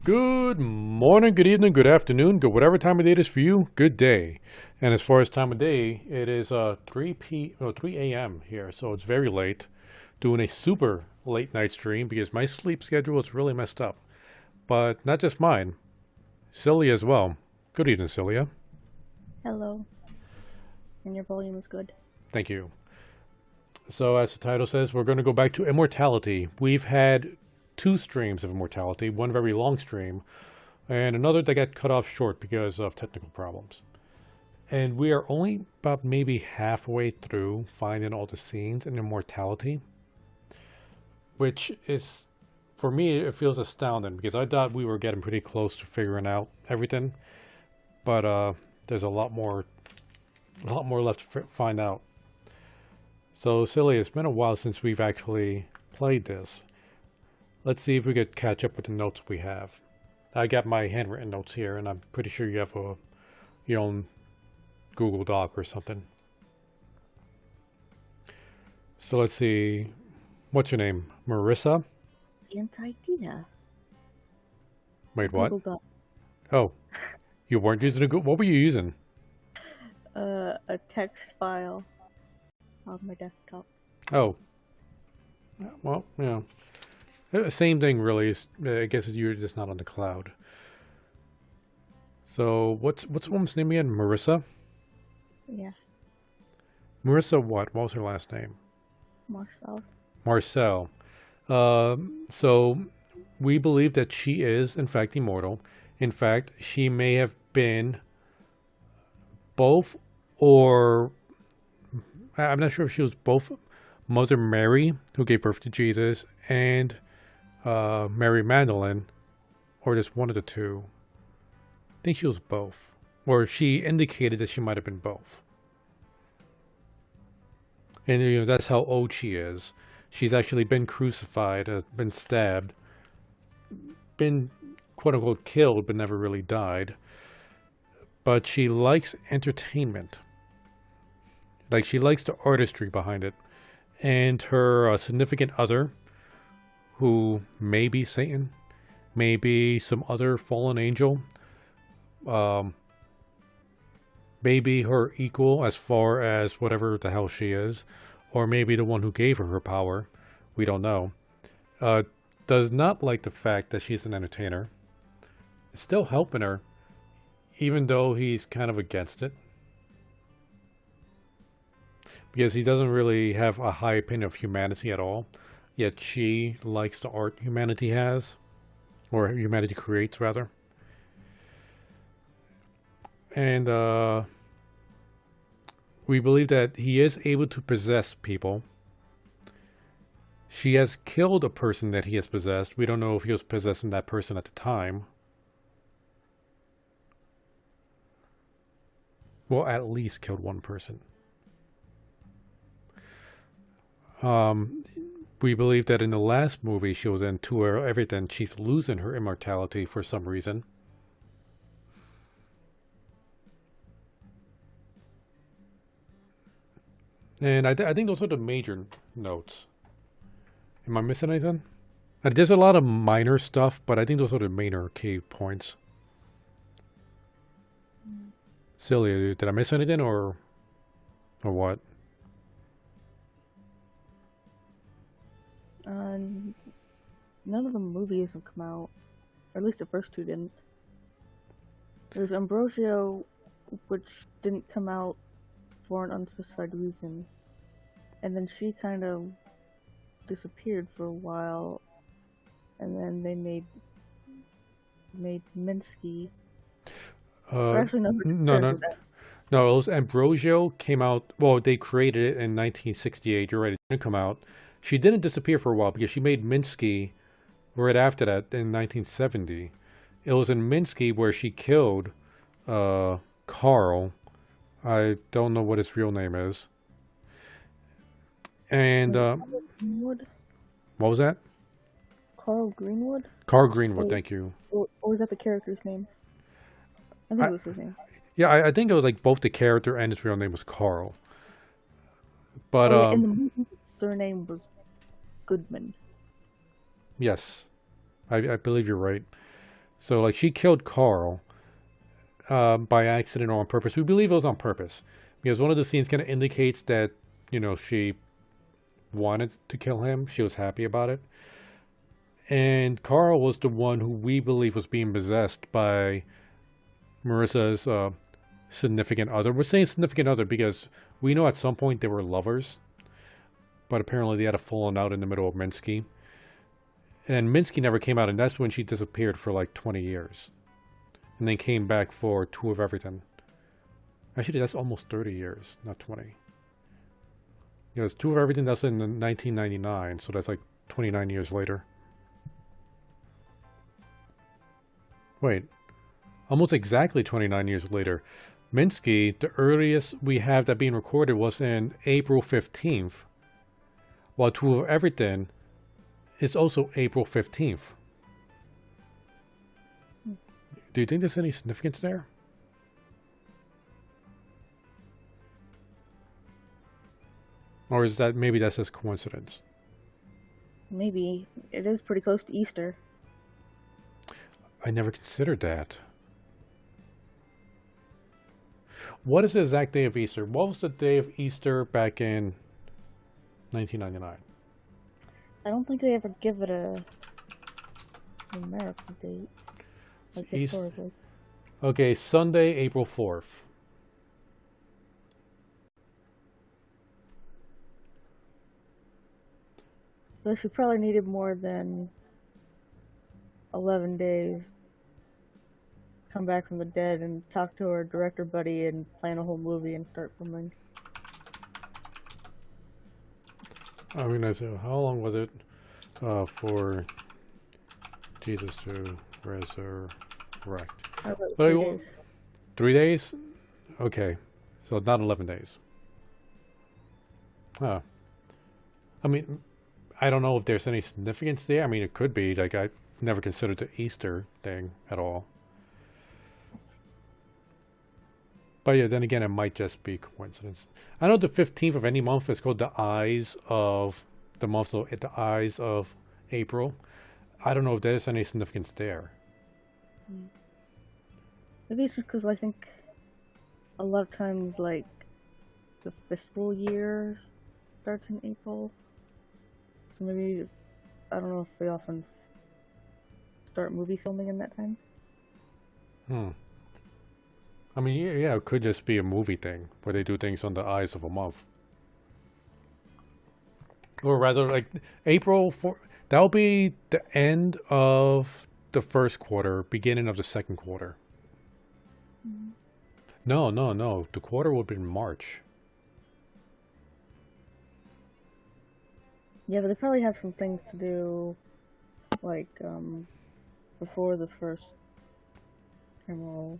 Good morning, good evening, good afternoon, good whatever time of day it is for you, good day. And as far as time of day, it is 3 a.m. here, so it's very late. Doing a super late night stream because my sleep schedule is really messed up. But not just mine, Cyllya as well. Good evening, Cyllya. Hello. And your volume is good. Thank you. So as the title says, we're going to go back to Immortality. We've had 2 streams of Immortality, one very long stream, and another that got cut off short because of technical problems. And we are only about maybe halfway through finding all the scenes in Immortality, which is, for me, it feels astounding because I thought we were getting pretty close to figuring out everything, but there's a lot more left to find out. So, Cyllya, it's been a while since we've actually played this. Let's see if we could catch up with the notes we have. I got my handwritten notes here, and I'm pretty sure you have your own Google Doc or something. So let's see. What's your name? Marissa? Anti-Dina. Wait, what? Google Doc. Oh, you weren't using a Google. What were you using? A text file on my desktop. Oh. Well, yeah. Same thing, really. I guess you're just not on the cloud. So, what's the woman's name again? Marissa? Yeah, Marissa what? What was her last name? Marcel. Marcel. So, we believe that she is, in fact, immortal. In fact, she may have been both, or I'm not sure if she was both Mother Mary, who gave birth to Jesus, and Mary Magdalene, or just one of the two. I think she was both. Or she indicated that she might have been both. And that's how old she is. She's actually been crucified, been stabbed, been quote unquote killed, but never really died. But she likes entertainment. Like, she likes the artistry behind it. And her significant other, who may be Satan, may be some other fallen angel, maybe her equal as far as whatever the hell she is, or maybe the one who gave her power, we don't know, does not like the fact that she's an entertainer. It's still helping her, even though he's kind of against it. Because he doesn't really have a high opinion of humanity at all, yet she likes the art humanity has, or humanity creates, rather. And we believe that he is able to possess people. She has killed a person that he has possessed. We don't know if he was possessing that person at the time. Well, at least killed one person. We believe that in the last movie she was in, To Everything, she's losing her immortality for some reason. And I think those are the major notes. Am I missing anything? There's a lot of minor stuff, but I think those are the major key points. Cyllya, did I miss anything, or what? None of the movies have come out, or at least the first two didn't. There's Ambrosio, which didn't come out for an unspecified reason, and then she kind of disappeared for a while, and then they made Minsky. Actually, no. No, it was Ambrosio came out. Well, they created it in 1968. You're right, it didn't come out. She didn't disappear for a while because she made Minsky right after that in 1970. It was in Minsky where she killed Carl. I don't know what his real name is. And Greenwood? What was that? Carl Greenwood? Carl Greenwood, thank you. Or was that the character's name? I think it was his name. Yeah, I think it was like both the character and his real name was Carl. But and the movie, his surname was Goodman. Yes, I believe you're right. So, like, she killed Carl by accident or on purpose. We believe it was on purpose because one of the scenes kind of indicates that, she wanted to kill him. She was happy about it. And Carl was the one who we believe was being possessed by Marissa's significant other. We're saying significant other because we know at some point they were lovers, but apparently they had a falling out in the middle of Minsky. And Minsky never came out, and that's when she disappeared for like 20 years. And then came back for Two of Everything. Actually, that's almost 30 years, not 20. Because Two of Everything, that's in 1999, so that's like 29 years later. Wait, almost exactly 29 years later. Minsky, the earliest we have that being recorded was in April 15th. While Two of Everything is also April 15th. Do you think there's any significance there? Or is that, maybe that's just coincidence? Maybe. It is pretty close to Easter. I never considered that. What is the exact day of Easter? What was the day of Easter back in 1999? I don't think they ever give it a numerical date, like historically. Okay, Sunday, April 4th. So she probably needed more than 11 days. Come back from the dead and talk to her director buddy and plan a whole movie and start filming. I mean, I said, how long was it for Jesus to resurrect? About But 3 days. 3 days? Okay, so not 11 days. Huh. I mean, I don't know if there's any significance there. I mean, it could be. Like, I never considered the Easter thing at all. But yeah, then again, it might just be coincidence. I know the 15th of any month is called the Eyes of the month, so the Eyes of April. I don't know if there's any significance there. Maybe it's because I think a lot of times, like, the fiscal year starts in April. So maybe, I don't know if they often start movie filming in that time. I mean, yeah, it could just be a movie thing where they do things on the eyes of a month. Or rather, like, April, that'll be the end of the first quarter, beginning of the second quarter. No. The quarter would be in March. Yeah, but they probably have some things to do, like, before the first camera roll.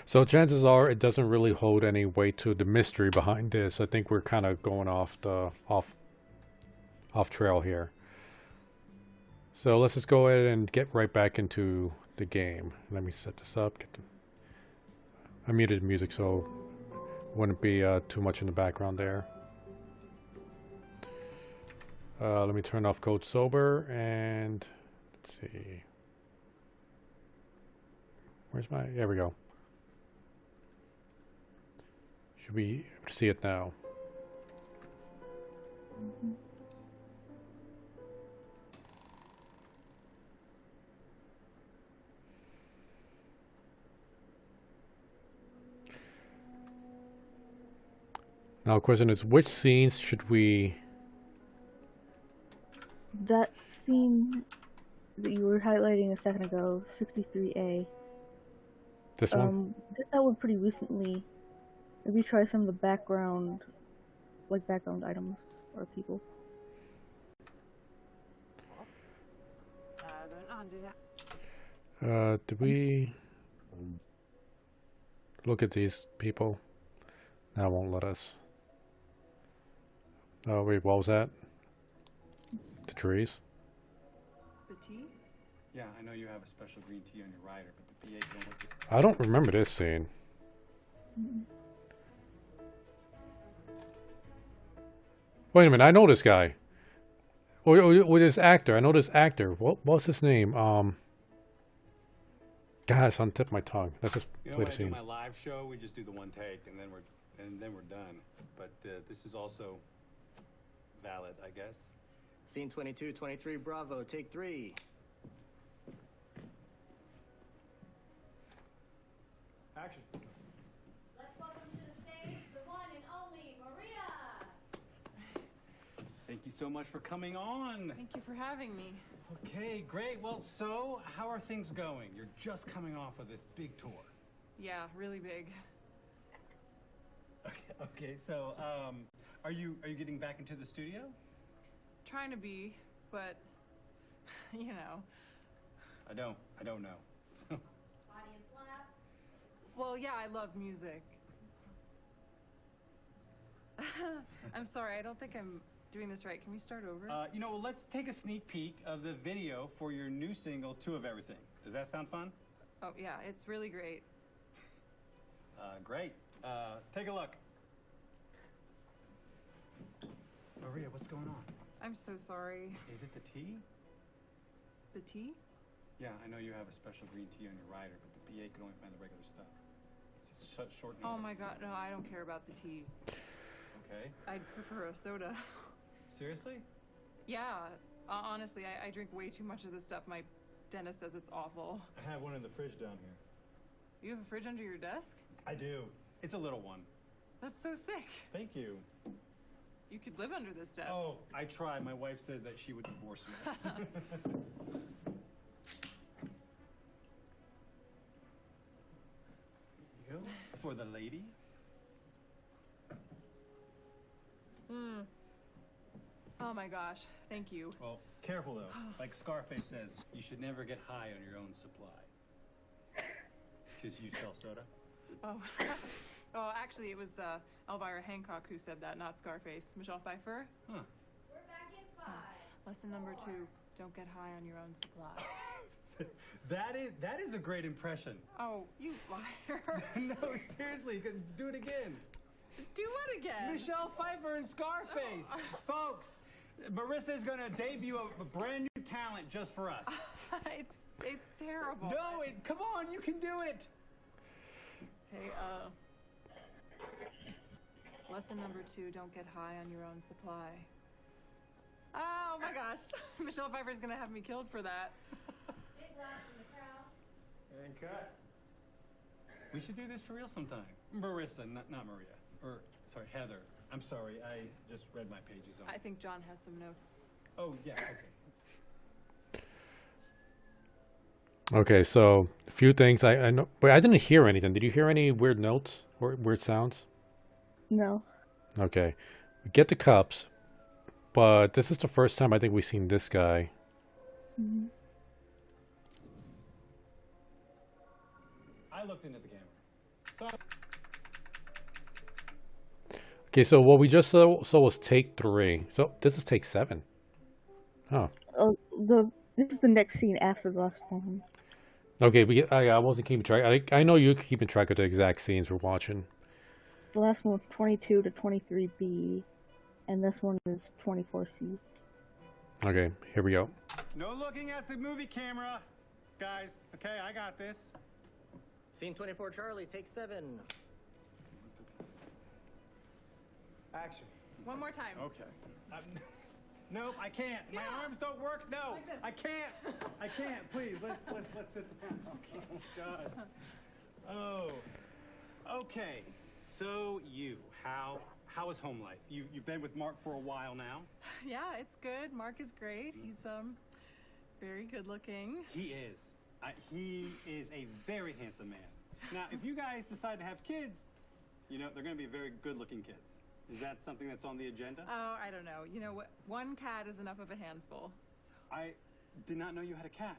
So chances are it doesn't really hold any weight to the mystery behind this. I think we're kind of going off trail here. So let's just go ahead and get right back into the game. Let me set this up. I muted music so it wouldn't be too much in the background there. Let me turn off Code Sober and let's see. Where's my? There we go. Should be able to see it now. Now the question is, which scenes should we... That scene that you were highlighting a second ago, 63A. This one? Did that one pretty recently. Maybe try some of the background, like background items or people. Did we look at these people? That won't let us. Oh wait, what was that? The trees? The tea? Yeah, I know you have a special green tea on your rider, but the PA don't look at... I don't remember this scene. Wait a minute, I know this guy. Or this actor. I know this actor. What's his name? God, it's on the tip of my tongue. Let's just play the scene. My live show, we just do the one take, and then we're done. But this is also valid, I guess. Scene 22, 23, Bravo, take 3. Action. Let's welcome to the stage the one and only Maria. Thank you so much for coming on. Thank you for having me. Okay, great. Well, so how are things going? You're just coming off of this big tour. Yeah, really big. Okay. So, are you getting back into the studio? Trying to be, but you know. I don't know. Audience laugh. Well, yeah, I love music. I'm sorry, I don't think I'm doing this right. Can we start over? Well, let's take a sneak peek of the video for your new single, Two of Everything. Does that sound fun? Oh, yeah, it's really great. Great. Take a look. Maria, what's going on? I'm so sorry. Is it the tea? The tea? Yeah, I know you have a special green tea on your rider, but the PA can only find the regular stuff. It's just short notice. Oh my god, no, I don't care about the tea. Okay. I'd prefer a soda. Seriously? Yeah, honestly, I drink way too much of this stuff. My dentist says it's awful. I have one in the fridge down here. You have a fridge under your desk? I do. It's a little one. That's so sick. Thank you. You could live under this desk. Oh, I tried. My wife said that she would divorce me. You? For the lady? Hmm. Oh my gosh, thank you. Well, careful though. Like Scarface says, you should never get high on your own supply. Because you sell soda? Oh. Oh, actually, it was Elvira Hancock who said that, not Scarface. Michelle Pfeiffer? Huh. We're back in 5. Lesson number 2, don't get high on your own supply. That is a great impression. Oh, you liar. No, seriously, do it again. Do what again? Michelle Pfeiffer and Scarface. Folks, Marissa is going to debut a brand new talent just for us. It's terrible. No, come on, you can do it. Okay, lesson number 2, don't get high on your own supply. Oh my gosh. Michelle Pfeiffer's gonna have me killed for that. Big laugh from the crowd. And cut. We should do this for real sometime. Marissa, not Maria. Or, sorry, Heather. I'm sorry, I just read my pages on. I think John has some notes. Oh, yeah, okay. Okay, so a few things I know, but I didn't hear anything. Did you hear any weird notes or weird sounds? No. Okay, we get the cups, but this is the first time I think we've seen this guy. Mm-hmm. I looked into the camera. Okay, so what we just saw was take 3. So this is take 7. Oh, Oh, this is the next scene after the last one. okay. I wasn't keeping track. I know you're keeping track of the exact scenes we're watching. The last one was 22 to 23B, and this one is 24C. Okay, here we go. No looking at the movie camera, guys. Okay, I got this. Scene 24, Charlie, take 7. Action. One more time. Okay. Nope, I can't. My arms don't work. No, I can't. I can't. Please, let's sit down. Oh God. Oh. Okay. So how is home life? You've been with Mark for a while now. Yeah, it's good. Mark is great. He's very good looking. He is. He is a very handsome man. Now, if you guys decide to have kids, you know they're going to be very good-looking kids. Is that something that's on the agenda? Oh, I don't know. You know what? One cat is enough of a handful. I did not know you had a cat.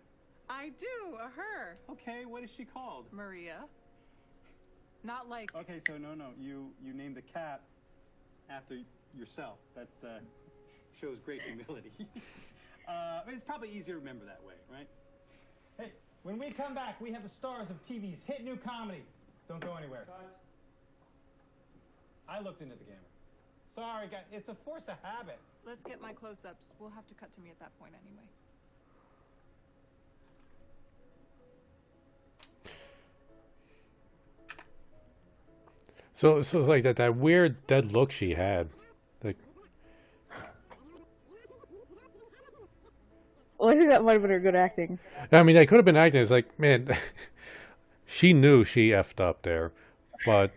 I do. A her. Okay, what is she called? Maria. Not like. Okay, so no, you named the cat after yourself. That shows great humility. It's probably easier to remember that way, right? Hey, when we come back, we have the stars of TV's hit new comedy. Don't go anywhere. Cut. I looked into the camera. Sorry, guys, it's a force of habit. Let's get my close-ups. We'll have to cut to me at that point anyway. So it's like that weird dead look she had. Like, Well, I think that might have been her good acting. I mean, I could have been acting. It's like, man, she knew she effed up there,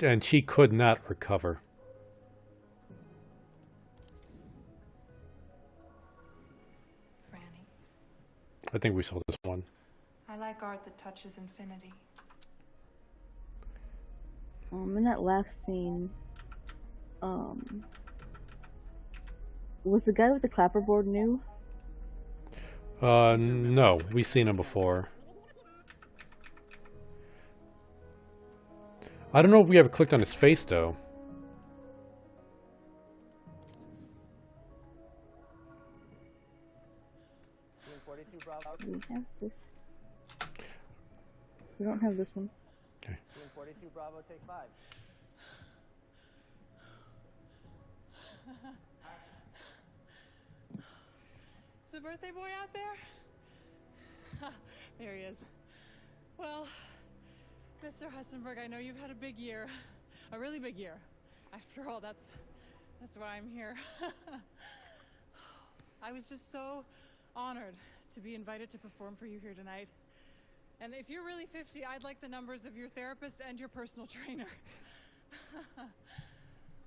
and she could not recover. Franny. I think we saw this one. I like art that touches infinity. In that last scene, was the guy with the clapperboard new? No, we've seen him before. I don't know if we ever clicked on his face, though. Do we have this? We don't have this one. Okay. 42, Bravo, take 5. Is the birthday boy out there? There he is. Well, Mr. Hessenberg, I know you've had a big year. A really big year. After all, that's why I'm here. I was just so honored to be invited to perform for you here tonight. And if you're really 50, I'd like the numbers of your therapist and your personal trainer.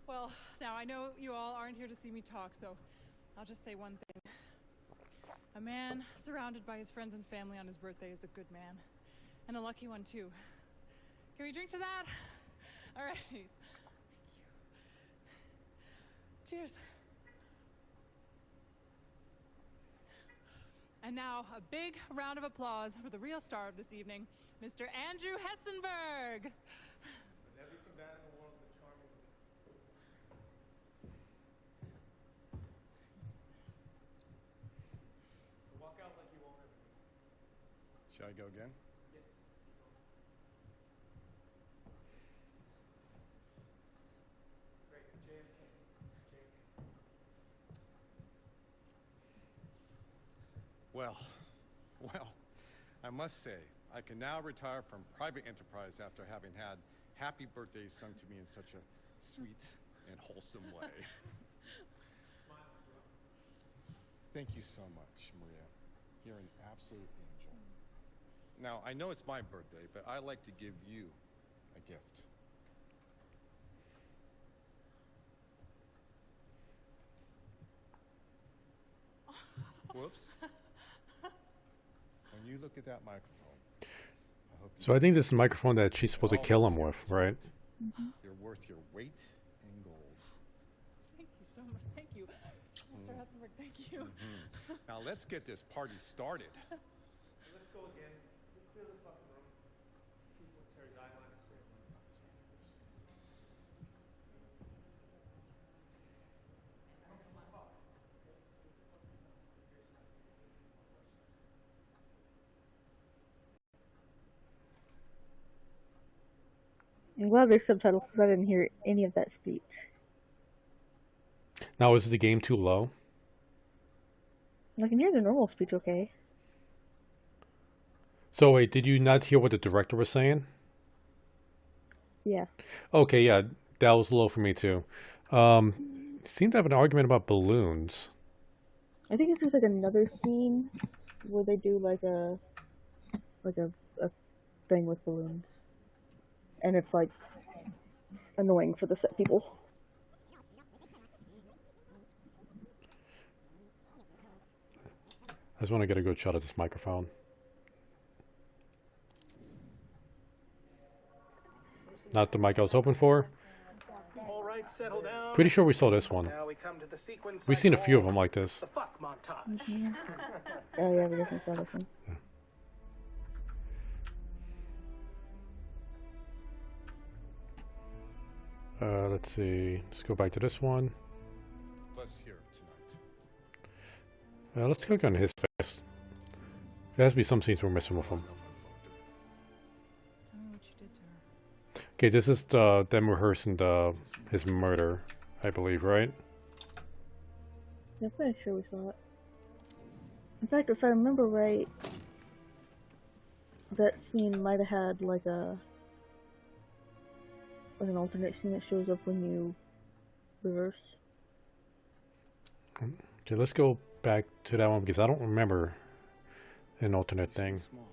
Well, now I know you all aren't here to see me talk, so I'll just say one thing. A man surrounded by his friends and family on his birthday is a good man. And a lucky one, too. Can we drink to that? All right. Thank you. Cheers. And now, a big round of applause for the real star of this evening, Mr. Andrew Hessenberg. Everything bad in the world, the charming. Walk out like you won't ever. Shall I go again? Yes. Great. JFK. Well, I must say, I can now retire from private enterprise after having had happy birthdays sung to me in such a sweet and wholesome way. Thank you so much, Maria. You're an absolute angel. Now, I know it's my birthday, but I'd like to give you a gift. Whoops. When you look at that microphone, I hope you So I think this is the microphone that she's supposed to kill him with, right? you're worth your weight in gold. Thank you so much. Thank you. Mr. Hessenberg, thank you. Now let's get this party started. Let's go again. We'll clear the fucking room. People with Terry's eyeliner straight. I'm glad there's subtitles because I didn't hear any of that speech. Now, is the game too low? I can hear the normal speech okay. So wait, did you not hear what the director was saying? Yeah. Okay, yeah, that was low for me too. Seemed to have an argument about balloons. I think there's like another scene where they do like a thing with balloons. And it's like annoying for the set people. I just want to get a good shot at this microphone. Not the mic I was hoping for. All right, settle down. Pretty sure we saw this one. Now we come to the sequence. We've seen a few of them like this. The fuck montage. Oh yeah, we definitely saw this one. Let's see. Let's go back to this one. Let's hear it tonight. Let's click on his face. There has to be some scenes we're missing with him. Tell me what you did to her. Okay, this is them rehearsing his murder, I believe, right? I'm pretty sure we saw it. In fact, if I remember right, that scene might have had like an alternate scene that shows up when you reverse. Okay, let's go back to that one because I don't remember an alternate thing. Small.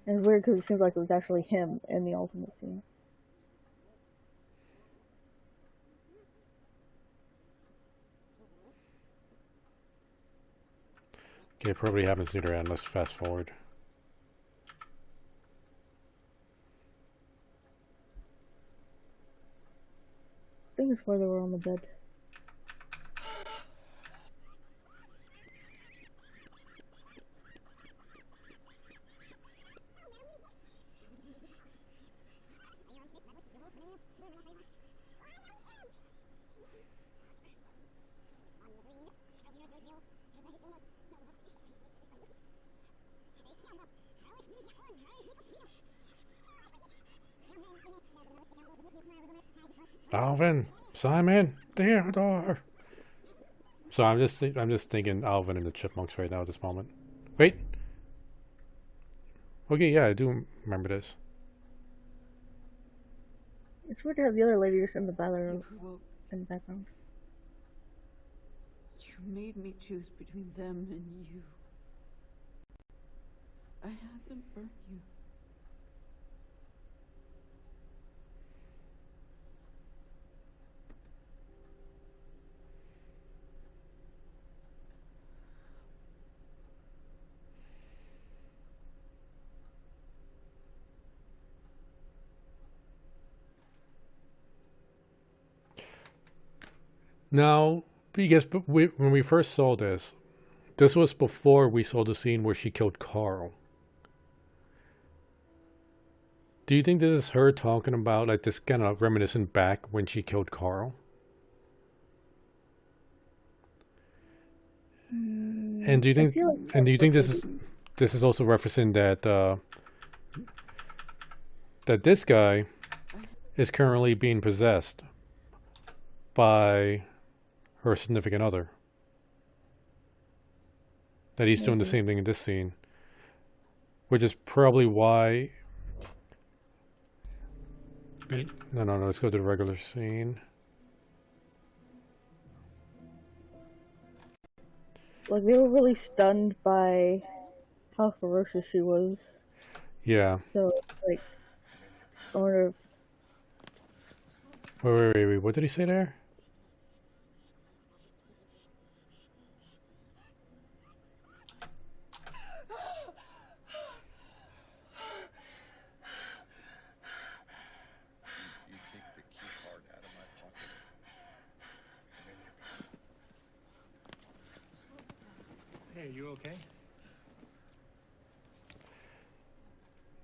And it's weird because it seems like it was actually him in the alternate scene. Okay, probably happens near the end. Let's fast forward. I think it's where they were on the bed. Alvin, Simon, Theodore. So I'm just thinking Alvin and the Chipmunks right now at this moment. Wait. Okay, yeah, I do remember this. It's weird to have the other lady just in the bathroom. in the background. You made me choose between them and you. I had them burn you. Now, because when we first saw this, this was before we saw the scene where she killed Carl. Do you think this is her talking about, like, this kind of reminiscent back when she killed Carl? And do you think, this is also referencing that that this guy is currently being possessed by her significant other? That he's doing the same thing in this scene, which is probably why. No. Let's go to the regular scene. Like, they were really stunned by how ferocious she was. Yeah. So, like, I wonder if... Wait. What did he say there? You take the key card out of my pocket. And then Hey, you okay?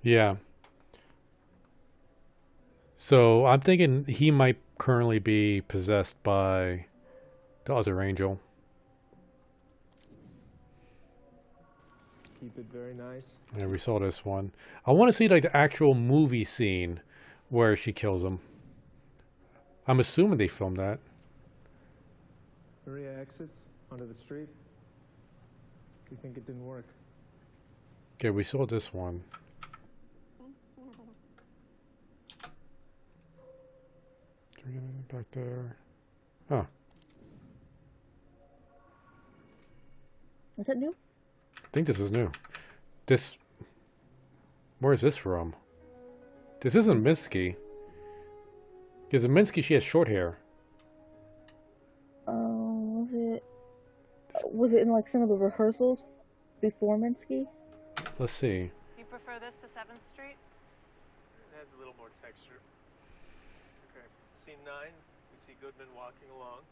Yeah. So I'm thinking he might currently be possessed by the other angel. Keep it very nice. Yeah, we saw this one. I want to see, like, the actual movie scene where she kills him. I'm assuming they filmed that. Maria exits onto the street. You think it didn't work? Okay, we saw this one. Did we get anything back there? Huh. Is that new? I think this is new. This... Where is this from? This isn't Minsky. Because in Minsky, she has short hair. Was it in, like, some of the rehearsals before Minsky? Let's see. You prefer this to 7th Street? It has a little more texture. Okay. Scene 9, we see Goodman walking along.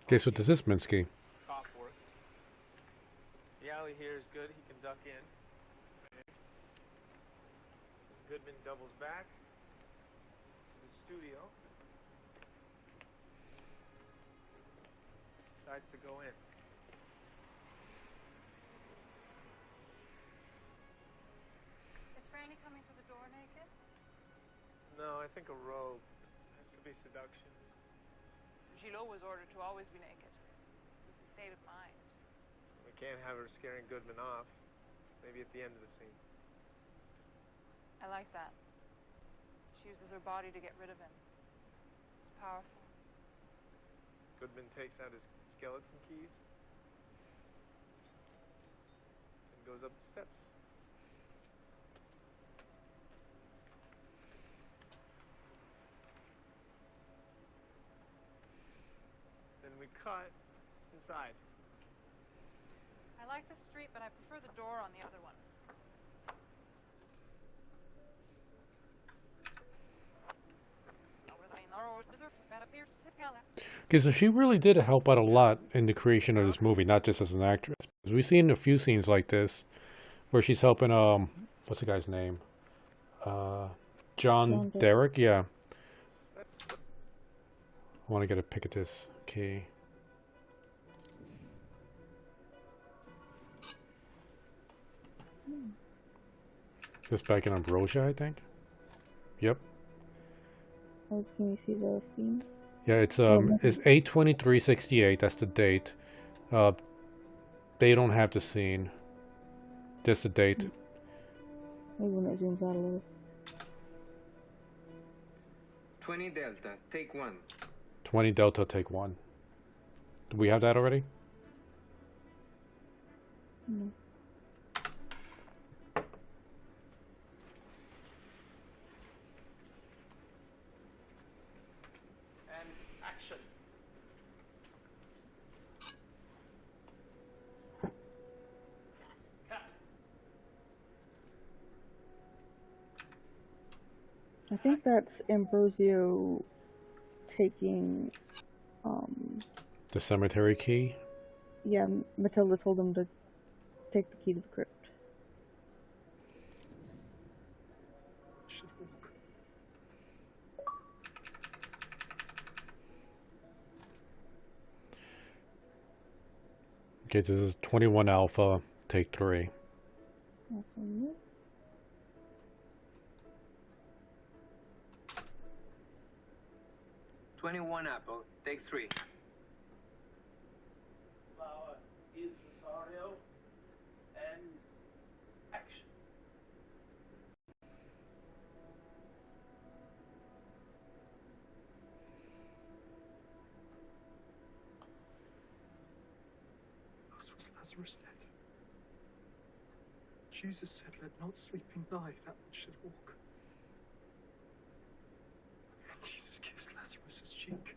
Okay, so this is Minsky. Cop work. The alley here is good. He can duck in. Okay. Goodman doubles back to the studio. Decides to go in. Is Franny coming to the door naked? No, I think a robe has to be seduction. Gillot was ordered to always be naked. It was a state of mind. We can't have her scaring Goodman off. Maybe at the end of the scene. I like that. She uses her body to get rid of him. It's powerful. Goodman takes out his skeleton keys and goes up the steps. Then we cut inside. I like the street, but I prefer the door on the other one. Okay, so she really did help out a lot in the creation of this movie, not just as an actress. We've seen a few scenes like this where she's helping, what's the guy's name? John Derek? Yeah. I want to get a pick at this key. Just back in Ambrosia, I think. Yep. Oh, can you see the scene? Yeah, it's 8/23/68. That's the date. They don't have the scene. Just the date. Maybe when it zooms out a little. 20 Delta, take 1. 20 Delta, take 1. Do we have that already? No. And action. Cut. I think that's Ambrosio taking, The cemetery key? yeah, Matilda told him to take the key to the crypt. Should walk. Okay, this is 21 Alpha, take 3. Awesome. 21 Apple, take 3. Flower is Rosario. And action. Thus was Lazarus dead. Jesus said, let not sleeping lie, that one should walk. And Jesus kissed Lazarus' cheek.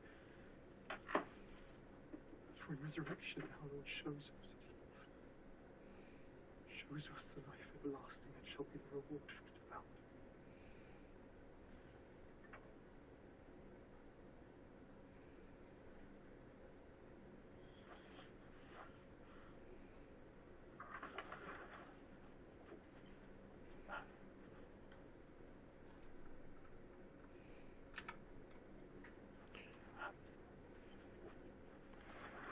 For in resurrection our Lord shows us his love. Shows us the life everlasting and shall be the reward for the devout.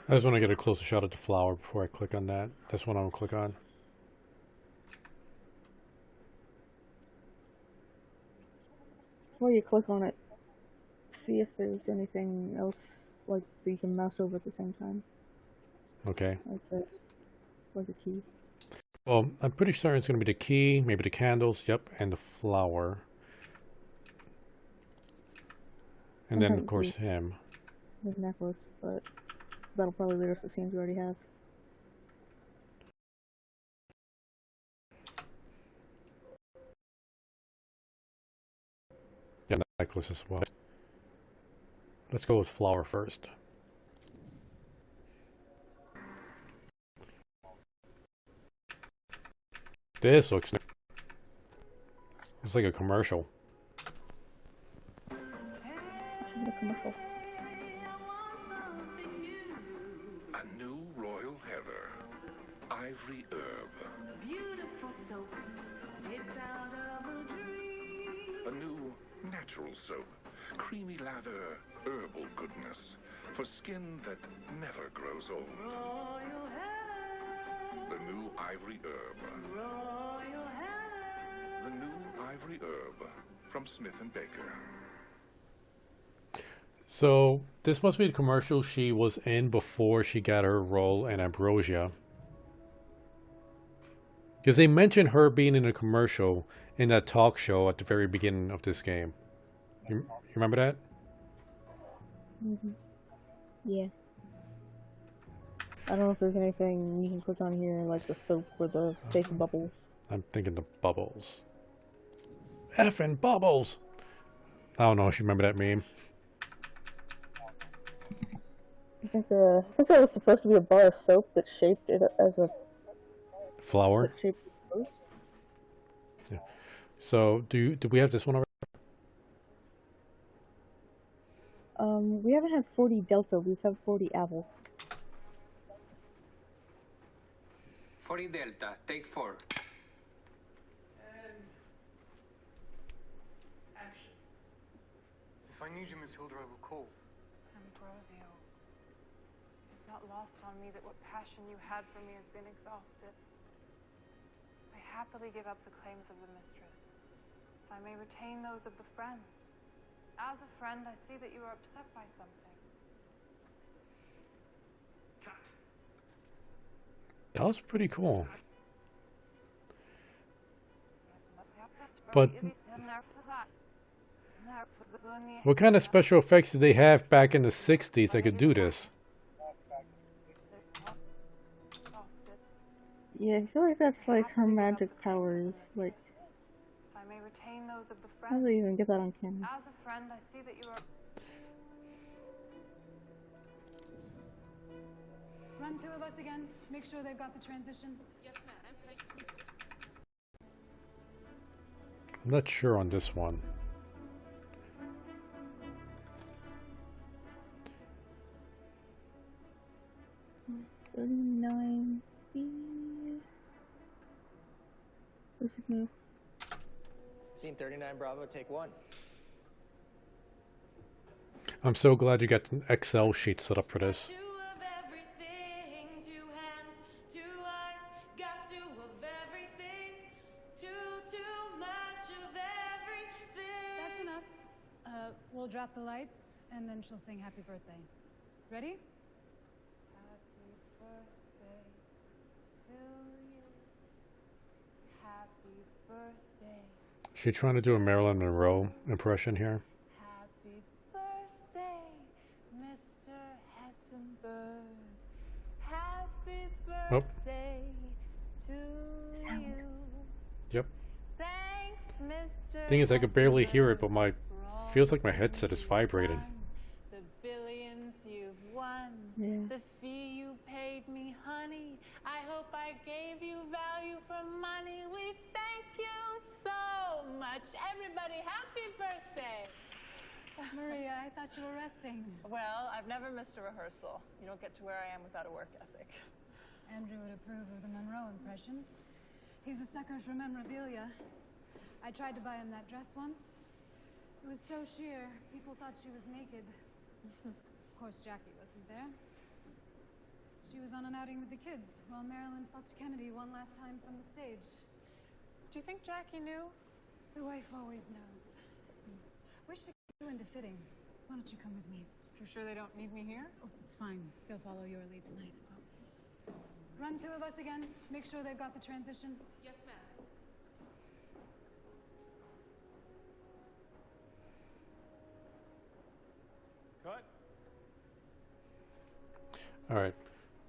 I just want to get a closer shot at the flower before I click on that. That's what I'm going to click on. Before you click on it, see if there's anything else like that you can mouse over at the same time. Okay. Like a key. Well, I'm pretty certain it's going to be the key, maybe the candles, yep, and the flower. And then, of course, him. His necklace, but that'll probably lead us to scenes we already have. Yeah, the necklace as well. Let's go with flower first. This looks nice. It's like a commercial. Should be a commercial. A new royal heather, ivory herb. Beautiful soap, it's out of a dream. A new natural soap, creamy lather, herbal goodness for skin that never grows old. Royal heather. The new ivory herb. Royal heather. The new ivory herb from Smith & Baker. So, this must be the commercial she was in before she got her role in Ambrosia. Because they mentioned her being in a commercial in that talk show at the very beginning of this game. You remember that? Mm-hmm. Yeah. I don't know if there's anything you can click on here, like the soap or the fake bubbles. I'm thinking the bubbles. Effing bubbles! I don't know if you remember that meme. I think that was supposed to be a bar of soap that shaped it as a Flower? that shaped a rose. Yeah. So, do we have this one already? We haven't had 40 Delta, we've had 40 Apple. 40 Delta, take 4. And action. If I need you, Miss Hilda, I will call. Ambrosio, it's not lost on me that what passion you had for me has been exhausted. I happily give up the claims of the mistress, if I may retain those of the friend. As a friend, I see that you are upset by something. That was pretty cool. But What kind of special effects did they have back in the 60s that could do this? Yeah, I feel like that's like her magic powers. Like, If I may retain those of the how friend. do they even get that on camera? As a friend, I see that you are. Run two of us again. Make sure they've got the transition. I'm not sure on this one. $39 feet. This is new. Scene 39 Bravo, take 1. I'm so glad you got an Excel sheet set up for this. That's enough. We'll drop the lights, and then she'll sing Happy Birthday. Ready? Happy birthday to you. Happy birthday. She trying to do a Marilyn Monroe impression here. Happy birthday, Mr. Hessenberg. Happy birthday to you. Yep. Thanks, Mr. Thing is, I could barely hear it, but my feels like my headset is vibrating. The billions you've won, the fee you paid me, honey. I hope I gave you value for money. We thank you so much. Everybody, happy birthday. Maria, I thought you were resting. Well, I've never missed a rehearsal. You don't get to where I am without a work ethic. Andrew would approve of the Monroe impression. He's a sucker for memorabilia. I tried to buy him that dress once. It was so sheer, people thought she was naked. Of course, Jackie wasn't there. She was on an outing with the kids while Marilyn fucked Kennedy one last time from the stage. Do you think Jackie knew? The wife always knows. Wish to get you into fitting. Why don't you come with me? You sure they don't need me here? Oh, it's fine. They'll follow your lead tonight. Run two of us again. Make sure they've got the transition. Yes, ma'am. Cut. Alright.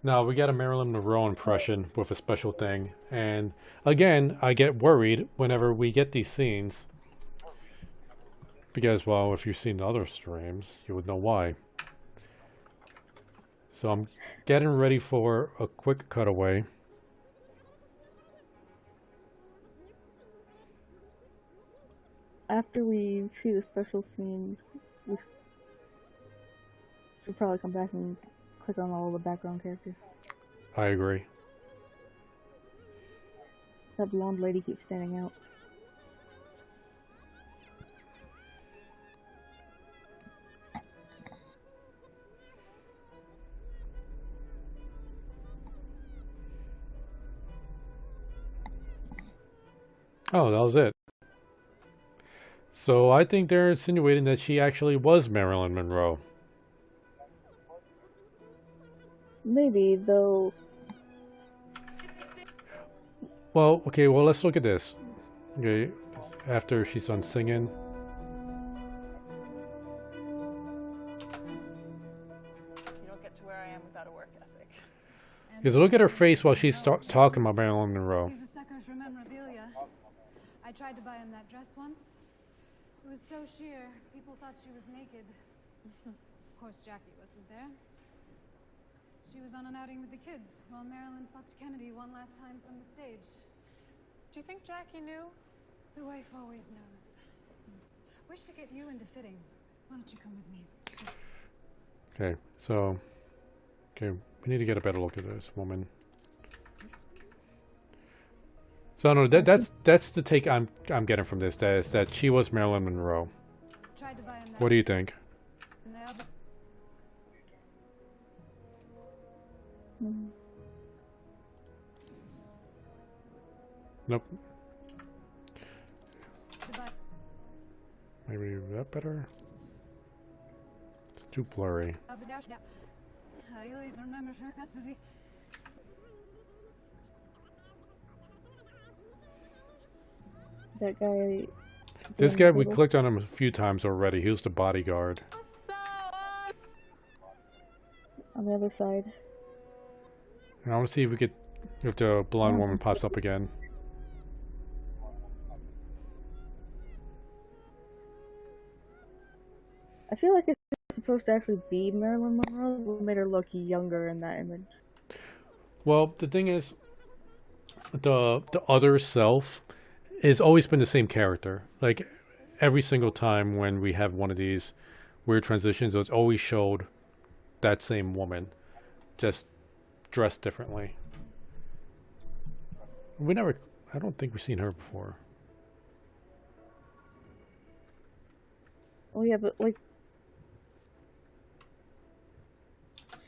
Now we got a Marilyn Monroe impression with a special thing. And again, I get worried whenever we get these scenes. Because, well, if you've seen the other streams, you would know why. So I'm getting ready for a quick cutaway. After we see the special scene, we should probably come back and click on all the background characters. I agree. That blonde lady keeps standing out. Oh, that was it. So I think they're insinuating that she actually was Marilyn Monroe. Maybe, though. Well, okay, well, let's look at this. Okay, after she's done singing. You don't get to where I am without a work ethic. Because look at her face while she's talking about Marilyn Monroe. He's a sucker for memorabilia. I tried to buy him that dress once. It was so sheer, people thought she was naked. Of course, Jackie wasn't there. She was on an outing with the kids while Marilyn fucked Kennedy one last time from the stage. Do you think Jackie knew? The wife always knows. Wish to get you into fitting. Why don't you come with me? Okay, so... Okay, we need to get a better look at this woman. So no, that's the take I'm getting from this. That is that she was Marilyn Monroe. Tried to buy him that. What do you think? Nope. Maybe that better? It's too blurry. That guy This on guy, the we table. clicked on him a few times already. He was the bodyguard. On the other side. And I want to see if we could, if the blonde woman pops up again. I feel like it's supposed to actually be Marilyn Monroe. We made her look younger in that image. Well, the thing is, the other self has always been the same character. Like, every single time when we have one of these weird transitions, it's always showed that same woman, just dressed differently. We never, I don't think we've seen her before. Oh yeah, but like,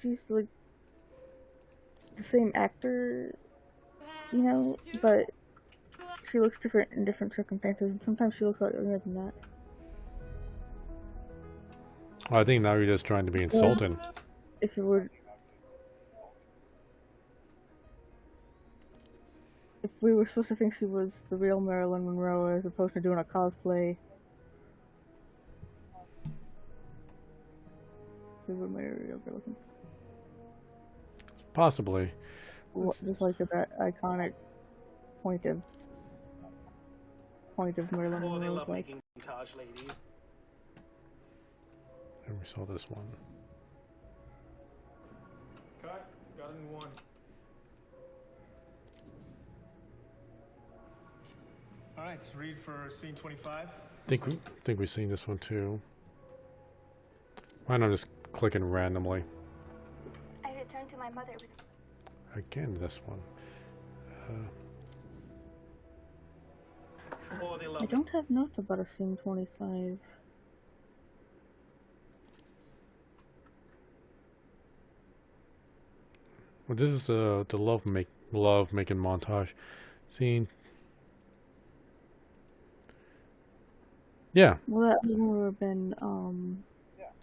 she's like the same actor, you know, but she looks different in different circumstances, and sometimes she looks a lot younger than that. I think now you're just trying to be insulting. If it were, if we were supposed to think she was the real Marilyn Monroe as opposed to doing a cosplay, we would made her younger looking. Possibly. Just like that iconic point of Marilyn Oh, they Monroe's love life. making Taj ladies. And we saw this one. Cut. Got a new one. All right, so read for scene 25. Think we've seen this one too. Why not just clicking randomly? I returned to my mother with Again, this one. Oh, they love I don't have notes about a scene 25. Well, this is the love making montage scene. Yeah. Well, that would have been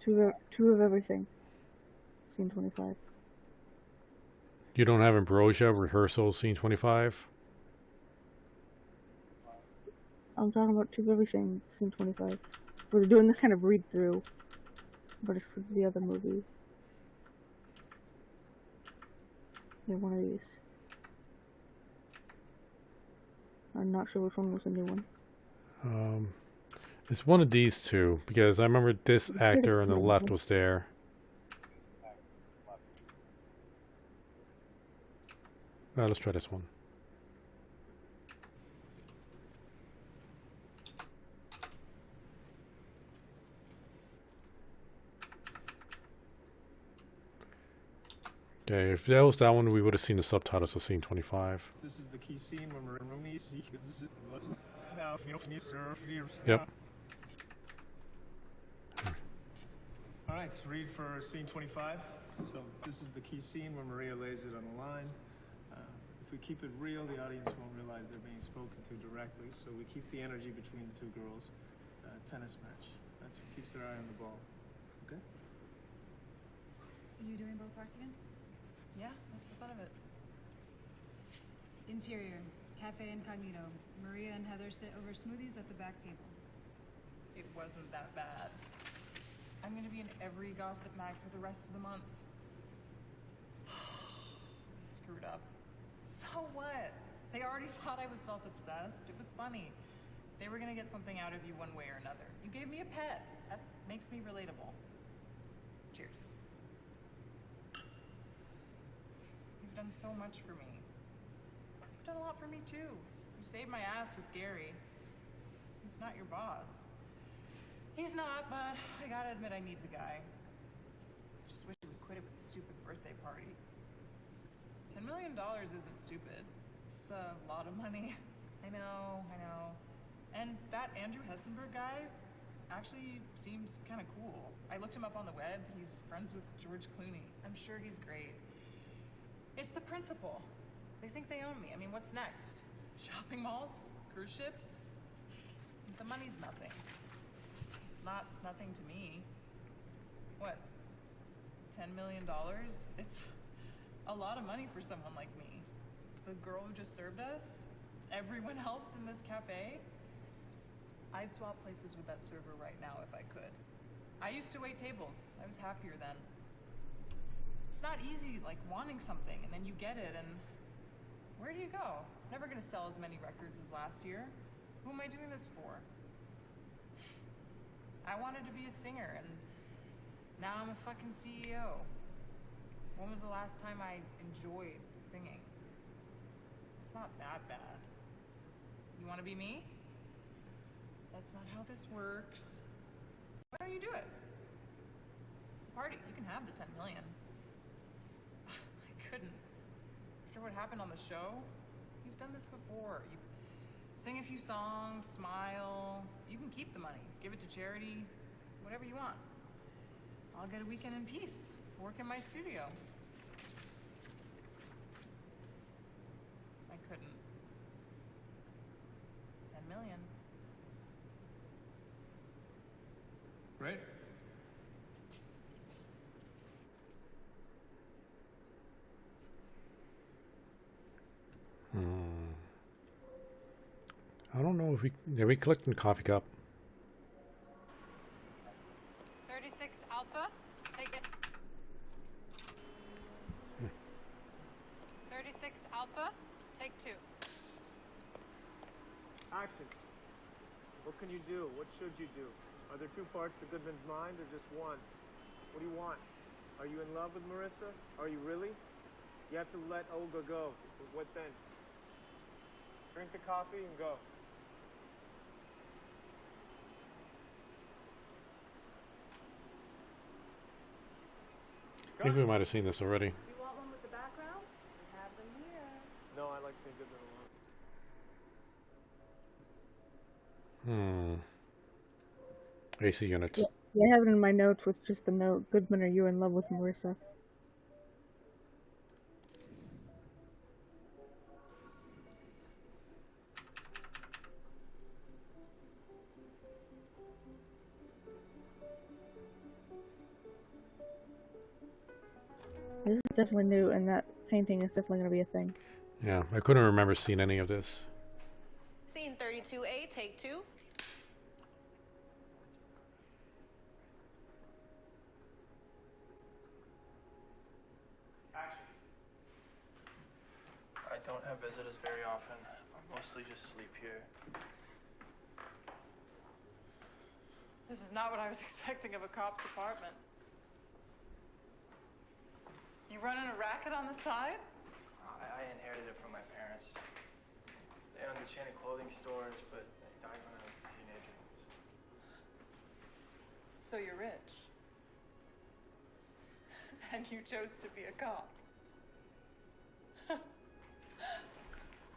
two of everything. Scene 25. You don't have Ambrosia rehearsal scene 25? I'm talking about two of everything. Scene 25. We're doing this kind of read through, but it's for the other movie. Yeah, one of these. I'm not sure which one was the new one. It's one of these two, because I remember this actor on the left was there. Let's try this one. Okay, if that was that one, we would have seen the subtitles of scene 25. This is the key scene when Maroney sees now. Yep. All right, so read for scene 25. So this is the key scene when Maria lays it on the line. If we keep it real, the audience won't realize they're being spoken to directly. So we keep the energy between the two girls. Tennis match. That's what keeps their eye on the ball. Okay? Are you doing both parts again? Yeah, that's the fun of it. Interior, cafe incognito. Maria and Heather sit over smoothies at the back table. It wasn't that bad. I'm gonna be in every gossip mag for the rest of the month. Screwed up. So what? They already thought I was self-obsessed. It was funny. They were gonna get something out of you one way or another. You gave me a pet. That makes me relatable. Cheers. You've done so much for me. You've done a lot for me too. You saved my ass with Gary. He's not your boss. He's not, but I gotta admit I need the guy. Just wish he would quit it with the stupid birthday party. $10 million isn't stupid. It's a lot of money. I know. And that Andrew Hessenberg guy actually seems kind of cool. I looked him up on the web. He's friends with George Clooney. I'm sure he's great. It's the principle. They think they own me. I mean, what's next? Shopping malls? Cruise ships? The money's nothing. It's not nothing to me. What? $10 million? It's a lot of money for someone like me. The girl who just served us? Everyone else in this cafe? I'd swap places with that server right now if I could. I used to wait tables. I was happier then. It's not easy, like, wanting something, and then you get it, and where do you go? Never gonna sell as many records as last year. Who am I doing this for? I wanted to be a singer, and now I'm a fucking CEO. When was the last time I enjoyed singing? It's not that bad. You want to be me? That's not how this works. Why don't you do it? Party, you can have the 10 million. I couldn't. After what happened on the show, you've done this before. You sing a few songs, smile. You can keep the money, give it to charity, whatever you want. I'll get a weekend in peace, work in my studio. I couldn't. 10 million. Right? I don't know if we... Yeah, we clicked in coffee cup. 36 Alpha, take it. 36 Alpha, take 2. Action. What can you do? What should you do? Are there 2 parts to Goodman's mind or just one? What do you want? Are you in love with Marissa? Are you really? You have to let Olga go. What then? Drink the coffee and go. I think we might have seen this already. You want one with the background? We have them here. No, I like seeing Goodman alone. AC units. Yeah, I have it in my notes with just the note, Goodman, are you in love with Marissa? This is definitely new, and that painting is definitely going to be a thing. Yeah, I couldn't remember seeing any of this. Scene 32A, take 2. Action. I don't have visitors very often. I mostly just sleep here. This is not what I was expecting of a cop's apartment. You running a racket on the side? I inherited it from my parents. They owned a chain of clothing stores, but they died when I was a teenager. So you're rich. And you chose to be a cop.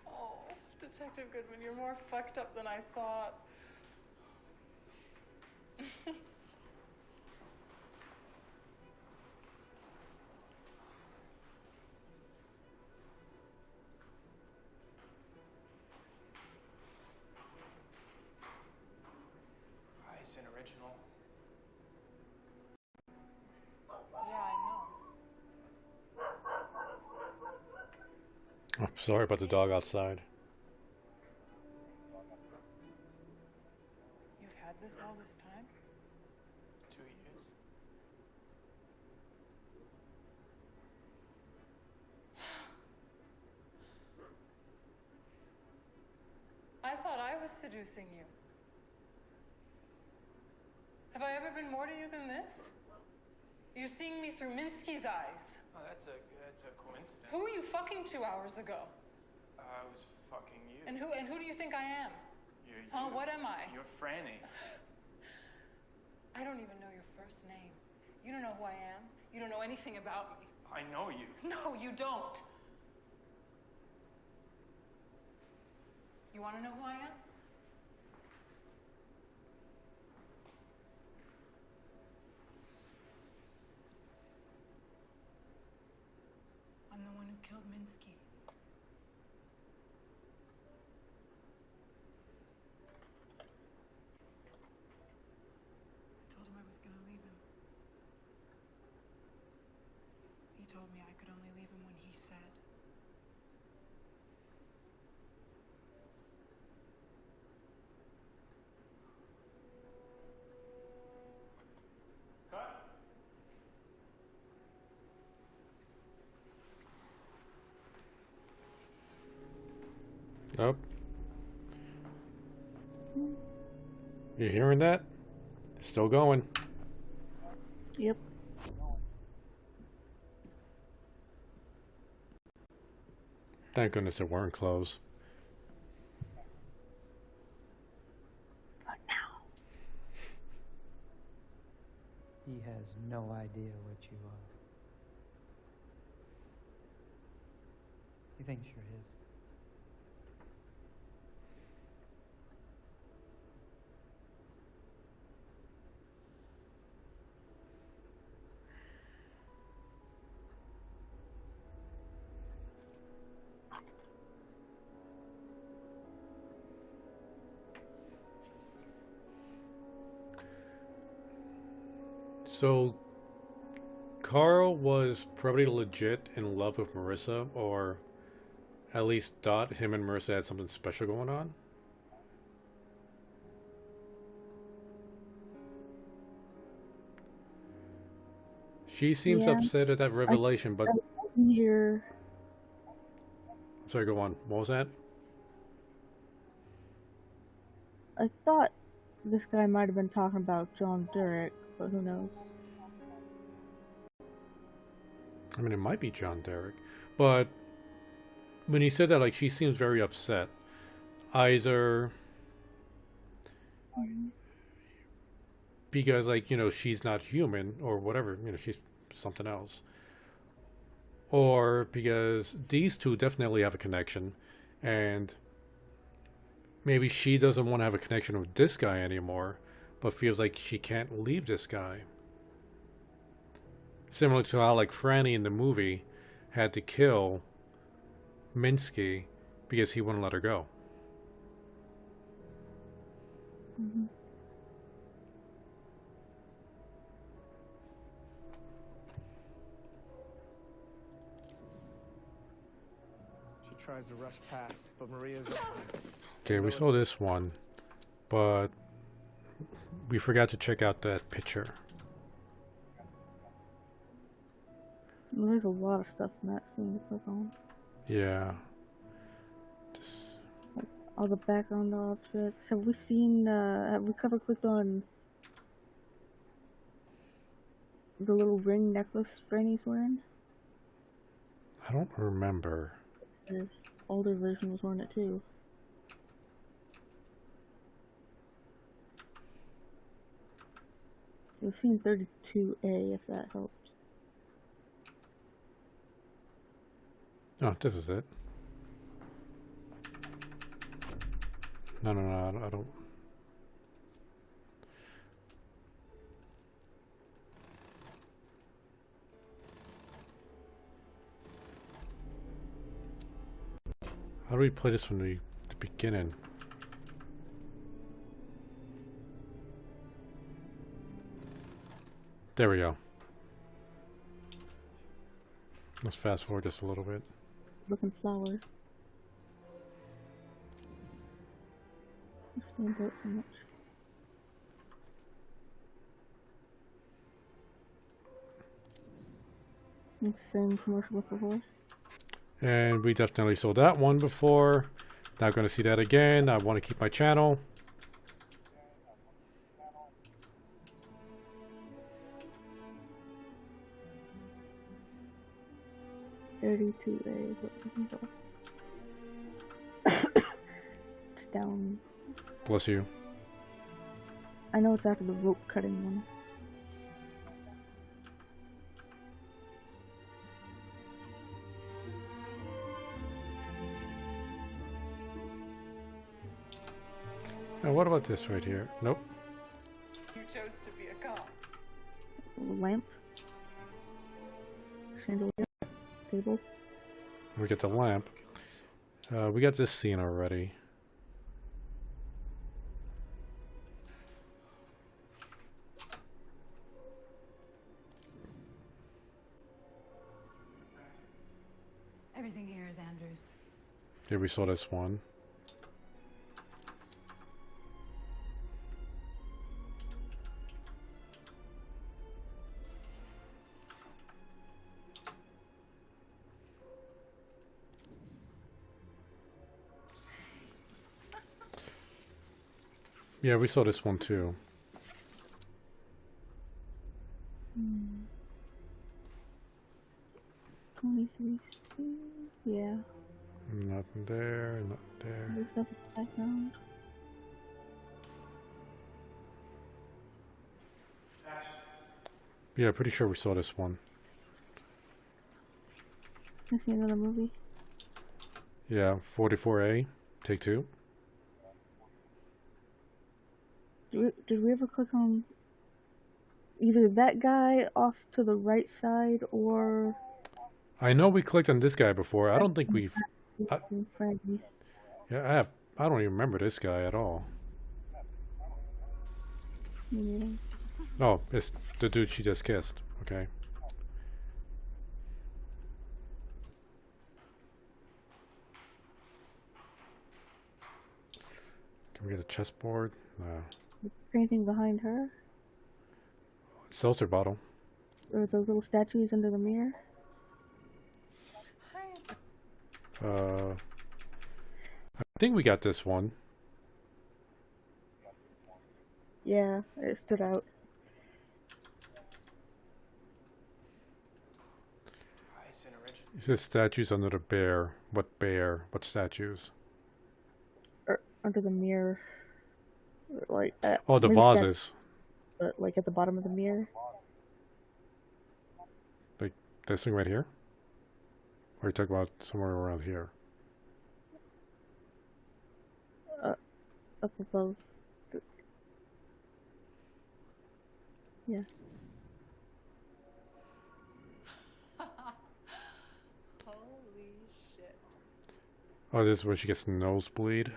Oh, Detective Goodman, you're more fucked up than I thought. It's an original. Yeah, I know. Oh, sorry about the dog outside. You've had this all this time? 2 years. I thought I was seducing you. Have I ever been more to you than this? You're seeing me through Minsky's eyes. Oh, that's a coincidence. Who were you fucking 2 hours ago? I was fucking you. And who do you think I am? You're Huh? you. What am I? You're Franny. I don't even know your first name. You don't know who I am. You don't know anything about me. I know you. No, you don't. You want to know who I am? I'm the one who killed Minsky. I told him I was going to leave him. He told me I could only leave him when he said. Oh. You hearing that? It's still going. Yep. Thank goodness there weren't clothes. For now. He has no idea what you are. He thinks you're his. So, Carl was probably legit in love with Marissa, or at least thought him and Marissa had something special going on. She seems Yeah. upset at that revelation, but... Here. Sorry, go on. What was that? I thought this guy might have been talking about John Derek, but who knows? I mean, it might be John Derek, but when he said that, like, she seems very upset. Either because, like, you know, she's not human or whatever, you know, she's something else. Or because these two definitely have a connection, and maybe she doesn't want to have a connection with this guy anymore, but feels like she can't leave this guy. Similar to how, like, Franny in the movie had to kill Minsky because he wouldn't let her go. Mm-hmm. She tries to rush past, but Maria's... Okay, we saw this one, but we forgot to check out that picture. There's a lot of stuff in that scene to click on. Yeah. Just... Like all the background objects. Have we seen, have we cover clicked on the little ring necklace Franny's wearing? I don't remember. The older version was wearing it too. We've seen 32A, if that helps. Oh, this is it. No, I don't. How do we play this from the beginning? There we go. Let's fast forward just a little bit. Looking flower. It stands out so much. It's the same commercial before. And we definitely saw that one before. Not going to see that again. I want to keep my channel. $32A is what we're looking for. It's down. Bless you. I know it's after the rope cutting one. Now what about this right here? Nope. You chose to be a cop. Lamp. Chandelier. Table. We get the lamp. We got this scene already. Everything here is Andrew's. Here we saw this one. Yeah, we saw this one too. 23C. Yeah. Nothing there, nothing there. There's nothing in the background. Yeah, pretty sure we saw this one. I see another movie. Yeah, 44A, take 2. Did we ever click on either that guy off to the right side or... I know we clicked on this guy before. I don't think we've... Fraggy. Yeah, I don't even remember this guy at all. Me neither. Oh, it's the dude she just kissed. Okay. Can we get a chessboard? No. Is there anything behind her? Seltzer bottle. Or those little statues under the mirror? I think we got this one. Yeah, it stood out. It says statues under the bear. What bear? What statues? Or under the mirror. Like Oh, the maybe vases. But like at the bottom of the mirror. Like this thing right here? Or are you talking about somewhere around here? Up above. Yeah. Holy shit. Oh, this is where she gets the nosebleed.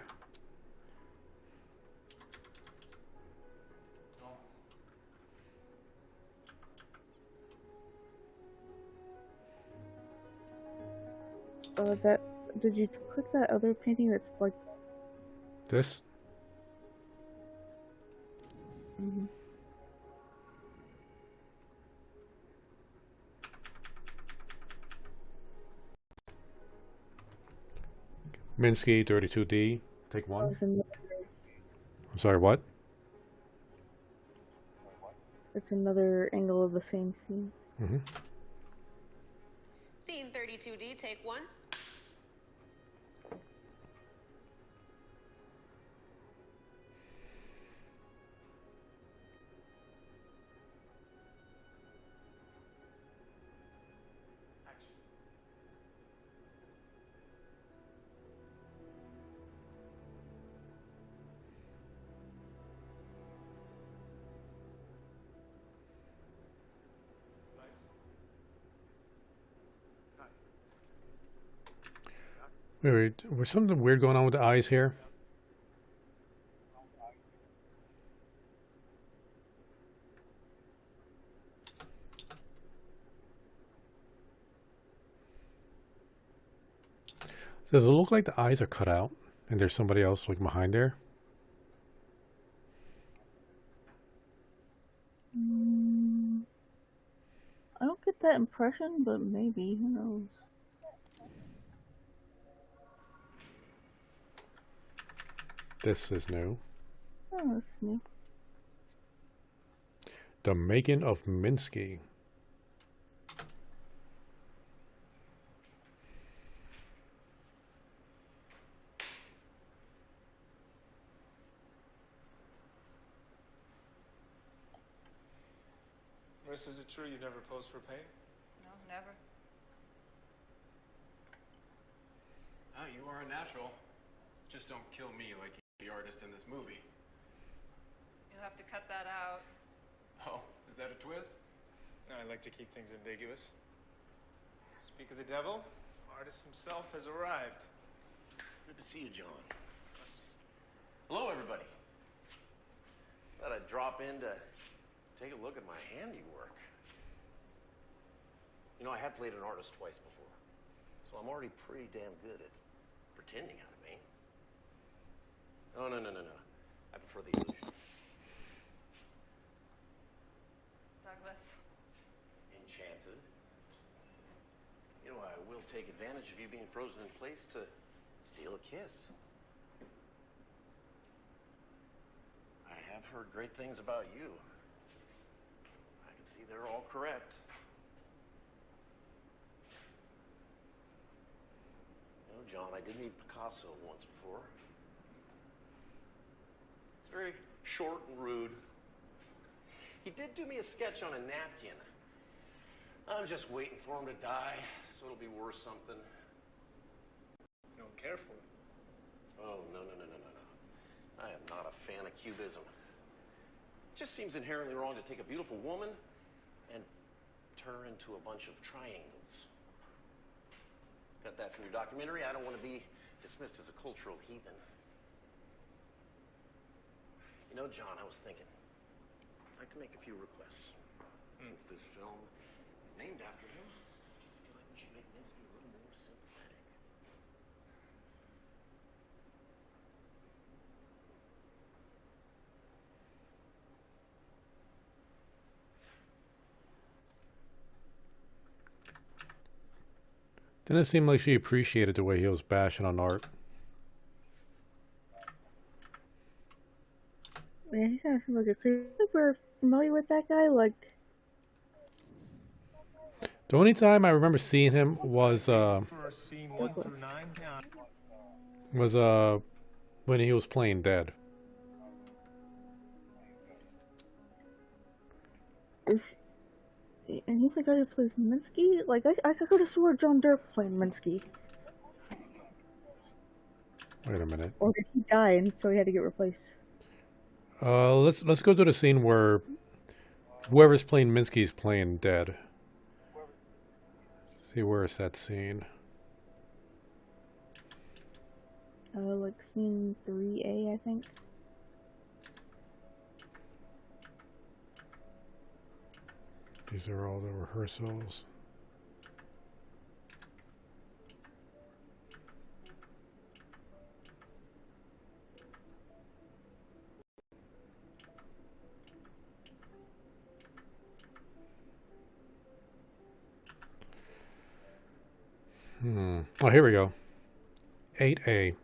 Did you click that other painting that's like... This? Mm-hmm. Minsky, 32D, take 1. It's another, I'm sorry, what? it's another angle of the same scene. Mm-hmm. Scene 32D, take 1. Wait, was something weird going on with the eyes here? Does it look like the eyes are cut out and there's somebody else like behind there? I don't get that impression, but maybe, who knows? This is new. Oh, this is new. The Making of Minsky. Marissa, is it true you've never posed for paint? No, never. Oh, you are a natural. Just don't kill me like the artist in this movie. You'll have to cut that out. Oh, is that a twist? No, I like to keep things ambiguous. Speak of the devil, artist himself has arrived. Good to see you, John. Hello, everybody. Thought I'd drop in to take a look at my handiwork. You know, I have played an artist twice before, so I'm already pretty damn good at pretending how to paint. Oh, no. I prefer the illusion. Douglas. Enchanted. You know, I will take advantage of you being frozen in place to steal a kiss. heard great things about you. I can see they're all correct. You know, John, I did meet Picasso once before. It's very short and rude. He did do me a sketch on a napkin. I'm just waiting for him to die, so it'll be worth something. You don't care for it. Oh, no. I am not a fan of cubism. It just seems inherently wrong to take a beautiful woman and turn her into a bunch of triangles. Got that from your documentary? I don't want to be dismissed as a cultural heathen. You know, John, I was thinking, I'd like to make a few requests. Since this film is named after him, I feel like we should make Minsky a little more sympathetic. Didn't seem like she appreciated the way he was bashing on art. Yeah, he kind of seemed like a creep. I think we're familiar with that guy. Like, The only time I remember seeing him was For scene 1 through 9. when he was playing Dead. and he's the guy who plays Minsky. Like, I could have swore John Dirk played Minsky. Wait a minute. Or did he die and so he had to get replaced? Let's go to the scene where whoever's playing Minsky is playing Dead. See, where is that scene? Like scene 3A, I think. These are all the rehearsals. Oh, here we go. 8A.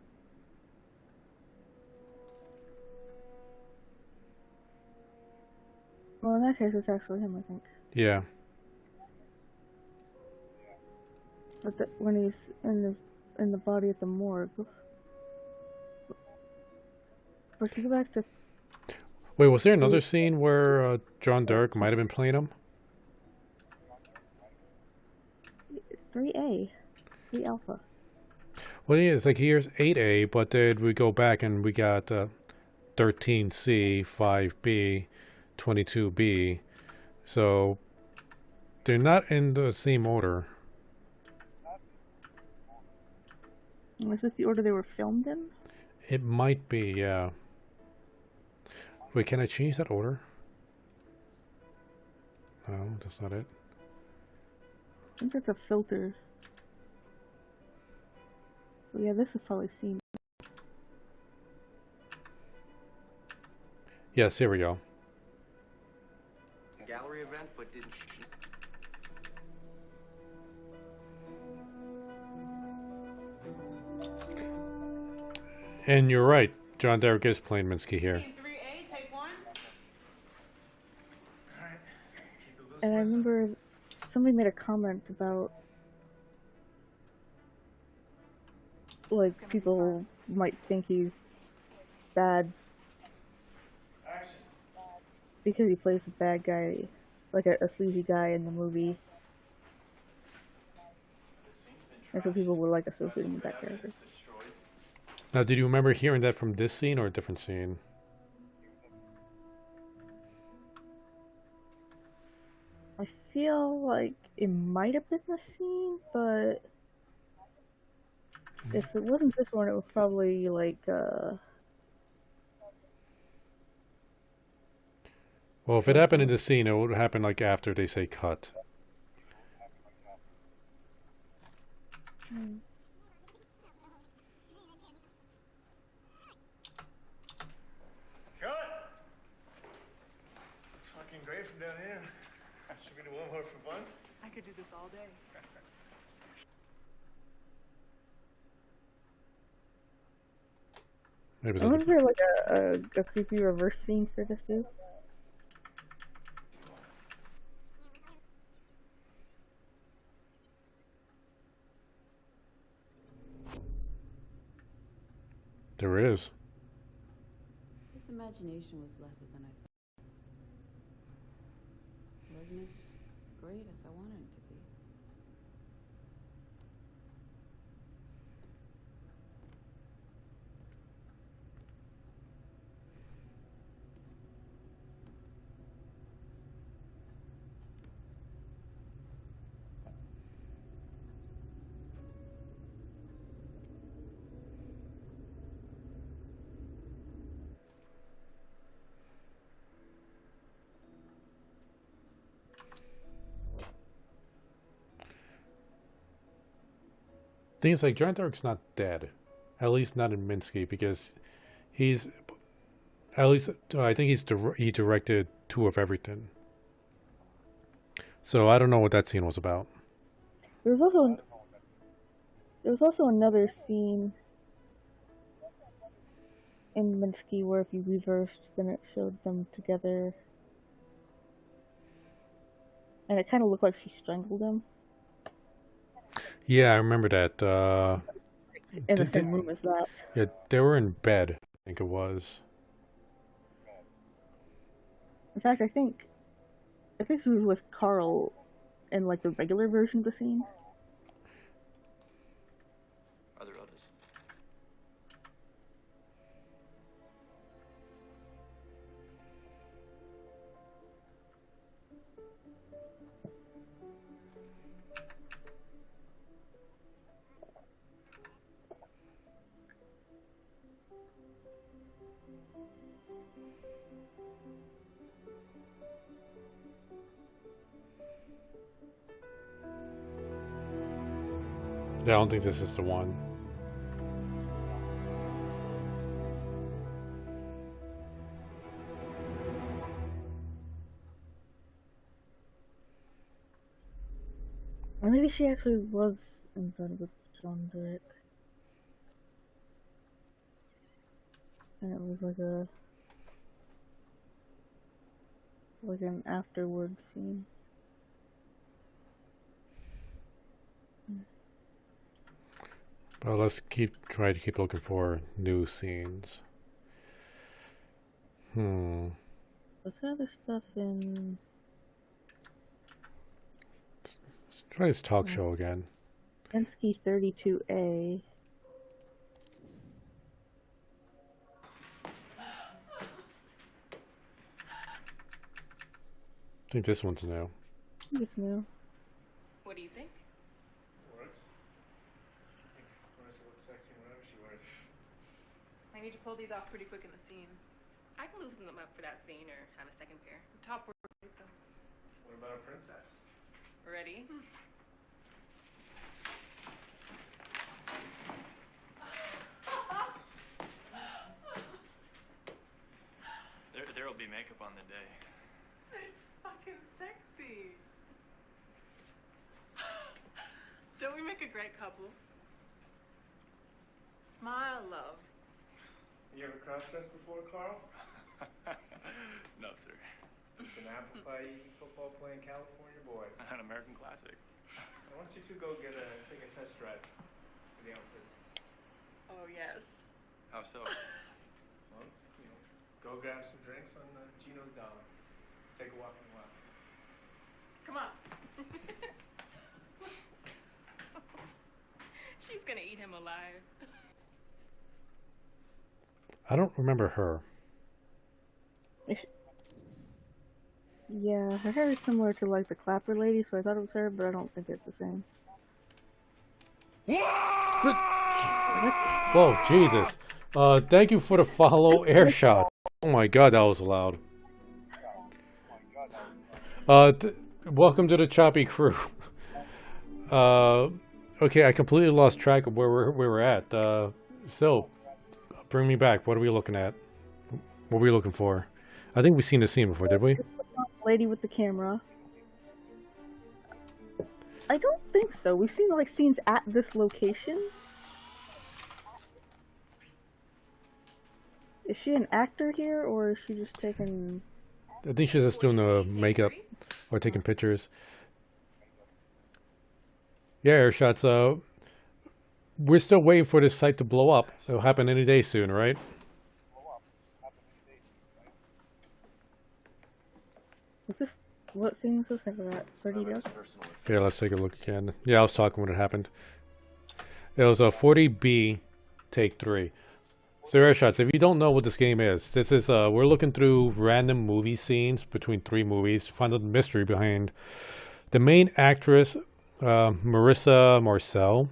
Well, in that case, it's actually him, I think. Yeah. But when he's in the body at the morgue. But to go back to... Wait, was there another scene where John Dirk might have been playing him? 3A. 3 Alpha. Well, yeah, it's like here's 8A, but then we go back and we got 13C, 5B, 22B. So they're not in the same order. Is this the order they were filmed in? It might be, yeah. Wait, can I change that order? No, that's not it. I think that's a filter. So yeah, this is probably seen. Yes, here we go. Gallery event, but didn't. And you're right. John Derek is playing Minsky here. And I remember somebody made a comment about like people might think he's bad because he plays a bad guy, like a sleazy guy in the movie. And so people would like associating with that character. Now, did you remember hearing that from this scene or a different scene? I feel like it might have been the scene, but if it wasn't this one, it was probably like Well, if it happened in the scene, it would happen like after they say cut. Cut! Looks fucking great from down here. Should we do one more for fun? I could do this all day. Maybe it's And at was the- there like a creepy reverse scene for this too? There is. His imagination was lesser than I thought. Wasn't as great as I wanted it to be. Thing is, like, John Dark's not dead. At least not in Minsky, because he's... At least, I think he directed 2 of everything. So I don't know what that scene was about. There was also another scene in Minsky where if you reversed, then it showed them together, and it kind of looked like she strangled him Yeah, I remember that. in the same room as that. Yeah, they were in bed, I think it was. In fact, I think she was with Carl in like the regular version of the scene. Other orders. Yeah, I don't think this is the one. Or maybe she actually was in bed with John Drake. And it was like an afterward scene. Well, let's try to keep looking for new scenes. What's the other stuff in... Let's try this talk show again. Minsky 32A. I think this one's new. I think it's new. What do you think? Works. I think Marissa looks sexy in whatever she wears. I need to pull these off pretty quick in the scene. I can loosen them up for that scene or have a second pair. The top work great though. What about a princess? Ready? There'll be makeup on the day. It's fucking sexy. Don't we make a great couple? Smile, love. You ever cross-dressed before, Carl? No, sir. It's an apple-pie football playing California boy. An American classic. I want you two go take a test drive for the outfits. Oh, yes. How so? Well, go grab some drinks on Gino's Dollar. Take a walk in the wild. Come on. She's gonna eat him alive. I don't remember her. Yeah, her hair is similar to like the Clapper lady, so I thought it was her, but I don't think it's the same. Whoa, Jesus. Thank you for the follow air shot. Oh my god, that was loud. Welcome to the Choppy crew. Okay, I completely lost track of where we're at. So, bring me back. What are we looking at? What are we looking for? I think we've seen this scene before, did we? Lady with the camera. I don't think so. We've seen like scenes at this location. Is she an actor here, or is she just taking... I think she's just doing the makeup or taking pictures. Yeah, air shots. We're still waiting for this site to blow up. It'll happen any day soon, right? Is this... What scene is this? I forgot. 30 days? Yeah, let's take a look again. Yeah, I was talking when it happened. It was a 40B, take 3. So air shots, if you don't know what this game is, this is we're looking through random movie scenes between 3 movies to find out the mystery behind the main actress, Marissa Marcel,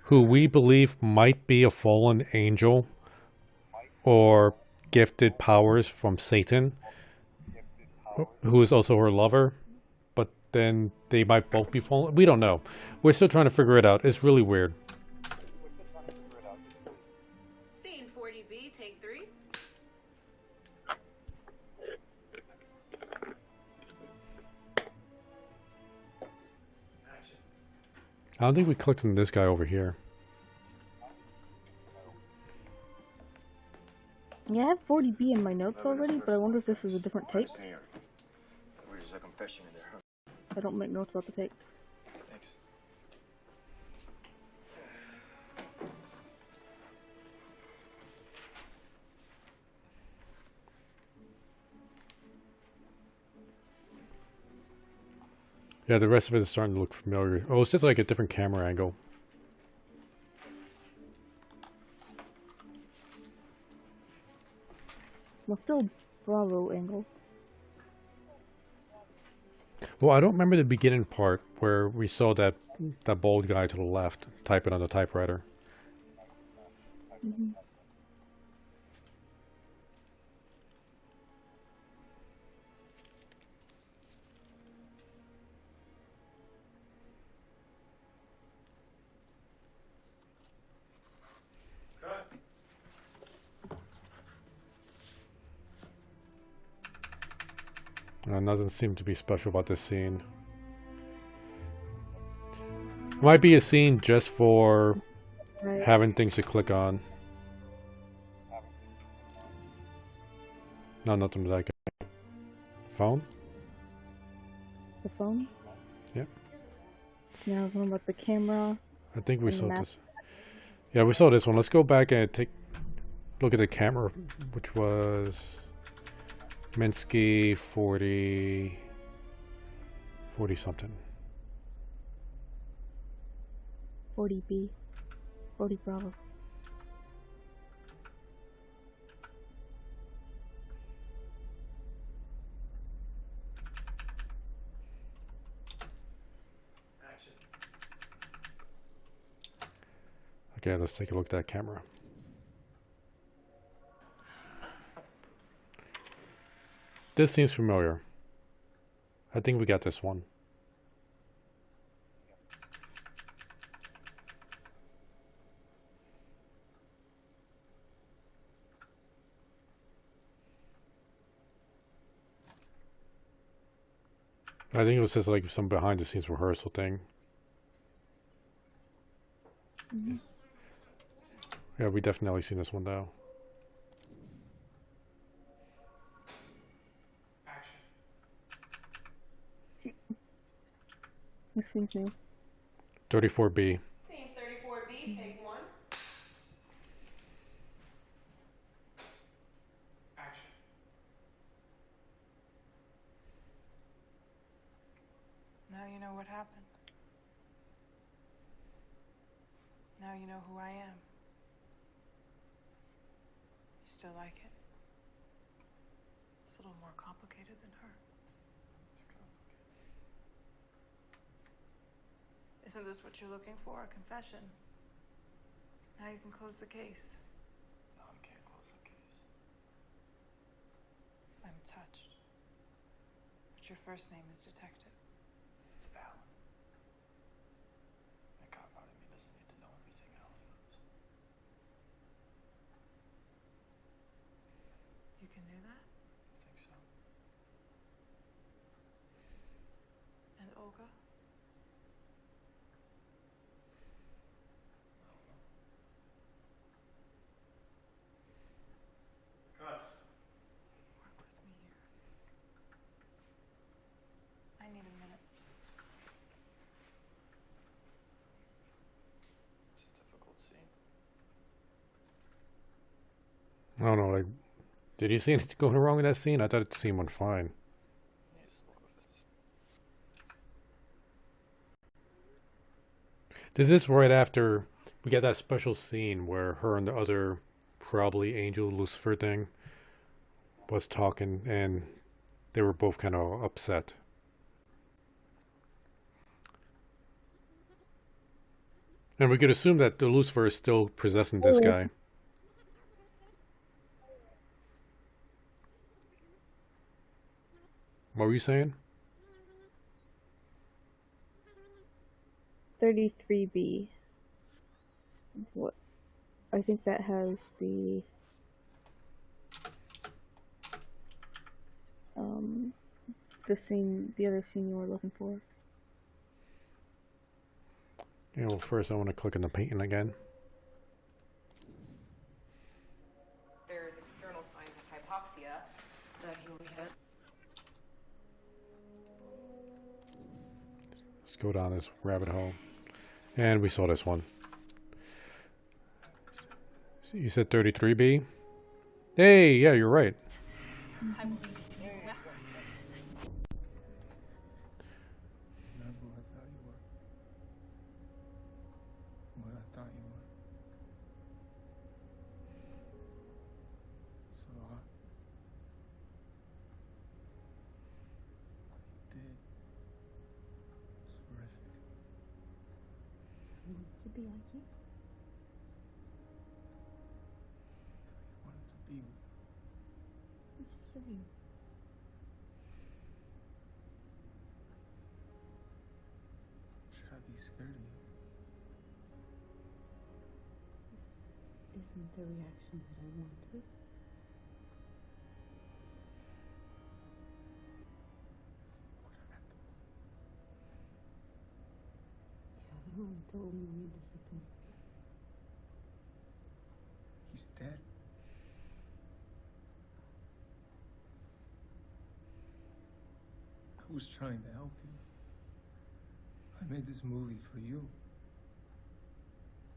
who we believe might be a fallen angel or gifted powers from Satan, who is also her lover, but then they might both be fallen. We don't know. We're still trying to figure it out. It's really weird. Scene 40B, take 3. I don't think we clicked on this guy over here. Yeah, I have 40B in my notes already, but I wonder if this is a different take. There's a confession in there, huh? I don't make notes about the takes. Thanks. Yeah, the rest of it is starting to look familiar. Oh, it's just like a different camera angle. Well, still Bravo angle. Well, I don't remember the beginning part where we saw that bald guy to the left typing on the typewriter. Mm-hmm. Nothing seemed to be special about this scene. Might be a scene just for having things to click on. No, nothing like that. Phone? The phone? Yep. Yeah, I was wondering about the camera. I think we and the saw map. this. Yeah, we saw this one. Let's go back and look at the camera, which was Minsky 40 something. 40B. 40 Bravo. Okay, let's take a look at that camera. This seems familiar. I think we got this one. I think it was just like some behind the scenes rehearsal thing. Mm-hmm. Yeah, we definitely seen this one though. Excuse me. 34B. Scene 34B, take 1. Now you know what happened. Now you know who I am. You still like it? It's a little more complicated than her. Isn't this what you're looking for? A confession? Now you can close the case. No, you can't close the case. I'm touched. But your first name is Detective. It's Alan. That cop out of me doesn't need to know everything Alan knows. You can do that? You think so? And Olga? I don't know, like, did you see anything going wrong in that scene? I thought it seemed went fine. This is right after we get that special scene where her and the other probably Angel Lucifer thing was talking, and they were both kind of upset. And we could assume that the Lucifer is still possessing this guy. What were you saying? 33B. What? I think that has the scene, the other scene you were looking for. Yeah, well, first I want to click on the painting again. There's external signs of hypoxia that he will hit. Let's go down this rabbit hole. And we saw this one. You said 33B? Hey, yeah, you're right. To be like you. Wanted to be with you. What you saying? Should I be scared of you? This isn't the reaction that I wanted. You're the one told me you disappointed. He's dead. I was trying to help you. I made this movie for you.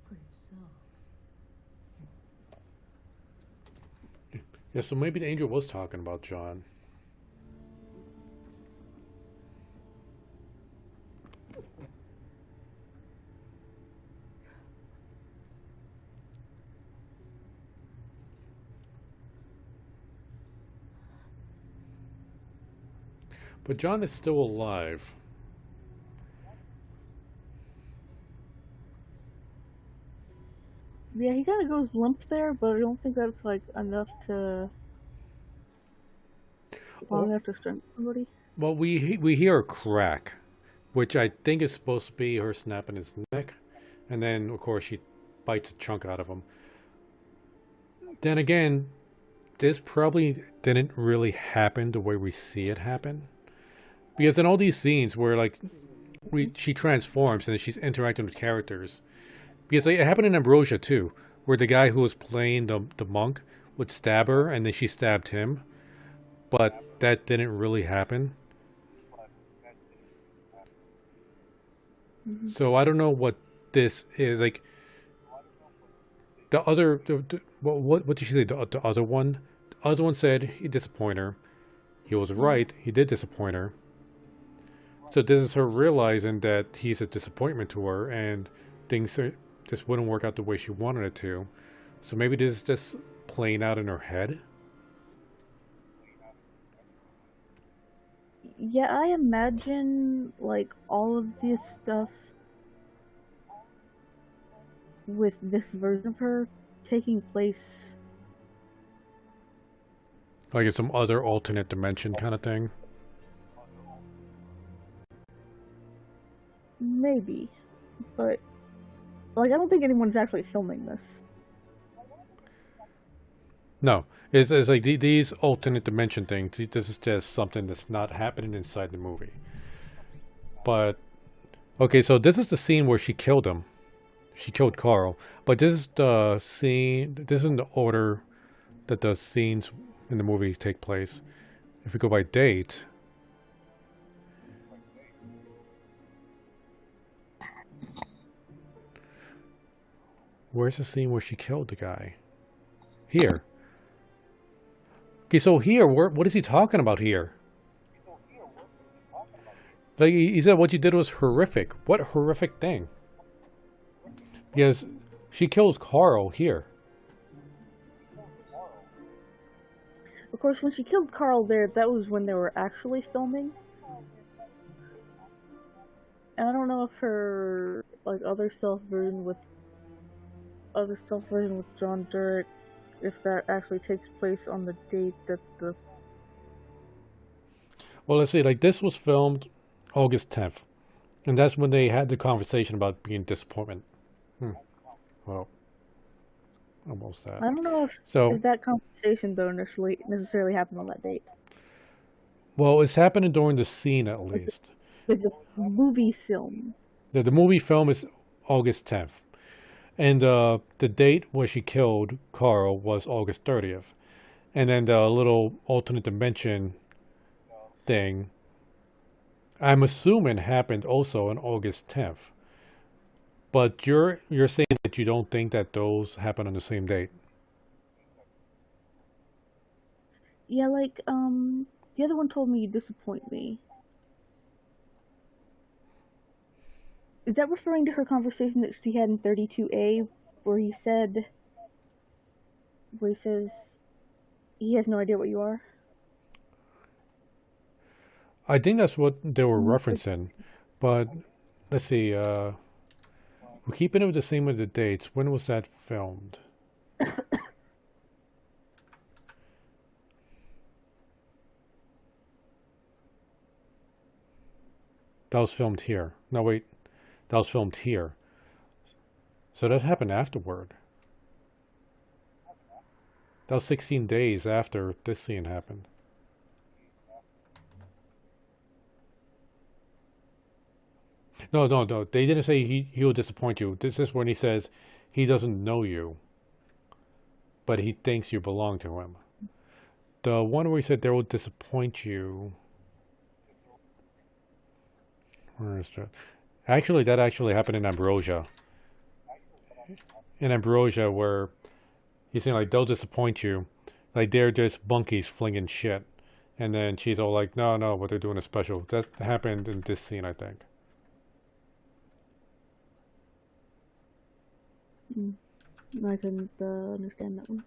For yourself. Yeah, so maybe the angel was talking about John. But John is still alive. Yeah, he kind of goes limp there, but I don't think that's like enough to long enough to strengthen somebody. Well, we hear a crack, which I think is supposed to be her snapping his neck, and then of course she bites a chunk out of him. Then again, this probably didn't really happen the way we see it happen, because in all these scenes where like she transforms and she's interacting with characters, because it happened in Ambrosia too, where the guy who was playing the monk would stab her and then she stabbed him, but that didn't really happen. So I don't know what this is like. The other, what did she say? The other one, said he disappointed her. He was right. He did disappoint her. So this is her realizing that he's a disappointment to her, and things just wouldn't work out the way she wanted it to. So maybe this is just playing out in her head. Yeah, I imagine like all of this stuff with this version of her taking place Like in some other alternate dimension kind of thing. maybe, but like I don't think anyone's actually filming this. No, it's like these alternate dimension things. This is just something that's not happening inside the movie. But okay, so this is the scene where she killed him. She killed Carl. But this is the scene. This is in the order that the scenes in the movie take place. If we go by date. Where's the scene where she killed the guy? Here. Okay, so here, what is he talking about here? Like, he said what you did was horrific. What horrific thing? Because she kills Carl here. Of course, when she killed Carl there, that was when they were actually filming. And I don't know if her like other self version with John Durrett, if that actually takes place on the date that the. Well, let's see. Like, this was filmed August 10th, and that's when they had the conversation about being disappointment. Well, almost that. I don't know if that conversation though necessarily happened on that date. Well, it's happening during the scene at least. Like the movie film. The movie film is August 10th. And the date where she killed Carl was August 30th. And then the little alternate dimension thing, I'm assuming, happened also on August 10th. But you're saying that you don't think that those happen on the same date. Yeah, like, the other one told me you disappoint me. Is that referring to her conversation that she had in 32A, where he says he has no idea what you are? I think that's what they were referencing. But, let's see, we're keeping it the same with the dates. When was that filmed? That was filmed here. No, wait. That was filmed here. So that happened afterward. That was 16 days after this scene happened. No. They didn't say he will disappoint you. This is when he says he doesn't know you, but he thinks you belong to him. The one where he said they will disappoint you. Where is that? Actually, that actually happened in Ambrosia. In Ambrosia, where he's saying, like, they'll disappoint you. Like, they're just bunkies flinging shit. And then she's all like, no, but they're doing a special. That happened in this scene, I think. I couldn't understand that one.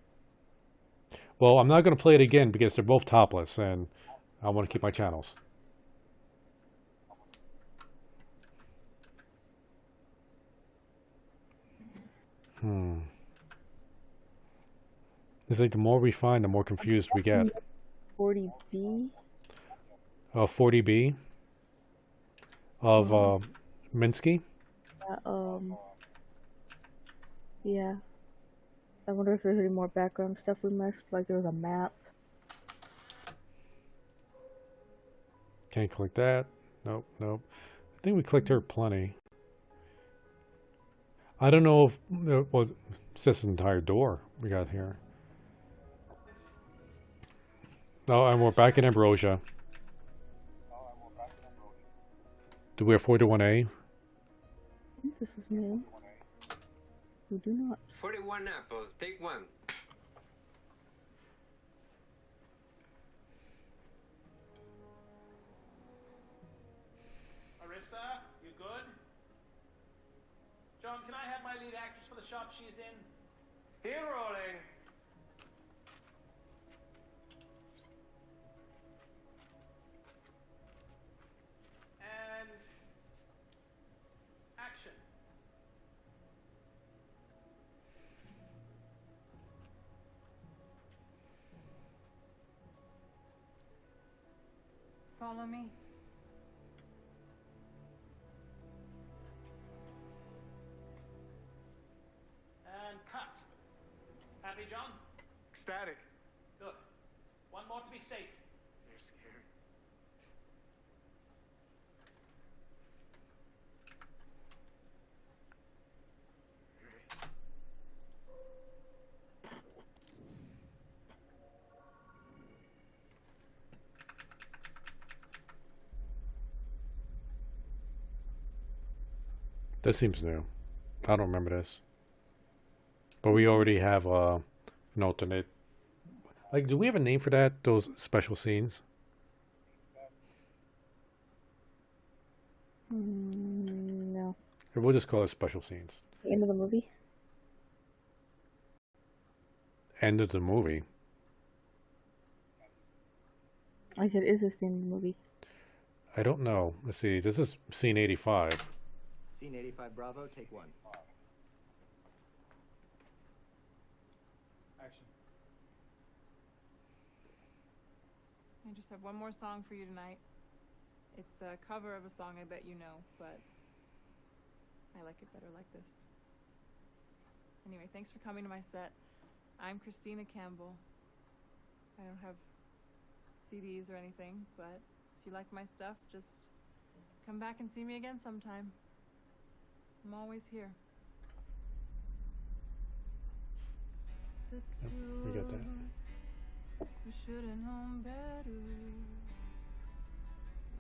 Well, I'm not going to play it again because they're both topless, and I want to keep my channels. It's like the more we find, the more confused we get. 40B? 40B of Minsky? Yeah. I wonder if there's any more background stuff we missed, like there was a map. Can't click that. Nope. I think we clicked her plenty. I don't know if... well, it's just an entire door we got here. Oh, and we're back in Ambrosia. Do we have 41A? I think this is new. We do not. 41 apples, take one. Marissa, you good? John, can I have my lead actress for the shop she's in? Still rolling. And action. Follow me. And cut. Happy, John? Ecstatic. Good. One more to be safe. You're scared. This seems new. I don't remember this. But we already have an alternate Like, do we have a name for that? Those special scenes? No. Or we'll just call it special scenes. The end of the movie? End of the movie. I said, is this the end of the movie? I don't know. Let's see. This is scene 85. Scene 85, Bravo, take 1. Action. I just have one more song for you tonight. It's a cover of a song I bet you know, but I like it better like this. Anyway, thanks for coming to my set. I'm Christina Campbell. I don't have CDs or anything, but if you like my stuff, just come back and see me again sometime. I'm always here. Yep, we got that. We should have known better.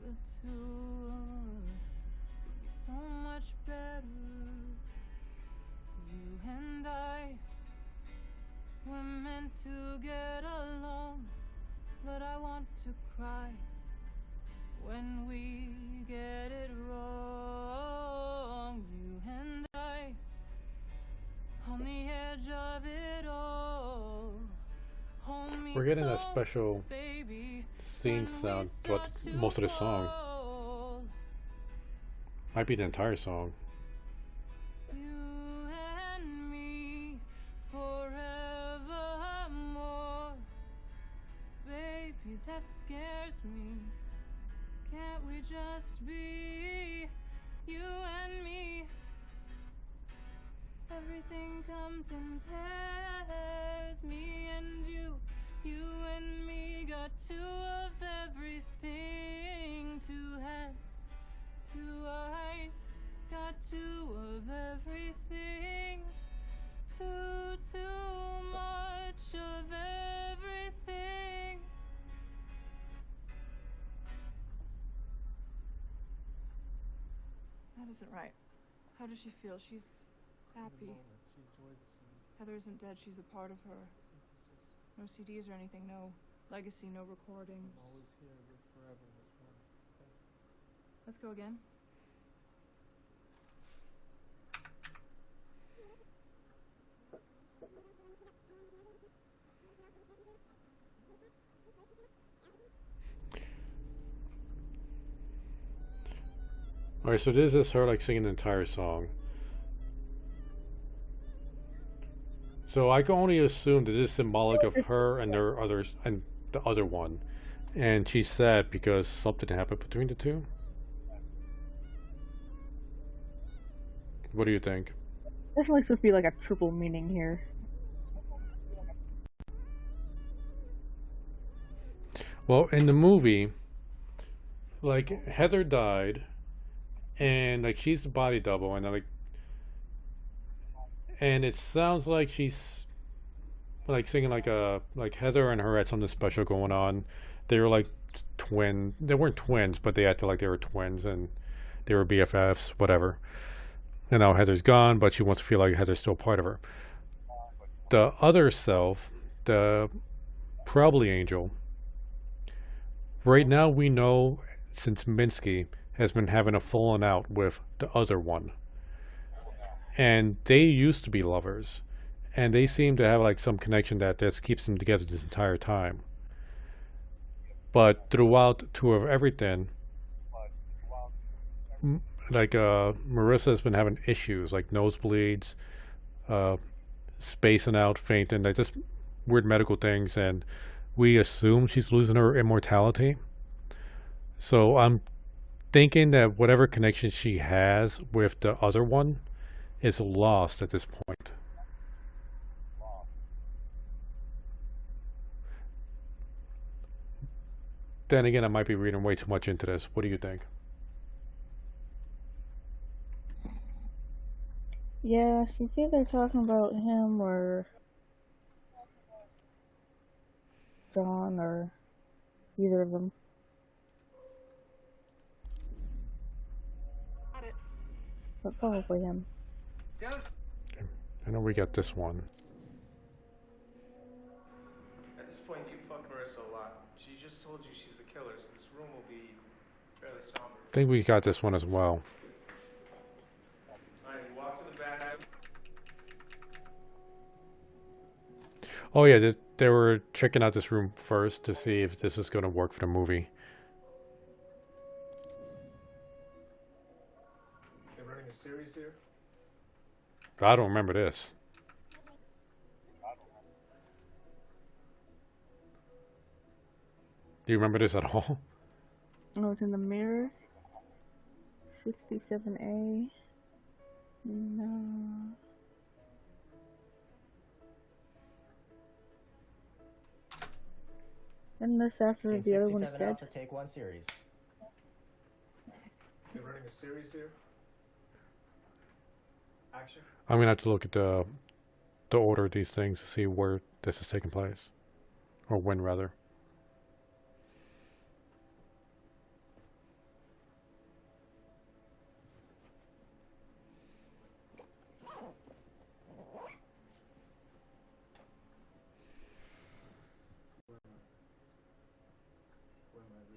The two of us could be so much better. You and I were meant to get along, but I want to cry when we get it wrong. You and I on the edge of it all. Hold me We're getting a close, special baby, scene sound throughout most of the song. Might be the entire song. You and me forevermore. Baby, that scares me. Can't we just be you and me? Everything comes in pairs, me and you and me got two of everything, two hands, two eyes, got two of everything, too much of everything. That isn't right. How does she feel? She's happy. Heather isn't dead. She's a part of her. No CDs or anything. No legacy. No recordings. Always here, live forever in this moment. Let's go again. Alright, so this is her like singing the entire song. So I can only assume that this is symbolic of her and their others and the other one. And she's sad because something happened between the two. What do you think? Definitely supposed to be like a triple meaning here. Well, in the movie, like Heather died, and like she's the body double, and and it sounds like she's like singing like Heather and her had something special going on. They were like twin. They weren't twins, but they acted like they were twins, and they were BFFs, whatever. And now Heather's gone, but she wants to feel like Heather's still part of her. The other self, the probably angel. Right now we know, since Minsky has been having a falling out with the other one. And they used to be lovers. And they seem to have like some connection that just keeps them together this entire time. But throughout tour of everything, like Marissa has been having issues like nosebleeds, spacing out, fainting, like just weird medical things, and we assume she's losing her immortality. So I'm thinking that whatever connection she has with the other one is lost at this point. Then again, I might be reading way too much into this. What do you think? Yeah, she's either talking about him or John or either of them. Got it. But probably him. Okay. I know we got this one. That is point, you fuck Marissa a lot. She just told you she's the killer, so this room will be fairly somber. I think we got this one as well. Alright, you walk to the back. Oh yeah, they were checking out this room first to see if this is going to work for the movie. They're running a series here? I don't remember this. Do you remember this at all? Oh, it's in the mirror. 67A. No. And this after the other one's 67 dead. Alpha, take 1 series. They're running a series here? Action? I'm gonna have to look at the order of these things to see where this is taking place, or when rather.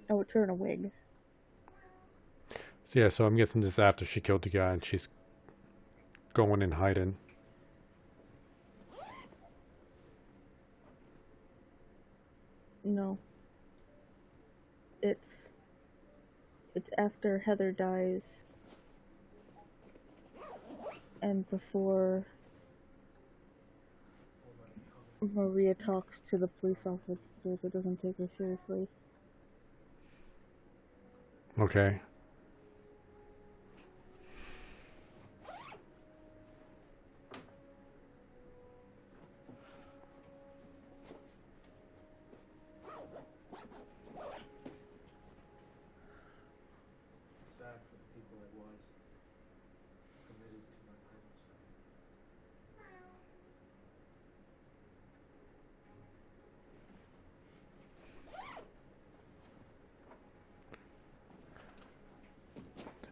Oh, it's her in a wig. So yeah, so I'm guessing this is after she killed the guy and she's going and hiding. No. It's after Heather dies and before Maria talks to the police officer that doesn't take her seriously. Okay. Sad for the people I was. Committed to my present son.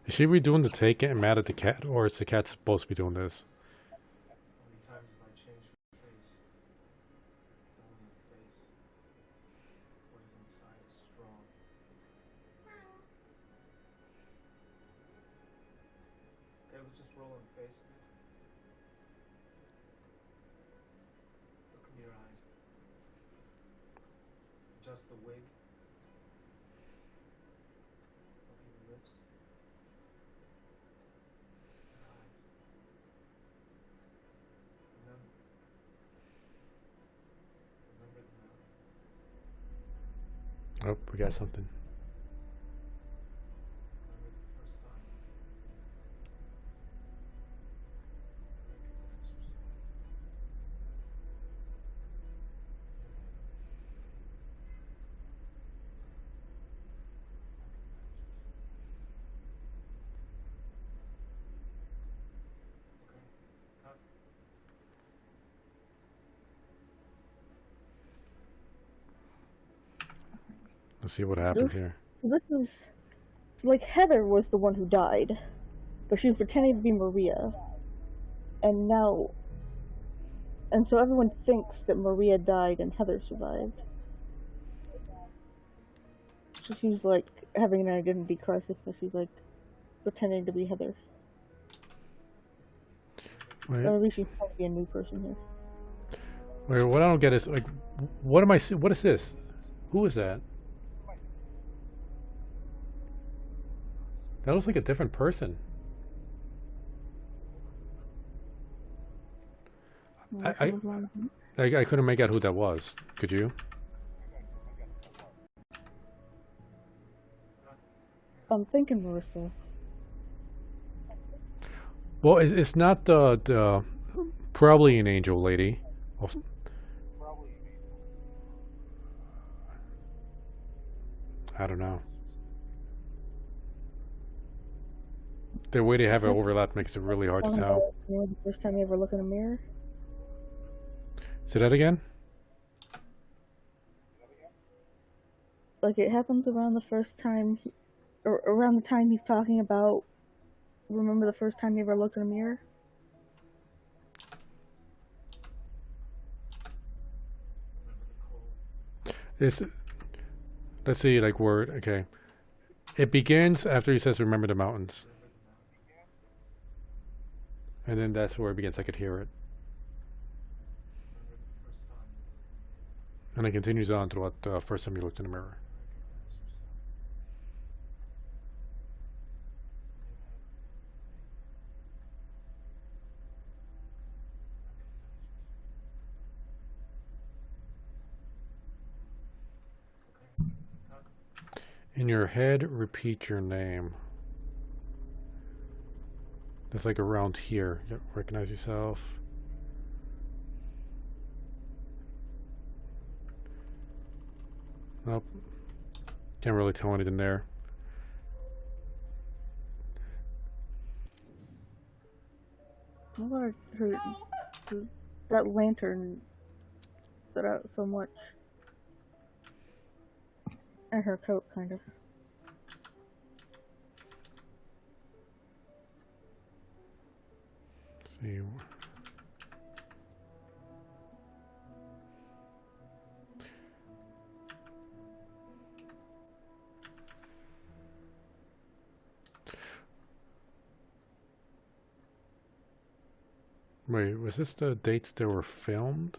Is she redoing the take getting mad at the cat, or is the cat supposed to be doing this? How many times have I changed my face? It's only a face. What is inside is strong. Okay, let's just roll on the face. Look in your eyes. Adjust the wig. Look at your lips. Your eyes. Remember the mouth. Oh, we got something. Remember the first time. Let's see what happened This- here. So this is... So, like, Heather was the one who died. But she was pretending to be Maria. And now... And so everyone thinks that Maria died and Heather survived. So she's, like, having an identity crisis, but she's, like, pretending to be Heather. Wait, Or at least she's trying to be a new person here. wait, what I don't get is, like, what am I see? What is this? Who is that? That looks like a different person. I couldn't make out who that was. Could you? I'm thinking Marissa. Well, it's not the probably an angel lady. I don't know. The way they have it overlap makes it really hard to tell. You know, the first time you ever look in a mirror? Say that again? Like, it happens around the first time, or around the time he's talking about, remember the first time you ever looked in a mirror? It's, let's see, like word. Okay, it begins after he says, "Remember the mountains," and then that's where it begins. I could hear it, and it continues on to what first time you looked in the mirror. In your head, repeat your name. It's like around here. You recognize yourself. Nope. Can't really tell anything there. I want her, that lantern stood out so much. And her coat, kind of. Let's see. Wait, was this the dates that were filmed?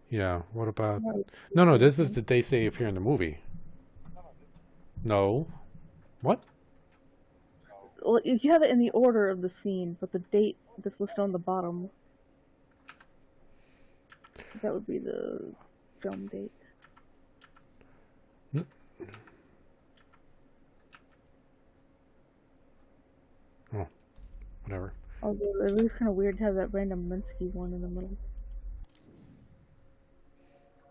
Yeah, what about... No, this is the dates they appear in the movie. No. What? Well, you have it in the order of the scene, but the date that's listed on the bottom, that would be the film date. Oh, whatever. Although it is kind of weird to have that random Minsky one in the middle.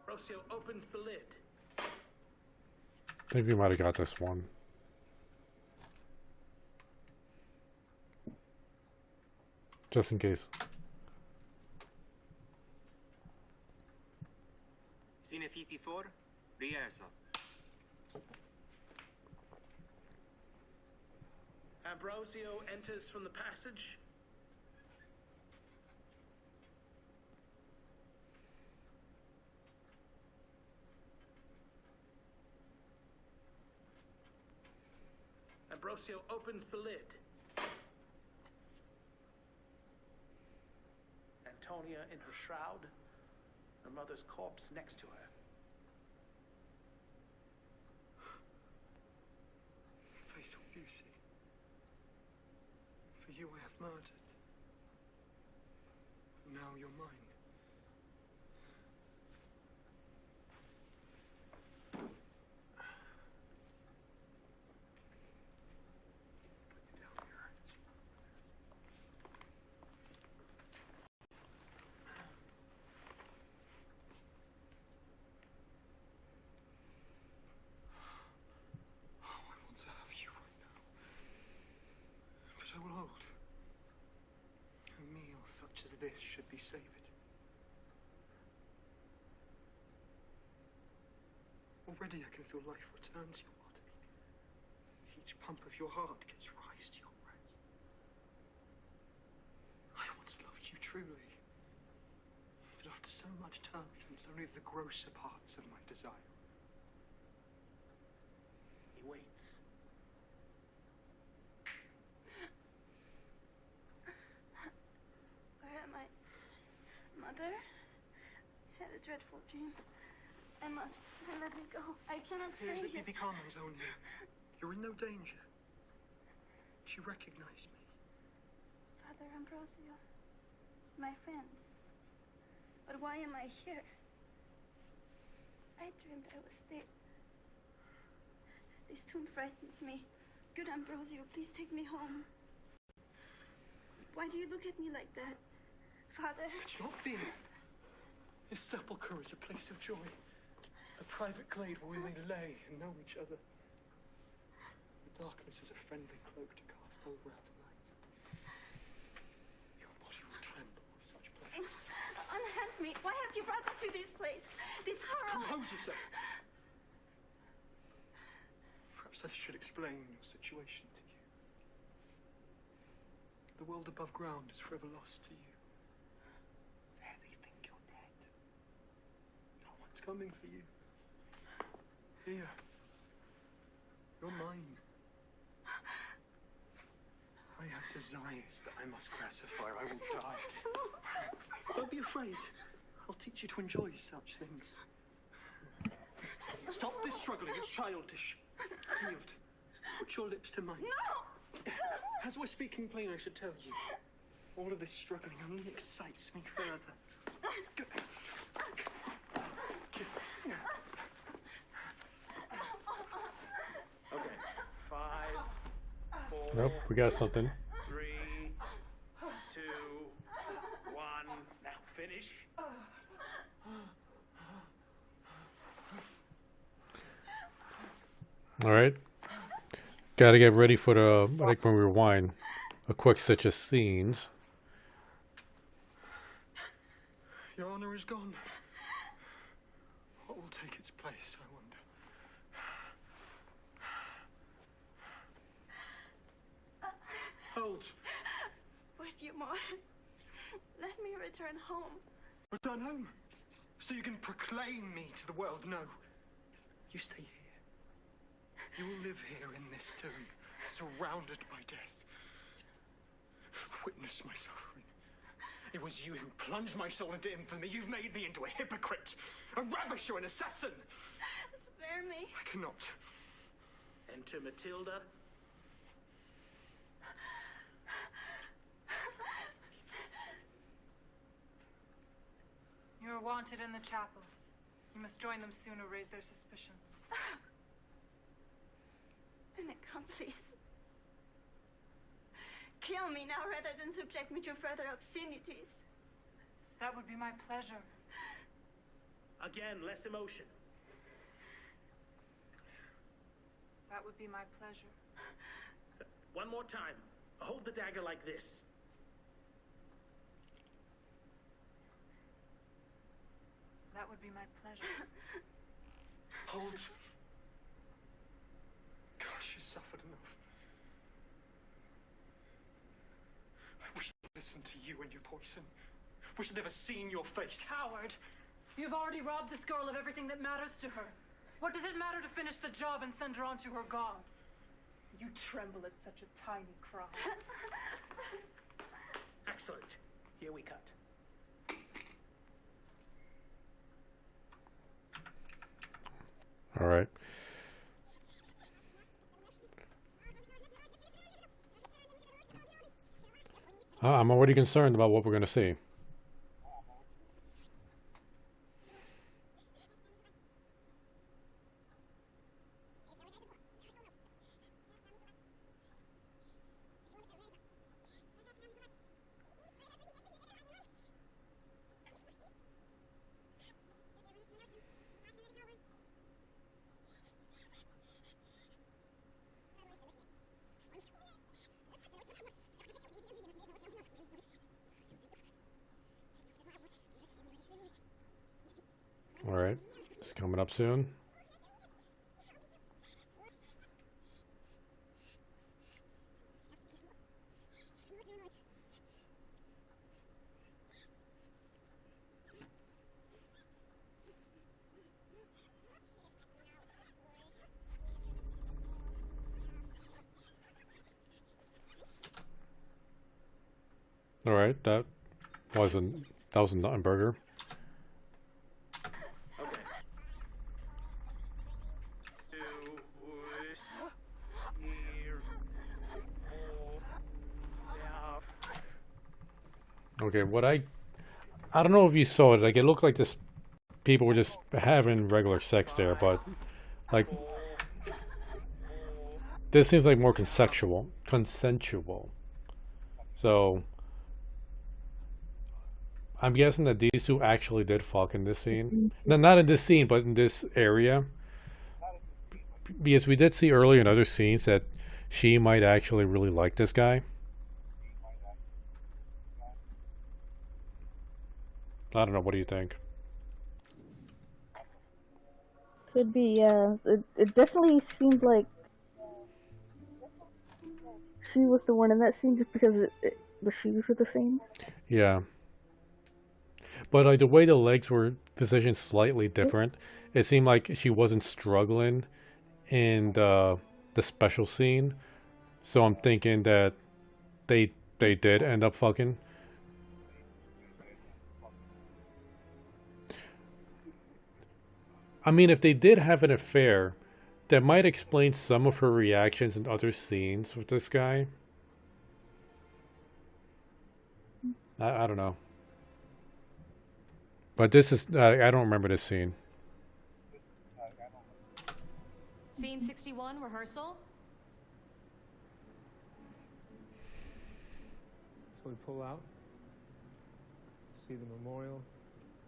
Rocio opens the lid. I think we might have got this one. Just in case. Scene 54, rehearsal. Ambrosio enters from the passage. Ambrosio opens the lid. Antonia in her shroud, her mother's corpse next to her. Face of beauty. For you I have murdered. Now you're mine. I will hold. A meal such as this should be savored. Already I can feel life return to your body. Each pump of your heart gives rise to your breath. I once loved you truly. But after so much turbulence, only the grosser parts of my desire. He waits. Mother, I had a dreadful dream. Let me go. I cannot stay here. Be calm, Antonia. You're in no danger. She recognized me. Father Ambrosio, my friend. But why am I here? I dreamed I was there. This tomb frightens me. Good Ambrosio, please take me home. Why do you look at me like that? Father? It's not fear. This sepulchre is a place of joy. A private glade where we may lay and know each other. The darkness is a friendly cloak to cast over our delight. Your body will tremble with such pleasure. Unhand me. Why have you brought me to this place? This horror. Compose yourself. Perhaps I should explain your situation to you. The world above ground is forever lost to you. There they think you're dead. No one's coming for you. Here. You're mine. I have desires that I must gratify or I will die. Don't be afraid. I'll teach you to enjoy such things. Stop this struggling, it's childish. Yield. Put your lips to mine. No! As we're speaking plain, I should tell you. All of this struggling only excites me further. Okay. 5, 4. Nope, we got something. 3, 2, 1. Now finish. All right. Got to get ready for the, like when we rewind, a quick such as scenes. Your honor is gone. What will take its place, I wonder? Hold. Wait, you more. Let me return home. Return home? So you can proclaim me to the world? No. You stay here. You will live here in this tomb, surrounded by death. Witness my suffering. It was you who plunged my soul into infamy. You've made me into a hypocrite, a ravisher, an assassin. Spare me. I cannot. Enter Matilda. You are wanted in the chapel. You must join them soon or raise their suspicions. An accomplice. Kill me now rather than subject me to further obscenities. That would be my pleasure. Again, less emotion. That would be my pleasure. One more time. Hold the dagger like this. That would be my pleasure. Hold. Gosh, you suffered enough. I wish I'd listened to you and your poison. Wish I'd never seen your face. Coward! You've already robbed this girl of everything that matters to her. What does it matter to finish the job and send her on to her god? You tremble at such a tiny cry. Excellent. Here we cut. All right. I'm already concerned about what we're going to see. All right, it's coming up soon. All right, that was a Nutton burger. Okay, what I don't know if you saw it, like it looked like this people were just having regular sex there, but like this seems like more consensual. So I'm guessing that these two actually did fuck in this scene. No, not in this scene, but in this area. Because we did see earlier in other scenes that she might actually really like this guy. I don't know, what do you think? Could be, yeah. It definitely seemed like she was the one in that scene just because the shoes were the same. Yeah. But like the way the legs were positioned slightly different, it seemed like she wasn't struggling in the special scene. So I'm thinking that they did end up fucking. I mean, if they did have an affair, that might explain some of her reactions in other scenes with this guy. I don't know. But this is, I don't remember this scene. Scene 61, rehearsal. So we pull out, see the memorial,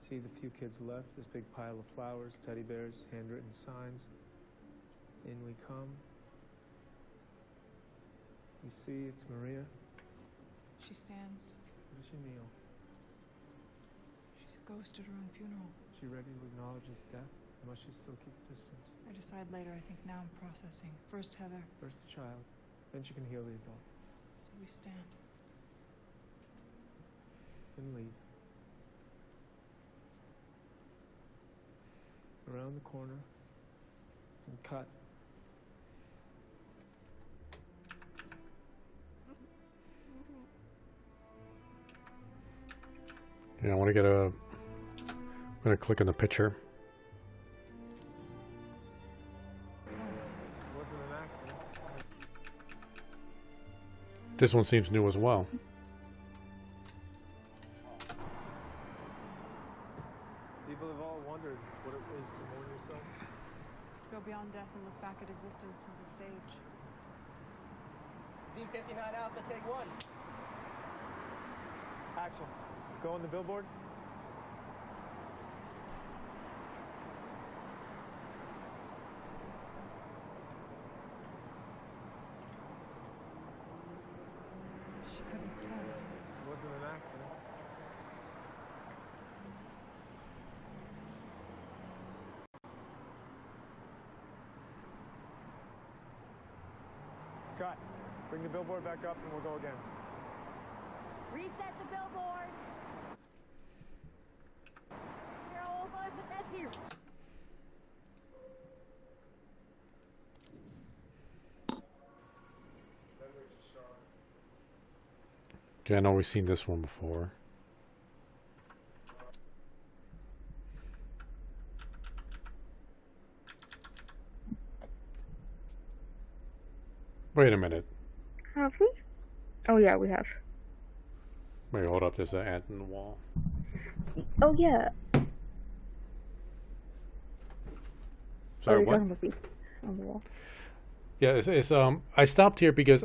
see the few kids left, this big pile of flowers, teddy bears, handwritten signs. In we come. You see, it's Maria. She stands. Where does she kneel? She's a ghost at her own funeral. Is she ready to acknowledge his death? Or must she still keep distance? I decide later. I think now I'm processing. First Heather. First the child, then she can heal the adult. So we stand. Then leave. Around the corner. And cut. Yeah, I want to get a. I'm gonna click on the picture. It wasn't an accident. This one seems new as well. People have all wondered what it is to mourn yourself. Go beyond death and look back at existence as a stage. Z59 Alpha, take 1. Action. Go on the billboard. She couldn't swim. It wasn't an accident. Cut. Bring the billboard back up and we'll go again. Reset the billboard. Here, hold on, put that here. Okay, I know we've seen this one before. Wait a minute. Have we? Oh yeah, we have. Wait, hold up. There's an ant in the wall. Oh yeah. Sorry, you're what? talking about the on the wall. Yeah, it's I stopped here because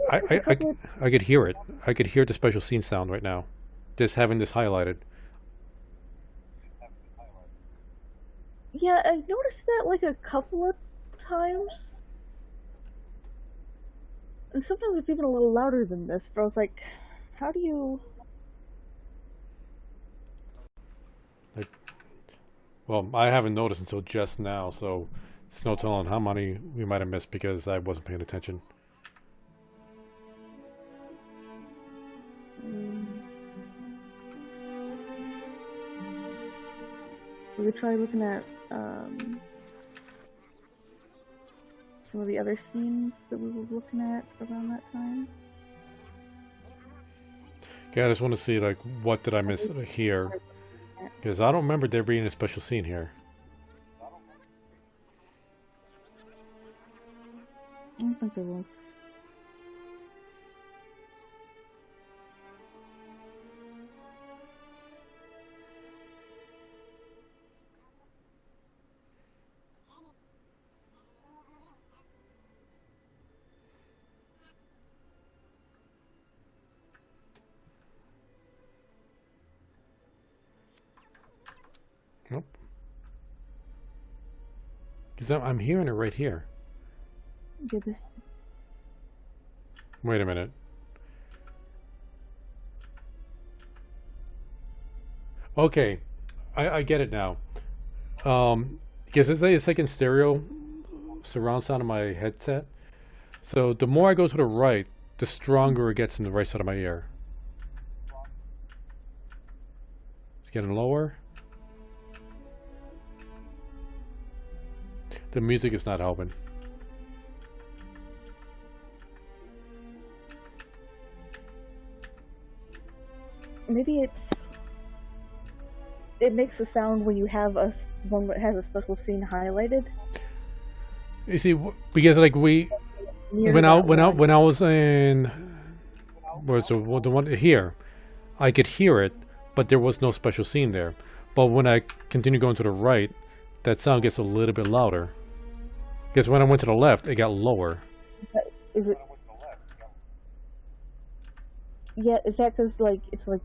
I could hear it. I could hear the special scene sound right now. Just having this highlighted. Yeah, I noticed that like a couple of times. And sometimes it's even a little louder than this, but I was like, how do you... Well, I haven't noticed until just now, so it's no telling how many we might have missed because I wasn't paying attention. We could try looking at some of the other scenes that we were looking at around that time. Okay, I just want to see, like, what did I miss here? Because I don't remember there being a special scene here. I don't think there was. Nope. Because I'm hearing it right here. Yeah, this... Wait a minute. Okay, I get it now. Because it's like in stereo surround sound of my headset. So the more I go to the right, the stronger it gets in the right side of my ear. getting lower. The music is not helping. Maybe it makes a sound when you have one that has a special scene highlighted. You see, because like when I was in the one here, I could hear it, but there was no special scene there. But when I continue going to the right, that sound gets a little bit louder. Because when I went to the left, it got lower. Is it? Yeah, is that because like it's like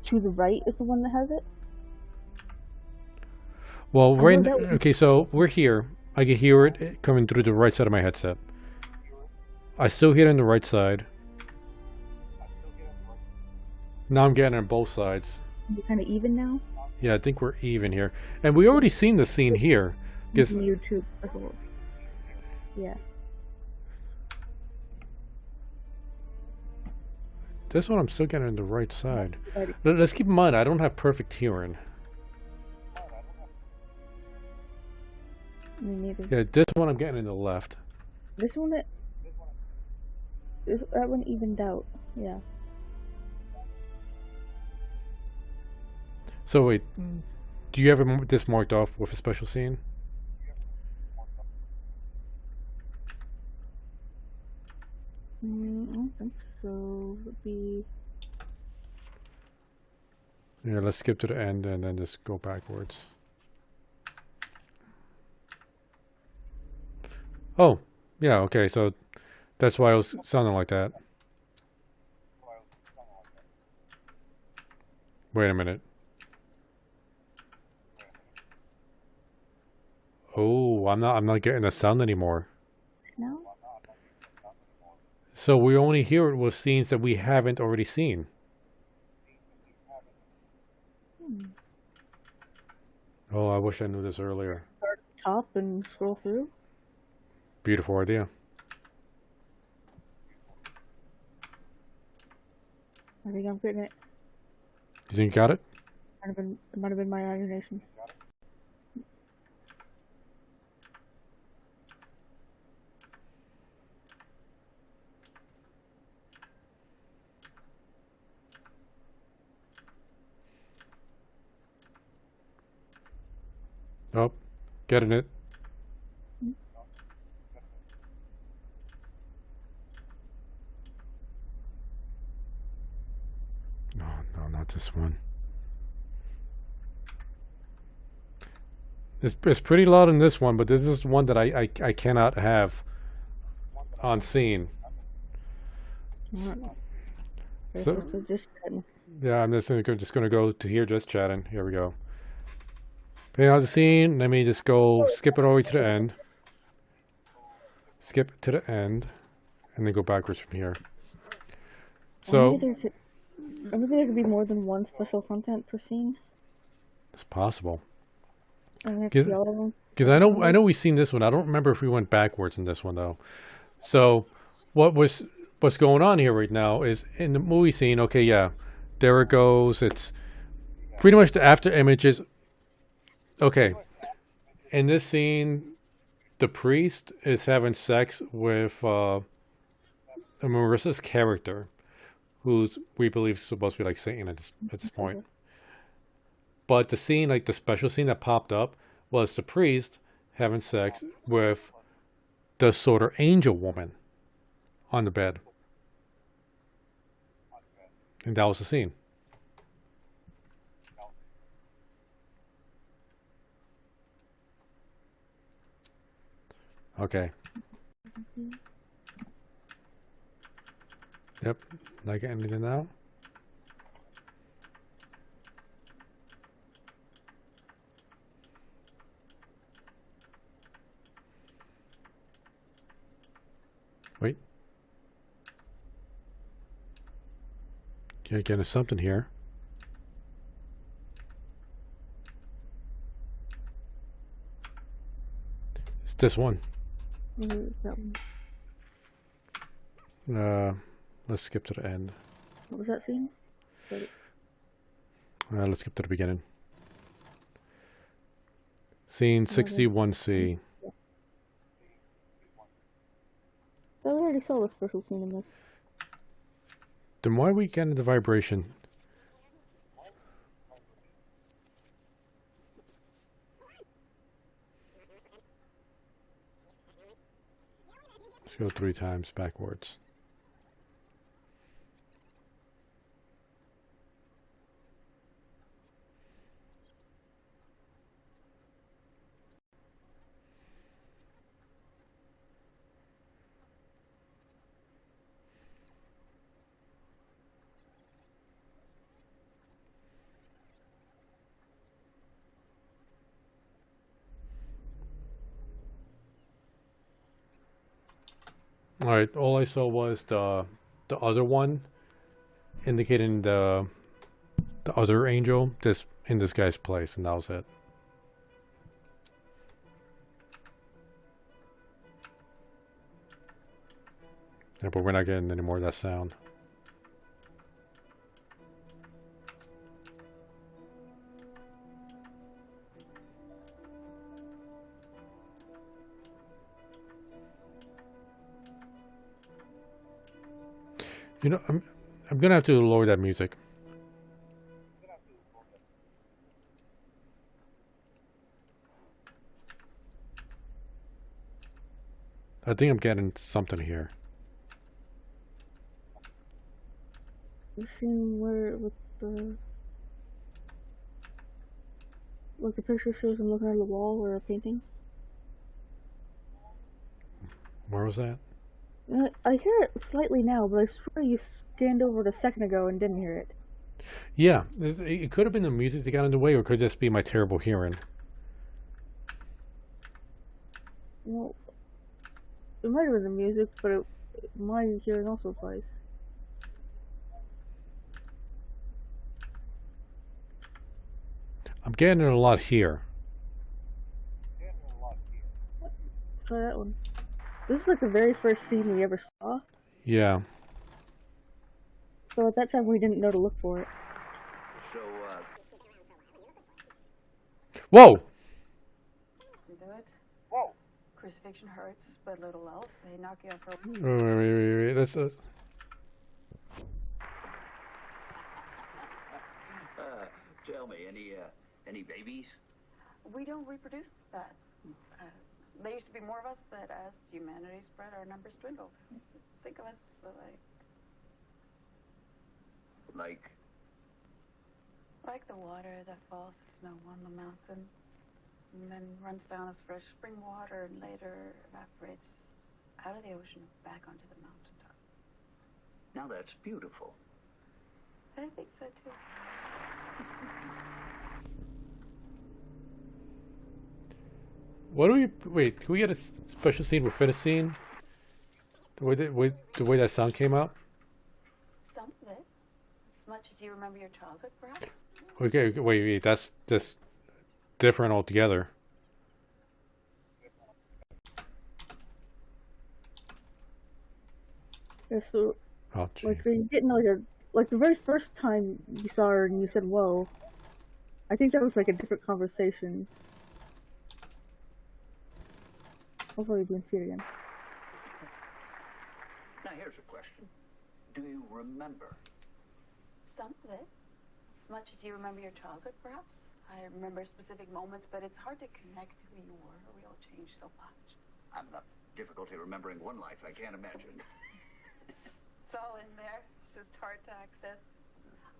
to the right is the one that has it? Well, okay, so we're here. I can hear it coming through the right side of my headset. I still hear it on the right side. Now I'm getting it on both sides. You're kind of even now? Yeah, I think we're even here. And we already seen the scene here. YouTube. Yeah. This one I'm still getting on the right side. Let's keep in mind, I don't have perfect hearing. Me neither. Yeah, this one I'm getting in the left. That one evened out. Yeah. So wait, do you have this marked off with a special scene? I don't think so. It would be. Yeah, let's skip to the end and then just go backwards. Oh, yeah, okay, so that's why it was sounding like that. Wait a minute. Oh, I'm not getting the sound anymore. No? So we only hear it with scenes that we haven't already seen. Oh, I wish I knew this earlier. Start at the top and scroll through. Beautiful idea. I think I'm getting it. You think you got it? It might have been my imagination. Oh, getting it. No, not this one. It's pretty loud in this one, but this is one that I cannot have on scene. So, just yeah, I'm just gonna go to here, just chatting. Here we go. Playing out the scene. Let me just go skip it all the way to the end. Skip to the end, and then go backwards from here. So maybe there could be more than one special content per scene. It's possible. Because I know we've seen this one. I don't remember if we went backwards in this one though. So what's going on here right now is in the movie scene. Okay, yeah, there it goes. It's pretty much the after images. Okay, in this scene, the priest is having sex with Marissa's character, who's we believe is supposed to be like Satan at this point. But the scene, like the special scene that popped up, was the priest having sex with the sort of angel woman on the bed, and that was the scene. Okay. Yep. Not getting anything now. Wait. Okay, getting something here. It's this one. That one. Let's skip to the end. What was that scene? Let's skip to the beginning. Scene 61C. I already saw the special scene in this. Then why are we getting the vibration? Let's go 3 times backwards. Alright, all I saw was the other one indicating the other angel just in this guy's place, and that was it. Yeah, but we're not getting any more of that sound. You know, I'm gonna have to lower that music. I think I'm getting something here. The scene where with the like the picture shows him looking at the wall or a painting. Where was that? I hear it slightly now, but I swear you scanned over it a second ago and didn't hear it. Yeah, it could have been the music that got in the way, or it could just be my terrible hearing. Well, it might have been the music, but my hearing also applies. I'm getting it a lot here. Try that one. This is like the very first scene we ever saw. Yeah. So at that time we didn't know to look for it. So, Whoa! Do it. Whoa. Crucifixion hurts, but little else. They knock you out for a week. Wait. Let's tell me, any babies? We don't reproduce that. There used to be more of us, but as humanity spread, our numbers dwindled. Think of us like the water that falls as snow on the mountain, and then runs down as fresh spring water, and later evaporates out of the ocean back onto the mountaintop. Now that's beautiful. I think so too. What do we wait? Can we get a special scene with Finnecine? The way that sound came out. Some of it, as much as you remember your childhood, perhaps. Okay, wait. That's just different altogether. Yeah, so Oh, like you getting like the very first time you saw her and you said whoa. I think that was like a different conversation. Hopefully we can see it again. Now here's a question. Do you remember? Some of it, as much as you remember your childhood, perhaps. I remember specific moments, but it's hard to connect to who you were. We all changed so much. I'm not difficulty remembering one life. I can't imagine. It's all in there. It's just hard to access.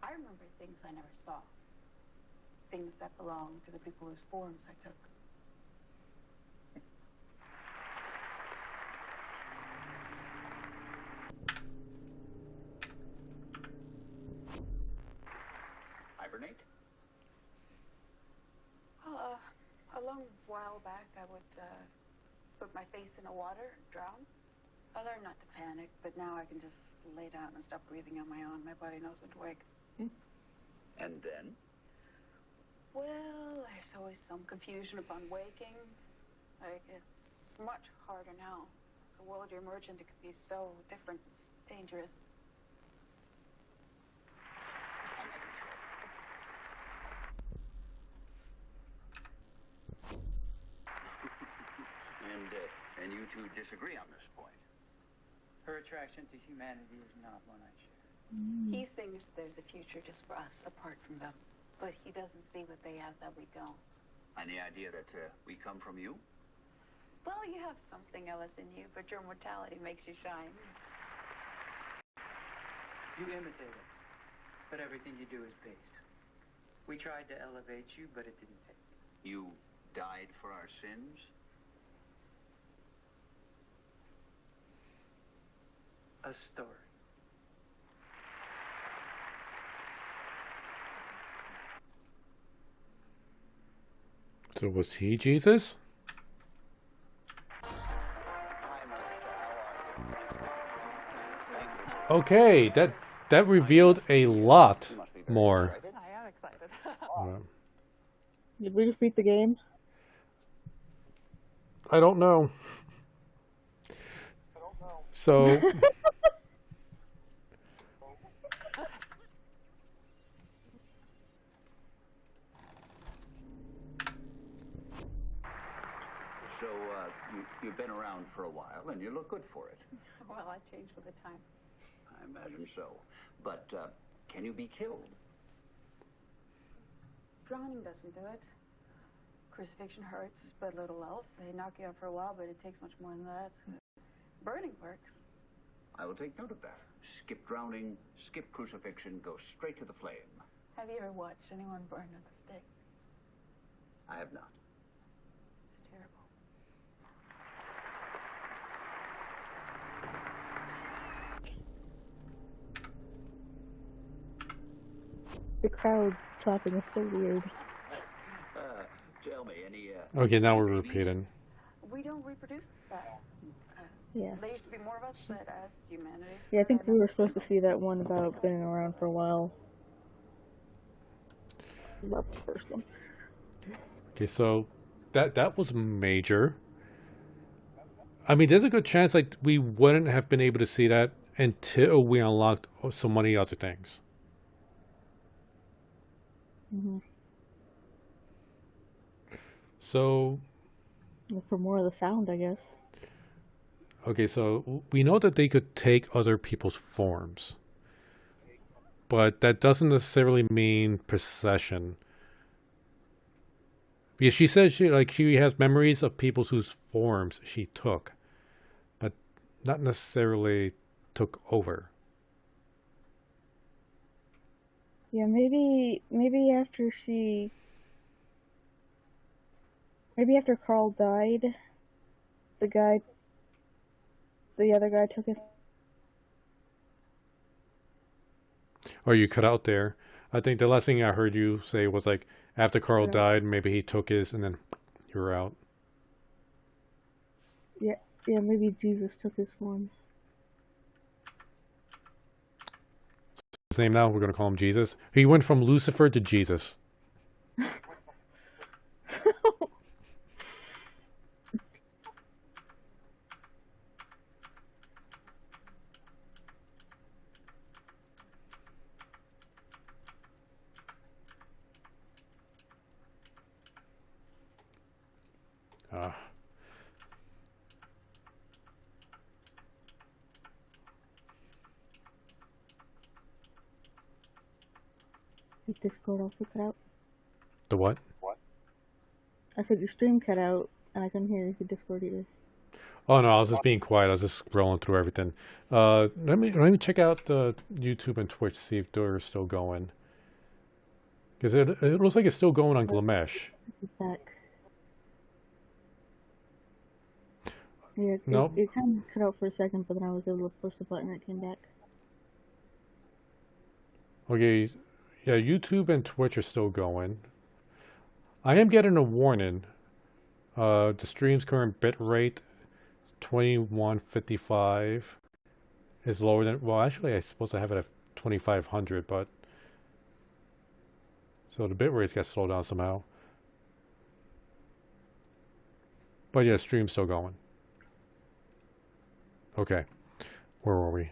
I remember things I never saw. Things that belong to the people whose forms I took. Hibernate? Well, a long while back, I would put my face in the water and drown. I learned not to panic, but now I can just lay down and stop breathing on my own. My body knows when to wake. And then? Well, there's always some confusion upon waking. Like, it's much harder now. The world you emerge into can be so different. It's dangerous. And you two disagree on this point. Her attraction to humanity is not one I share. He thinks there's a future just for us, apart from them. But he doesn't see what they have that we don't. And the idea that we come from you? Well, you have something else in you, but your mortality makes you shine. You imitate us, but everything you do is base. We tried to elevate you, but it didn't take. You died for our sins? A story. So was he Jesus? Okay, that revealed a lot more. I am excited. Did we just beat the game? I don't know. So So, you've been around for a while, and you look good for it. Well, I changed with the time. I imagine so. But, can you be killed? Drowning doesn't do it. Crucifixion hurts, but little else. They knock you out for a while, but it takes much more than that. Burning works. I will take note of that. Skip drowning, skip crucifixion, go straight to the flame. Have you ever watched anyone burn at the stake? I have not. It's terrible. The crowd clapping is so weird. Tell me, any, okay, now we're repeating. We don't reproduce that. Yeah. There used to be more of us, but as humanity. Yeah, I think we were supposed to see that one about being around for a while. About the first one. Okay, so that was major. I mean, there's a good chance like we wouldn't have been able to see that until we unlocked so many other things. Mm-hmm. So, For more of the sound, I guess. okay, so we know that they could take other people's forms. But that doesn't necessarily mean possession. Because she says she has memories of people whose forms she took, but not necessarily took over. Yeah, maybe after Carl died, the other guy took his. Or you cut out there. I think the last thing I heard you say was like, after Carl died, maybe he took his, and then you were out. Yeah, maybe Jesus took his form. His name now, we're going to call him Jesus. He went from Lucifer to Jesus. Did Discord also cut out? The what? I said your stream cut out, and I couldn't hear your Discord either. Oh no, I was just being quiet. I was just scrolling through everything. Let me check out the YouTube and Twitch, see if they're still going. Because it looks like it's still going on Glamesh. Back. Yeah, Nope. it kind of cut out for a second, but then I was able to push the button and it came back. Okay, yeah, YouTube and Twitch are still going. I am getting a warning. The stream's current bit rate, 2155, is lower than. Well, actually, I suppose I have it at 2500, but so the bit rate's got slowed down somehow. But yeah, stream's still going. Okay, where were we?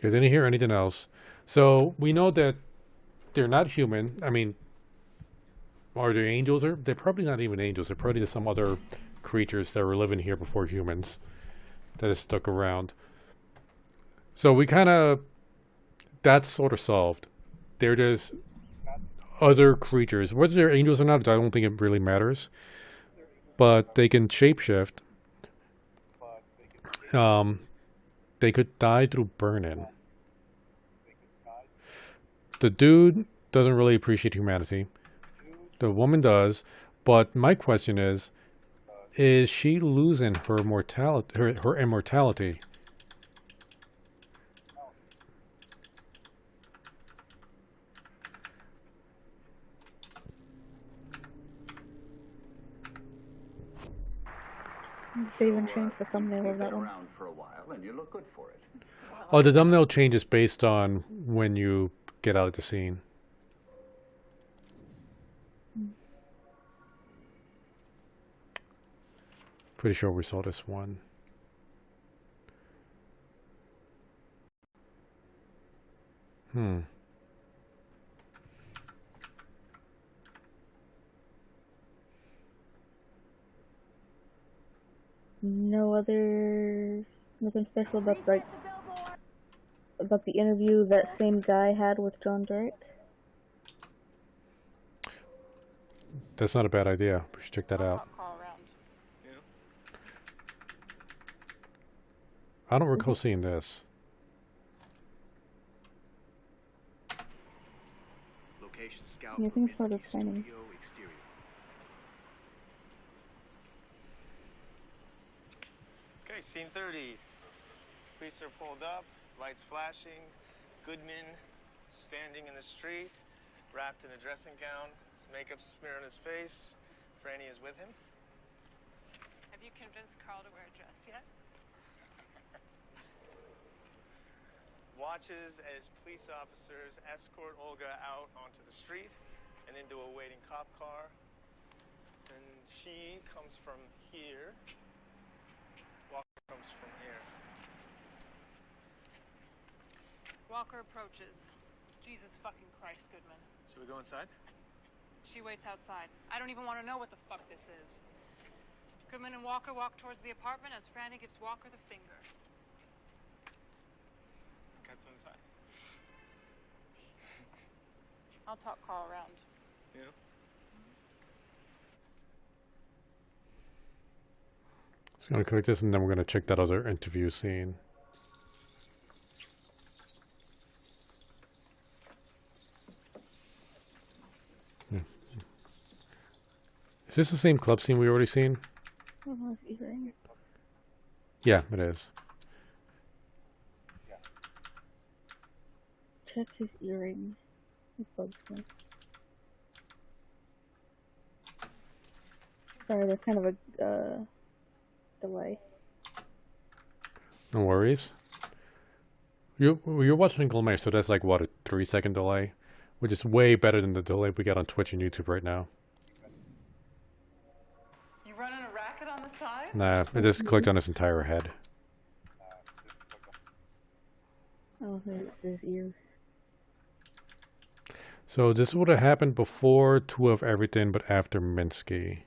Okay, didn't hear anything else. So we know that they're not human. I mean, are they angels? Or they're probably not even angels. They're probably just some other creatures that were living here before humans that has stuck around. So we kind of, that's sort of solved. They're just other creatures. Whether they're angels or not, I don't think it really matters. But they can shapeshift. They could die through burn-in. The dude doesn't really appreciate humanity. The woman does. But my question is she losing her mortality, her immortality? They even changed the thumbnail of that one. Around for a while, and you look good for it. Oh, the thumbnail changes based on when you get out of the scene. Pretty sure we saw this one. Nothing special about the interview that same guy had with John Drake. That's not a bad idea. We should check that out. I don't recall seeing this. Location scout. Yeah, I think it's part of signing. Okay, scene 30. Police are pulled up, lights flashing. Goodman standing in the street, wrapped in a dressing gown, makeup smear on his face. Franny is with him. Have you convinced Carl to wear a dress yet? Watches as police officers escort Olga out onto the street and into a waiting cop car. And she comes from here. Walker comes from here. Walker approaches. Jesus fucking Christ, Goodman. Should we go inside? She waits outside. I don't even want to know what the fuck this is. Goodman and Walker walk towards the apartment as Franny gives Walker the finger. Cat's inside. I'll talk Carl around. Yeah. So I'm going to click this and then we're going to check that other interview scene. Is this the same club scene we already seen? Oh, his earring. Yeah, it is. Check his earring. It bugs me. Sorry, there's kind of a delay. No worries. You're watching Glimmer, so that's like, what, a 3-second delay? Which is way better than the delay we got on Twitch and YouTube right now. You running a racket on the side? Nah, it just clicked on his entire head. Oh, there's his ear. So this would have happened before Two of Everything, but after Minsky.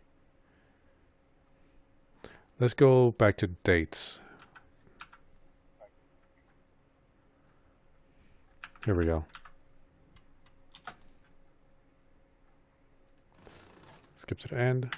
Let's go back to dates. Here we go. Skip to the end.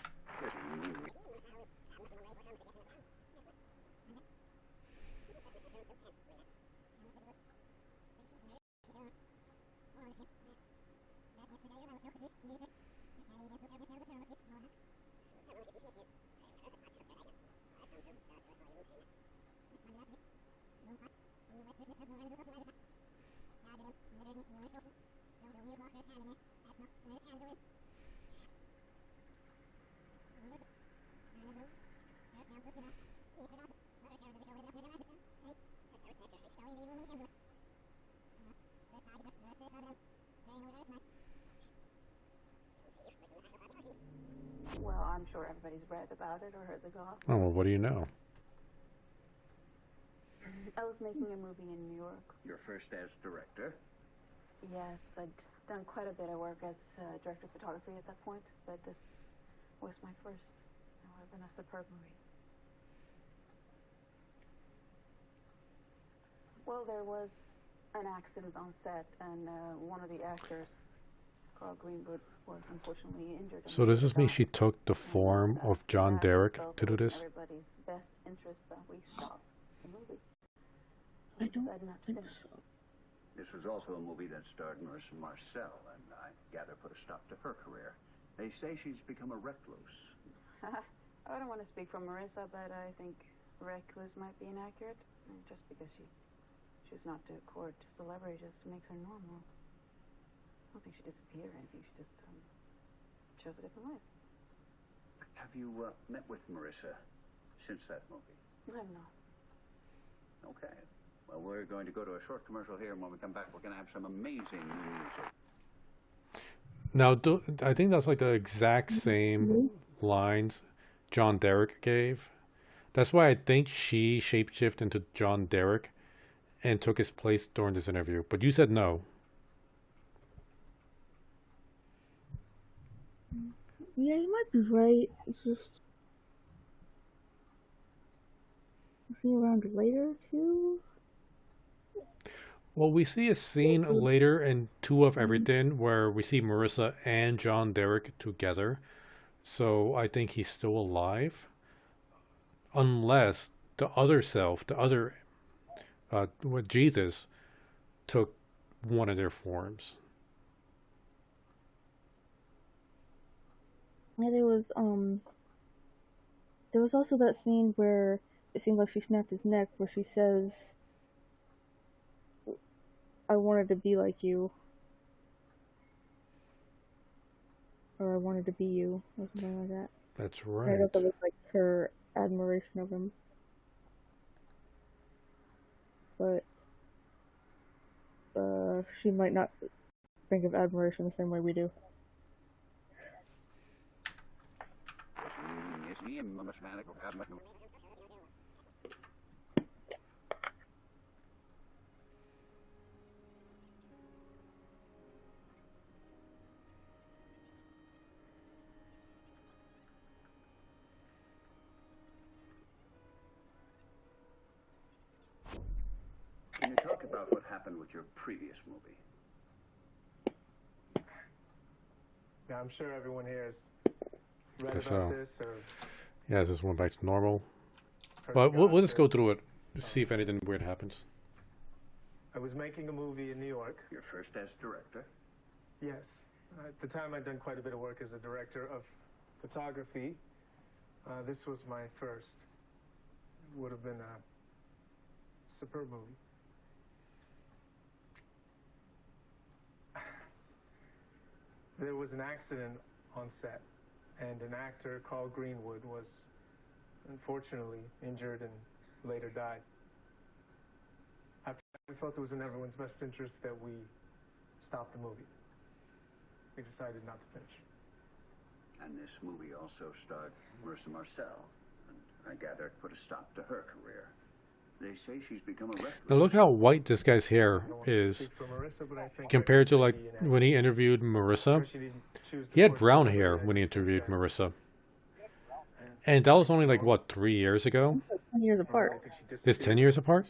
Well, I'm sure everybody's read about it or heard the gossip. Oh, well, what do you know? I was making a movie in New York. Your first as director? Yes, I'd done quite a bit of work as director of photography at that point, but this was my first. It would have been a superb movie. Well, there was an accident on set, and one of the actors, Carl Greenwood, was unfortunately injured. So does this mean she took the form of John Derek to do this? Everybody's best interest that we stop the movie. I don't decided not to think finish. so. This was also a movie that starred Marissa Marcel, and I gather put a stop to her career. They say she's become a recluse. I don't want to speak for Marissa, but I think recluse might be inaccurate. Just because she chooses not to court celebrity just makes her normal. I don't think she disappeared or anything. She just chose a different life. Have you met with Marissa since that movie? I don't know. Okay. Well, we're going to go to a short commercial here, and when we come back, we're going to have some amazing new music. Now, I think that's like the exact same lines John Derek gave. That's why I think she shapeshifted into John Derek and took his place during this interview. But you said no. Yeah, you might be right. It's just... Is he around later, too? Well, we see a scene later in Two of Everything where we see Marissa and John Derek together. So I think he's still alive. Unless the other self, Jesus, took one of their forms. Yeah, there was also that scene where it seemed like she snapped his neck, where she says, I wanted to be like you. Or I wanted to be you, or something like that. That's I right. thought that was like her admiration of him. But she might not think of admiration the same way we do. Can you talk about what happened with your previous movie? Now, I'm sure everyone here has read Guess about so. this or Yeah, this went back to normal. heard But we'll just gossip. go through it to see if anything weird happens. I was making a movie in New York. Your first as director? Yes. At the time, I'd done quite a bit of work as a director of photography. This was my first. It would have been a superb movie. There was an accident on set, and an actor, Carl Greenwood, was unfortunately injured and later died. I felt it was in everyone's best interest that we stop the movie. We decided not to finish. And this movie also starred Marissa Marcel, and I gather it put a stop to her career. They say she's become a recluse. Now look how white this guy's hair is compared to like when he interviewed Marissa. He had brown hair when he interviewed Marissa. And that was only like, what, 3 years ago? 10 years apart. It's 10 years apart?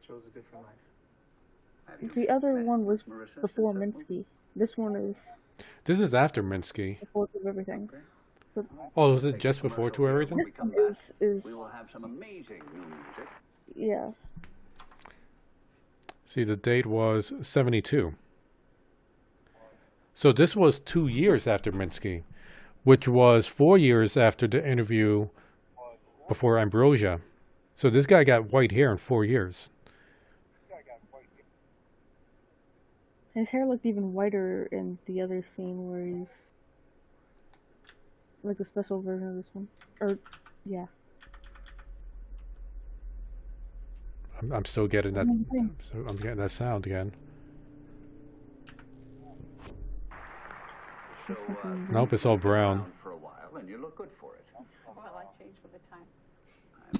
Chose a different life. The other one was before Minsky. This one is This is after Minsky. before Two of Everything. But Oh, was it just before To Everything? this one is We will have some amazing new music. yeah. See, the date was 72. So this was 2 years after Minsky, which was 4 years after the interview before Ambrosia. So this guy got white hair in 4 years. His hair looked even whiter in the other scene where he's like the special version of this one. Or yeah. I'm still getting that. I'm getting that sound again. So, Nope, it's all brown. around for a while, and you look good for it. Well, I changed with the time.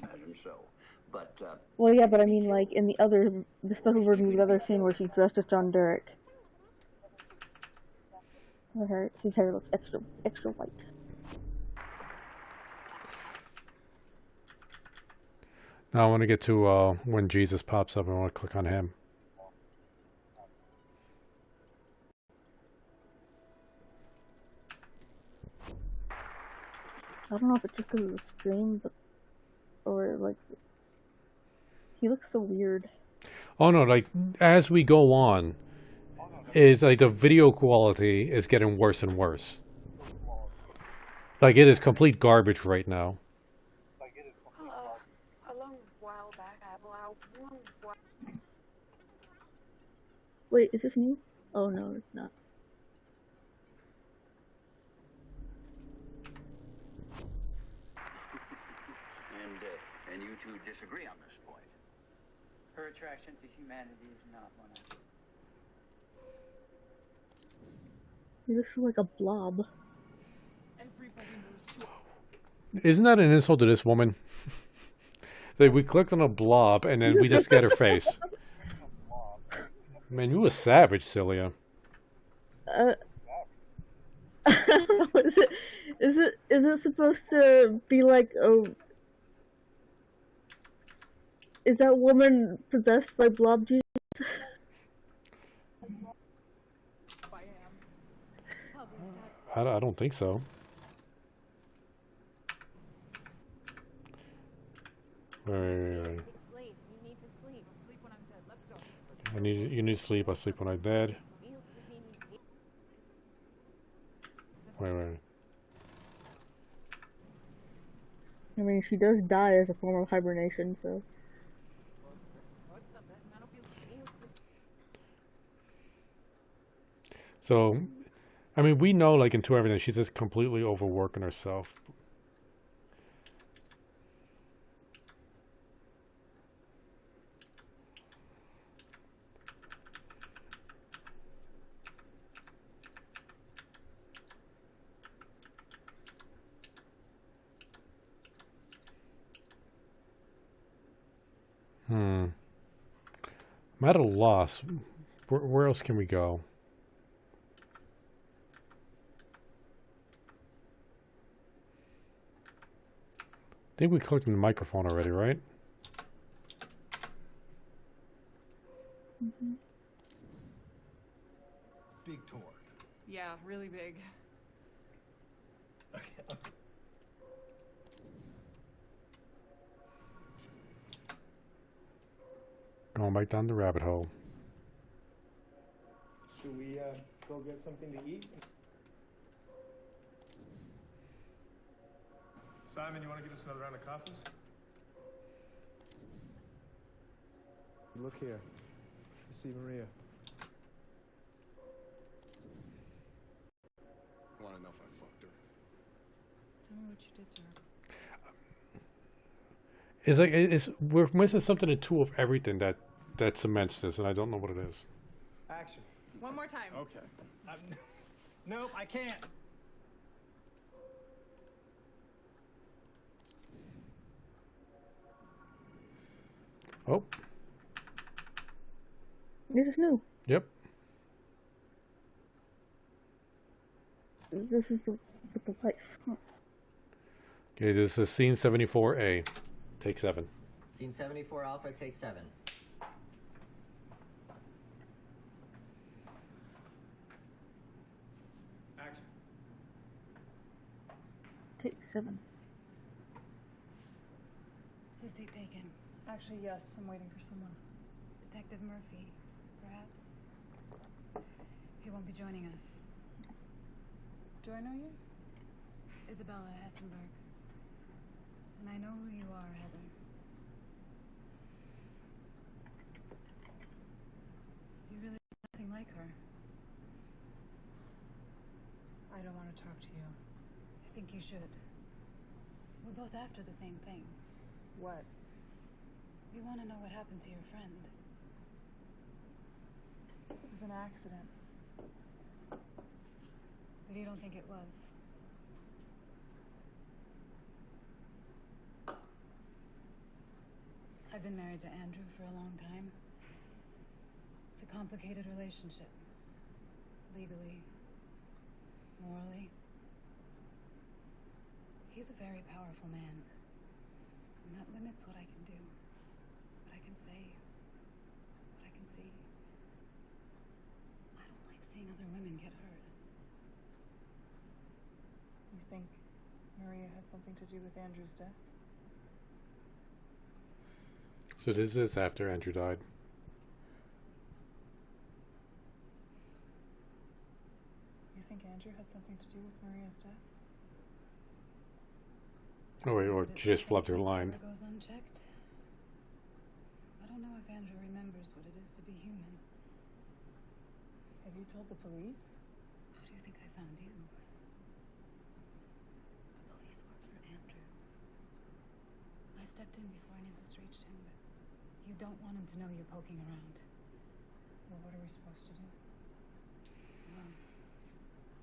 I imagine so. But, Well, yeah, but I mean, like, in the special version of the other scene where she's dressed as John Derek. His hair looks extra white. Now I want to get to when Jesus pops up. I want to click on him. I don't know if it's just because of the stream, or like, he looks so weird. Oh no! Like as we go on, is like the video quality is getting worse and worse. Like it is complete garbage right now. A long while back, Wait, is this new? Oh no, it's not. And you two disagree on this point. Her attraction to humanity is not one of He looks like a blob. Isn't that an insult to this woman? That we clicked on a blob and then we just get her face. Man, you a savage, Cyllya. I don't know. Is it supposed to be like, oh, is that woman possessed by blob Jesus? I don't think so. Wait. You need to sleep. I sleep when I'm dead. Wait. I mean, she does die as a form of hibernation, so. So, I mean, we know, like, in Two Everything, she's just completely overworking herself. I'm at a loss. Where else can we go? I think we clicked on the microphone already, right? Mm-hmm. Big tour. Yeah, really big. Going back down the rabbit hole. Should we go get something to eat? Simon, you want to get us another round of coffees? Look here. You see Maria. Want to know if I fucked her? Tell me what you did to her. It's like we're missing something in Two of Everything that cements this, and I don't know what it is. Action. One more time. Okay. Nope, I can't. Oh. This is new. Yep. This is with the wife. Huh. Okay, this is scene 74A. Take 7. Scene 74 Alpha, take 7. Action. Take 7. Is he taken? Actually, yes. I'm waiting for someone. Detective Murphy, perhaps? He won't be joining us. Do I know you? Isabella Hessenberg. And I know who you are, Heather. You really are nothing like her. I don't want to talk to you. I think you should. We're both after the same thing. What? We want to know what happened to your friend. It was an accident. But you don't think it was? been married to Andrew for a long time. It's a complicated relationship. Legally, morally. He's a very powerful man. And that limits what I can do. What I can say. What I can see. I don't like seeing other women get hurt. You think Maria had something to do with Andrew's death? So this is after Andrew died. You think Andrew had something to do with Maria's death? Oh wait, or she just flubbed her line. Goes unchecked. I don't know if Andrew remembers what it is to be human. Have you told the police? How do you think I found you? The police work for Andrew. I stepped in before any of this reached him, but you don't want him to know you're poking around. Well, what are we supposed to do? Well,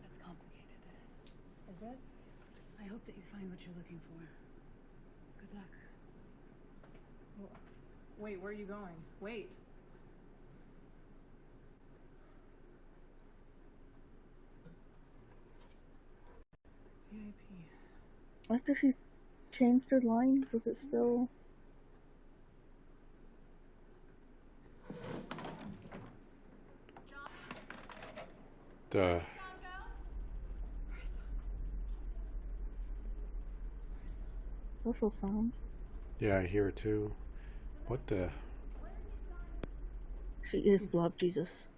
that's complicated. Is it? I hope that you find what you're looking for. Good luck. Well, wait, where are you going? Wait. VIP. After she changed her line, was it still... Duh. Social sound? Yeah, I hear it too. What the? She is Blob Jesus.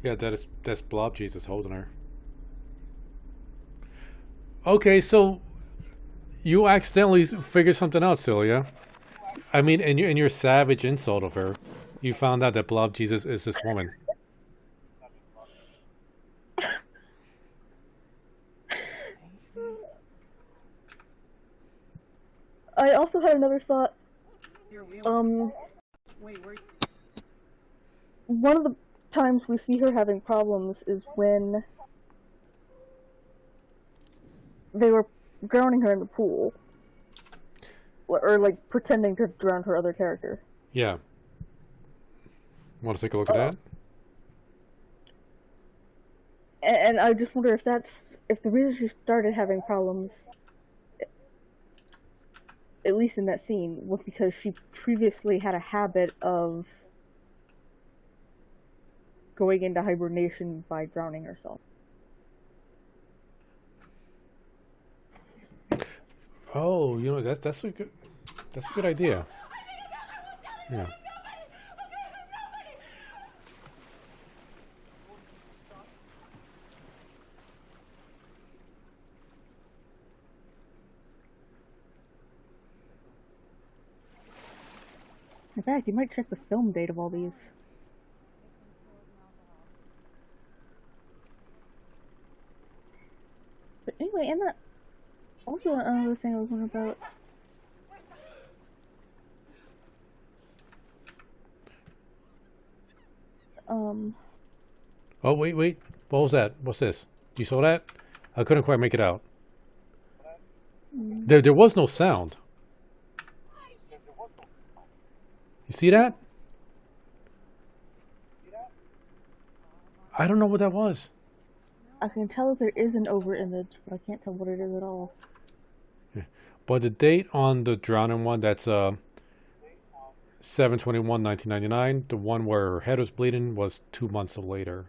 Yeah, that's Blob Jesus holding her. Okay, so you accidentally figured something out, Cyllya. I mean, in your savage insult of her, you found out that Blob Jesus is this woman. I also had another thought. Wait, where? One of the times we see her having problems is when they were drowning her in the pool. Or, like, pretending to drown her other character. Yeah. Want to take a look at that? And I just wonder if if the reason she started having problems, at least in that scene, was because she previously had a habit of going into hibernation by drowning herself. Oh, you know, that's a good idea. Yeah. In fact, you might check the film date of all these. But anyway, and that also another thing I was wondering about. Oh, wait. What was that? What's this? You saw that? I couldn't quite make it out. There was no sound. You see that? I don't know what that was. I can tell that there is an over image, but I can't tell what it is at all. Yeah. But the date on the drowning one, that's 7/21/1999. The one where her head was bleeding was 2 months later.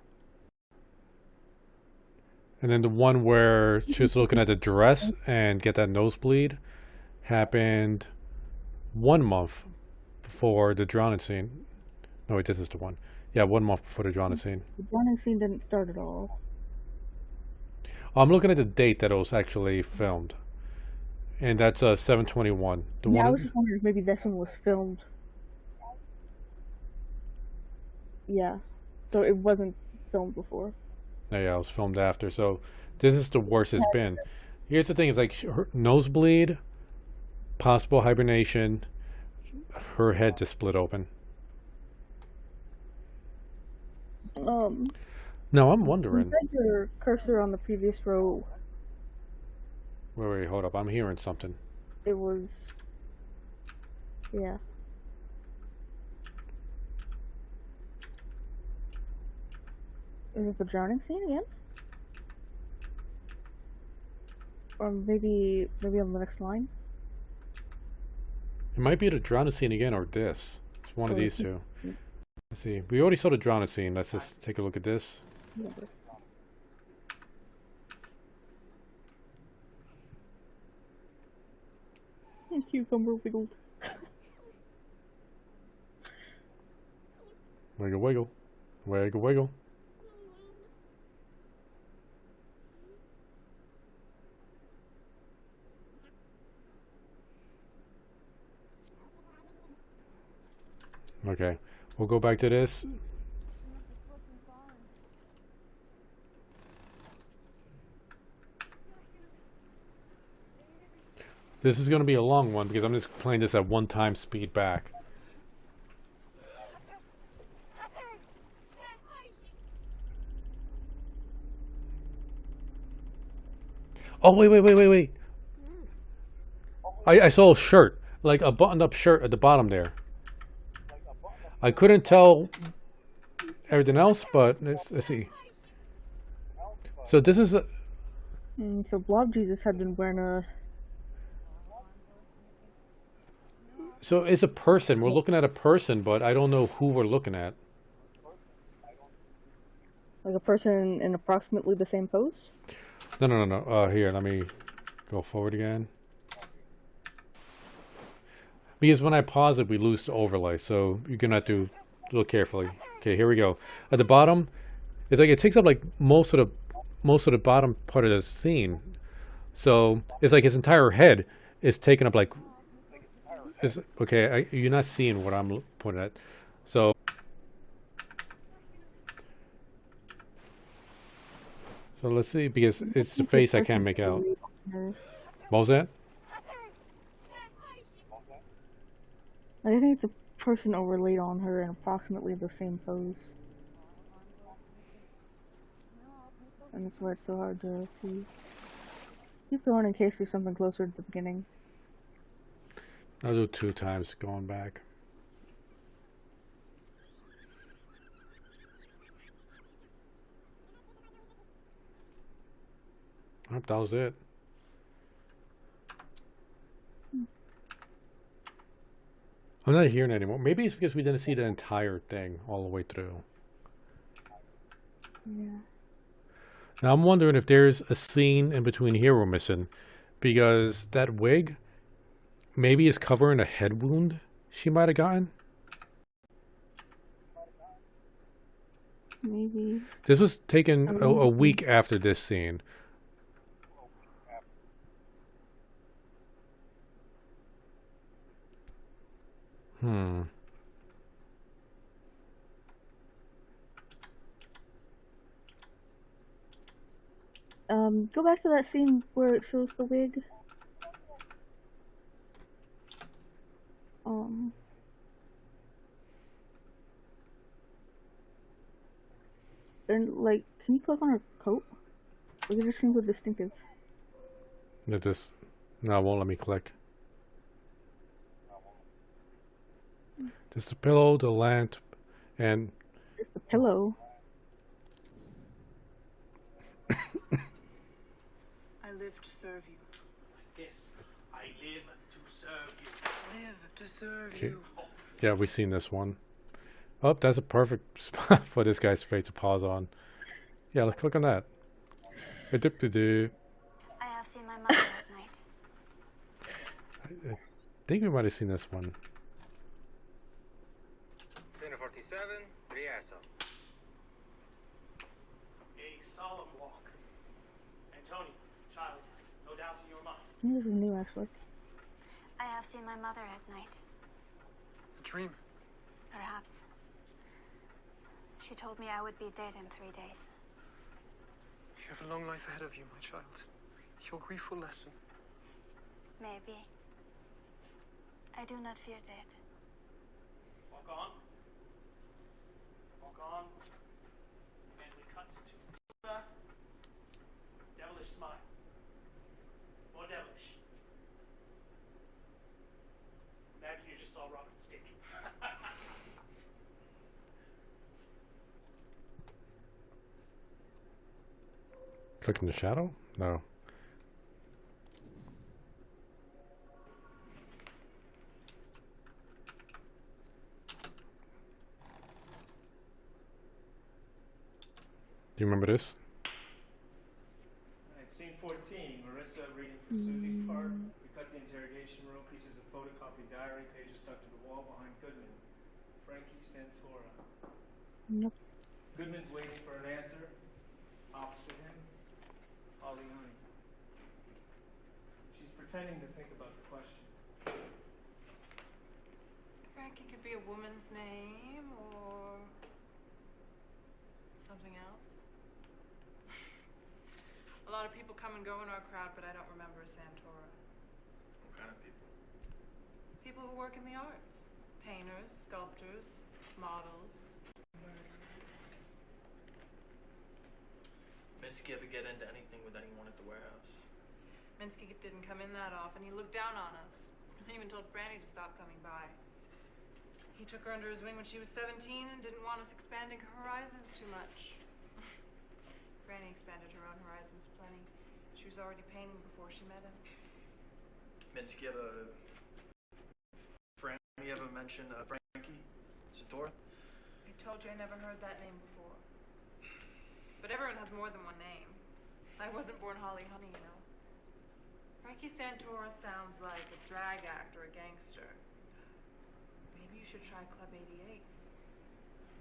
And then the one where she was looking at the dress and get that nosebleed happened 1 month before the drowning scene. No, wait, this is the one. Yeah, 1 month before the drowning scene. The drowning scene didn't start at all. I'm looking at the date that it was actually filmed. And that's 7/21. The Yeah, one I was just wondering if maybe this one was filmed. Yeah. So it wasn't filmed before. Yeah, it was filmed after. So this is the worst it's been. Here's the thing: is like her nosebleed, possible hibernation. Her head just split open. Now I'm wondering. You had your cursor on the previous row. Wait, hold up. I'm hearing something. It was. Yeah. Is it the drowning scene again? Or maybe on the next line? It might be the drowning scene again, or this. It's one of these two. Let's see. We already saw the drowning scene. Let's just take a look at this. Cucumber wiggled. Wiggle, wiggle. Wiggle, wiggle. Okay. We'll go back to this. This is going to be a long one because I'm just playing this at 1x speed back. Oh, wait. I saw a shirt, like a buttoned up shirt at the bottom there. I couldn't tell everything else, but let's see. So this is a... So Blob Jesus had been wearing a... So it's a person. We're looking at a person, but I don't know who we're looking at. Like a person in approximately the same pose? No. Here, let me go forward again. Because when I pause it, we lose the overlay, so you're gonna have to look carefully. Okay, here we go. At the bottom, it's like it takes up like most of the bottom part of the scene. So it's like his entire head is taken up like. Okay, you're not seeing what I'm pointing at. So let's see, because it's the face I can't make out. What was that? I think it's a person overlaid on her in approximately the same pose. And that's why it's so hard to see. Keep going in case there's something closer at the beginning. I'll do 2 times going back. Oh, that was it. I'm not hearing it anymore. Maybe it's because we didn't see the entire thing all the way through. Yeah. Now I'm wondering if there's a scene in between here we're missing. Because that wig maybe is covering a head wound she might have gotten. Maybe. This was taken a week after this scene. Go back to that scene where it shows the wig. And like, can you click on her coat? Or it just seems so distinctive. No, it won't let me click. There's the pillow, the lamp, and... It's the pillow. I live to serve you. Yes, I live to serve you. Live to serve Okay. you. Yeah, we've seen this one. Oh, that's a perfect spot for this guy's face to pause on. Yeah, let's click on that. I have seen my mother at night. I think we might have seen this one. Scene 47, rehearsal. A solemn walk. Antonio, child, no doubt in your mind. This is new, actually. I have seen my mother at night. A dream. Perhaps. She told me I would be dead in 3 days. You have a long life ahead of you, my child. Your grief will lessen. Maybe. I do not fear death. Walk on. Walk on. And we cut to Cyllya. Devilish smile. More devilish. Imagine you just saw Robert's dick. Click in the shadow? No. Do you remember this? Alright, scene 14. Marissa reading from Susie's part. We cut the interrogation room, pieces of photocopied diary, pages stuck to the wall behind Goodman. Frankie Santora. Nope. Goodman's waiting for an answer. Opposite him, Holly Honey. She's pretending to think about the question. Frankie could be a woman's name or something else. A lot of people come and go in our crowd, but I don't remember a Santora. What kind of people? People who work in the arts. Painters, sculptors, models. Minsky ever get into anything with anyone at the warehouse? Minsky didn't come in that often. He looked down on us. He even told Franny to stop coming by. He took her under his wing when she was 17 and didn't want us expanding her horizons too much. Franny expanded her own horizons plenty. She was already painting before she met him. Minsky ever... Franny ever mention Frankie Santora? I told you I never heard that name before. But everyone has more than one name. I wasn't born Holly Honey, you know. Frankie Santora sounds like a drag act or a gangster. Maybe you should try Club 88.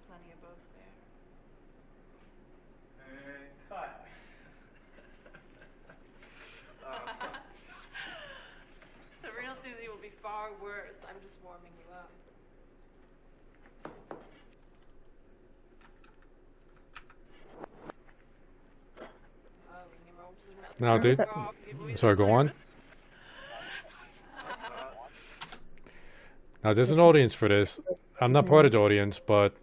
Plenty of both there. And cut. The real Susie will be far worse. I'm just warming you up. Now, sorry, go on. Now, there's an audience for this. I'm not part of the audience, but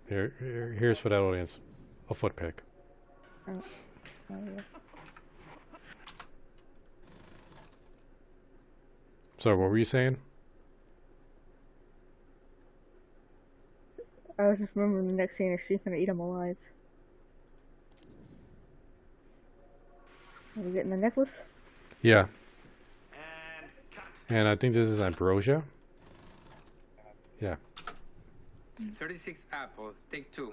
here's for that audience. A foot pick. Oh, yeah. So, what were you saying? I was just remembering the next scene is she's gonna eat him alive. Are we getting the necklace? Yeah. And I think this is ambrosia. Yeah. 36 Apple, take 2.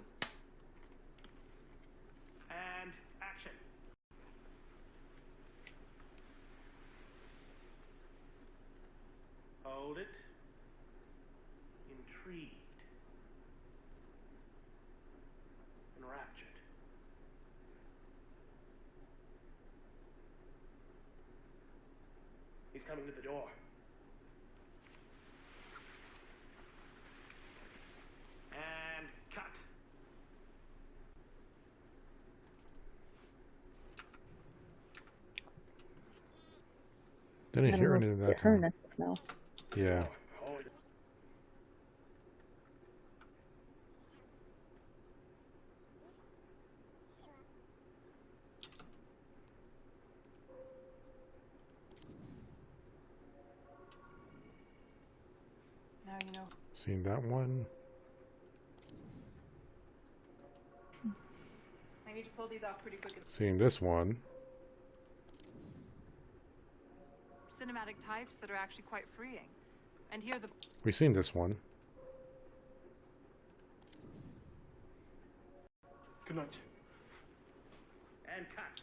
And action. Hold it. Intrigued. Enraptured. He's coming to the door. And cut. Didn't hear anything of that Get her time. necklace now. Yeah. Now you know. Seen that one. I need to pull these off pretty quick. Seen this one. Cinematic types that are actually quite freeing. And here the... We've seen this one. Good night. And cut.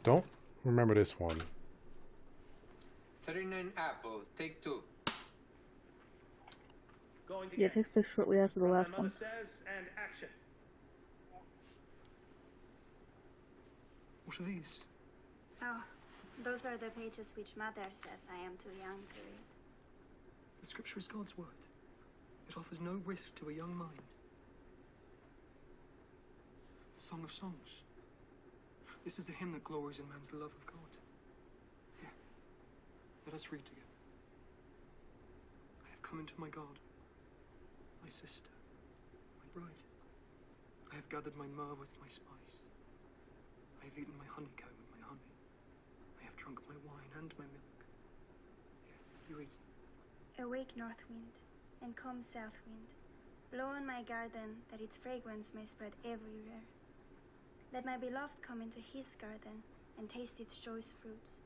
Don't remember this one. 39 Apple, take 2. Going to Yeah, it takes place shortly after the last one. says, and action. What are these? Oh, those are the pages which Mother says I am too young to read. The scripture is God's word. It offers no risk to a young mind. The Song of Songs. This is a hymn that glories in man's love of God. Here, let us read together. I have come into my garden, my sister, my bride. I have gathered my myrrh with my spice. I have eaten my honeycomb and my honey. I have drunk my wine and my milk. Here, you read. Awake, north wind, and come, south wind. Blow on my garden, that its fragrance may spread everywhere. Let my beloved come into his garden and taste its choice fruits.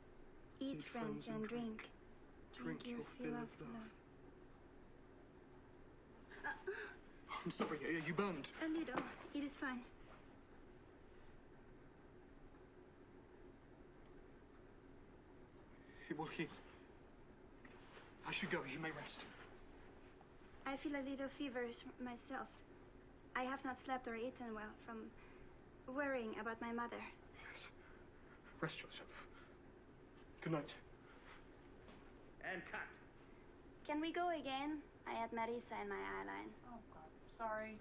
Eat, friends, and drink. Drink your fill of love. I'm sorry, are you burned? A little. It is fine. It will heal. I should go. You may rest. I feel a little feverish myself. I have not slept or eaten well from worrying about my mother. Yes. Rest yourself. Good night. And cut. Can we go again? I had Marisa in my eyeline. Oh, God. Sorry.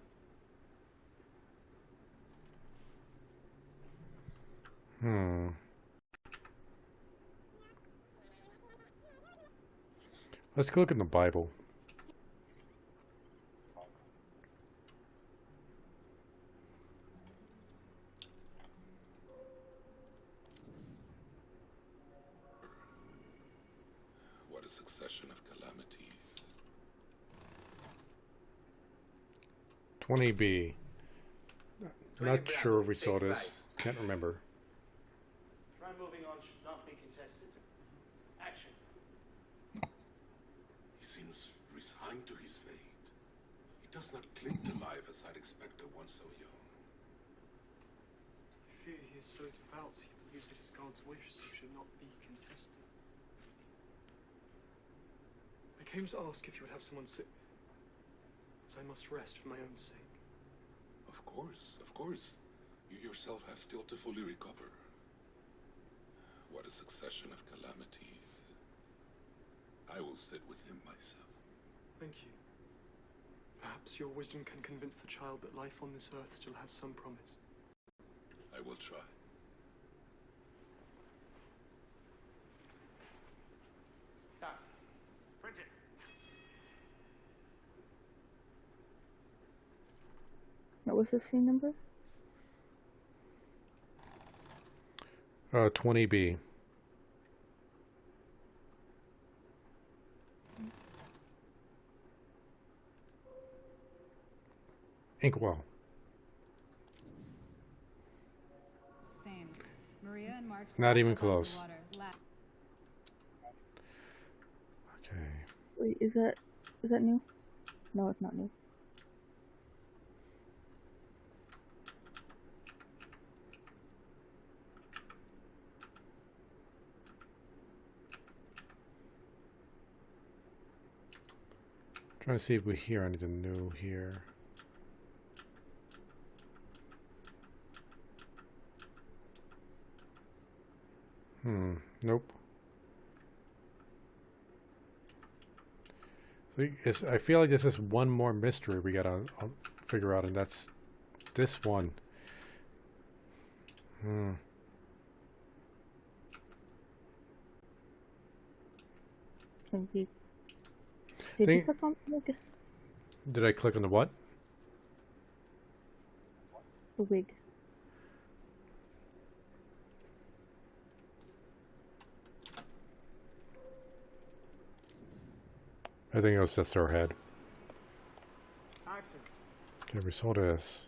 Let's go look in the Bible. What a succession of calamities. 20B. Not sure if we saw this. Can't remember. Try moving on should not be contested. Action. He seems resigned to his fate. He does not cling to life as I'd expect of one so young. I fear he is so devout, he believes it is God's wish, so should not be contested. I came to ask if you would have someone sit with me, as I must rest for my own sake. Of course, of course. You yourself have still to fully recover. What a succession of calamities. I will sit with him myself. Thank you. Perhaps your wisdom can convince the child that life on this earth still has some promise. I will try. Done. Print it. What was the scene number? 20B. Inkwell. Same. Maria and Mark. Not even splashed above the close. water. Okay. Wait, is that new? No, it's not new. Trying to see if we hear anything new here. Nope. So I feel like this is one more mystery we gotta figure out, and that's this one. Did you click on Did I click on the what? the wig? I think it was just her head. Action. Okay, we saw this.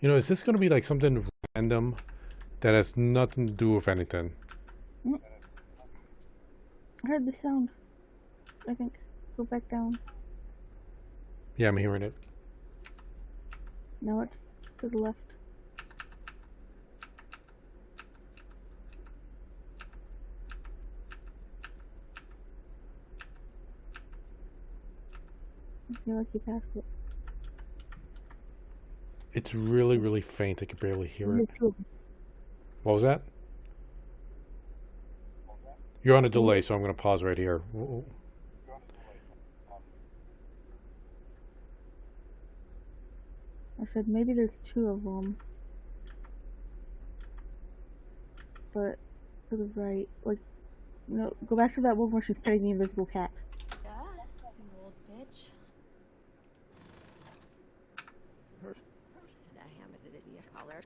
You know, is this going to be like something random that has nothing to do with anything? I heard the sound. I think. Go back down. Yeah, I'm hearing it. Now it's to the left. I feel like you passed it. It's really, really faint. I can barely hear it. What was that? You're on a delay, so I'm going to pause right here. I said maybe there's 2 of them. But to the right, like, no, go back to that one where she's petting the invisible cat. Yeah, you old bitch. I hammered it in your collar.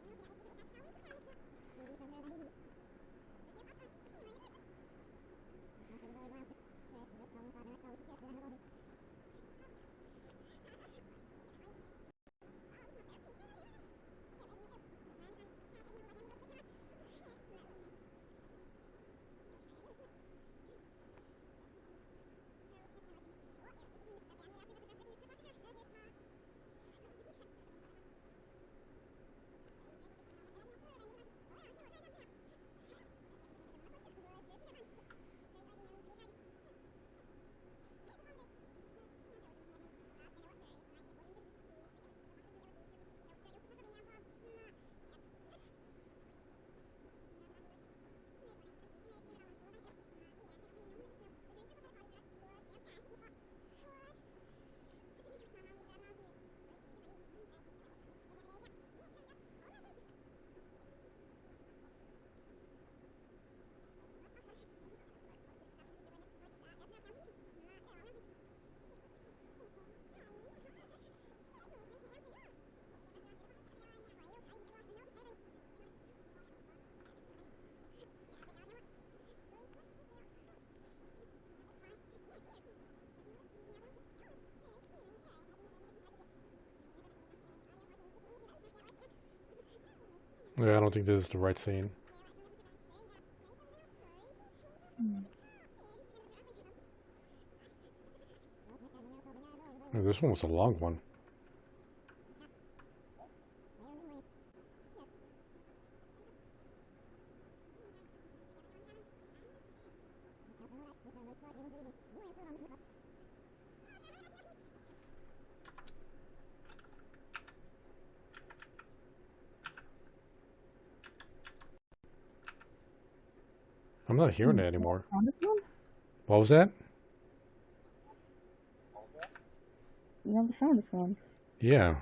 Yeah, I don't think this is the right scene. Yeah, this one was a long one. I'm not hearing it anymore. What was that? Now the sound is gone. Yeah.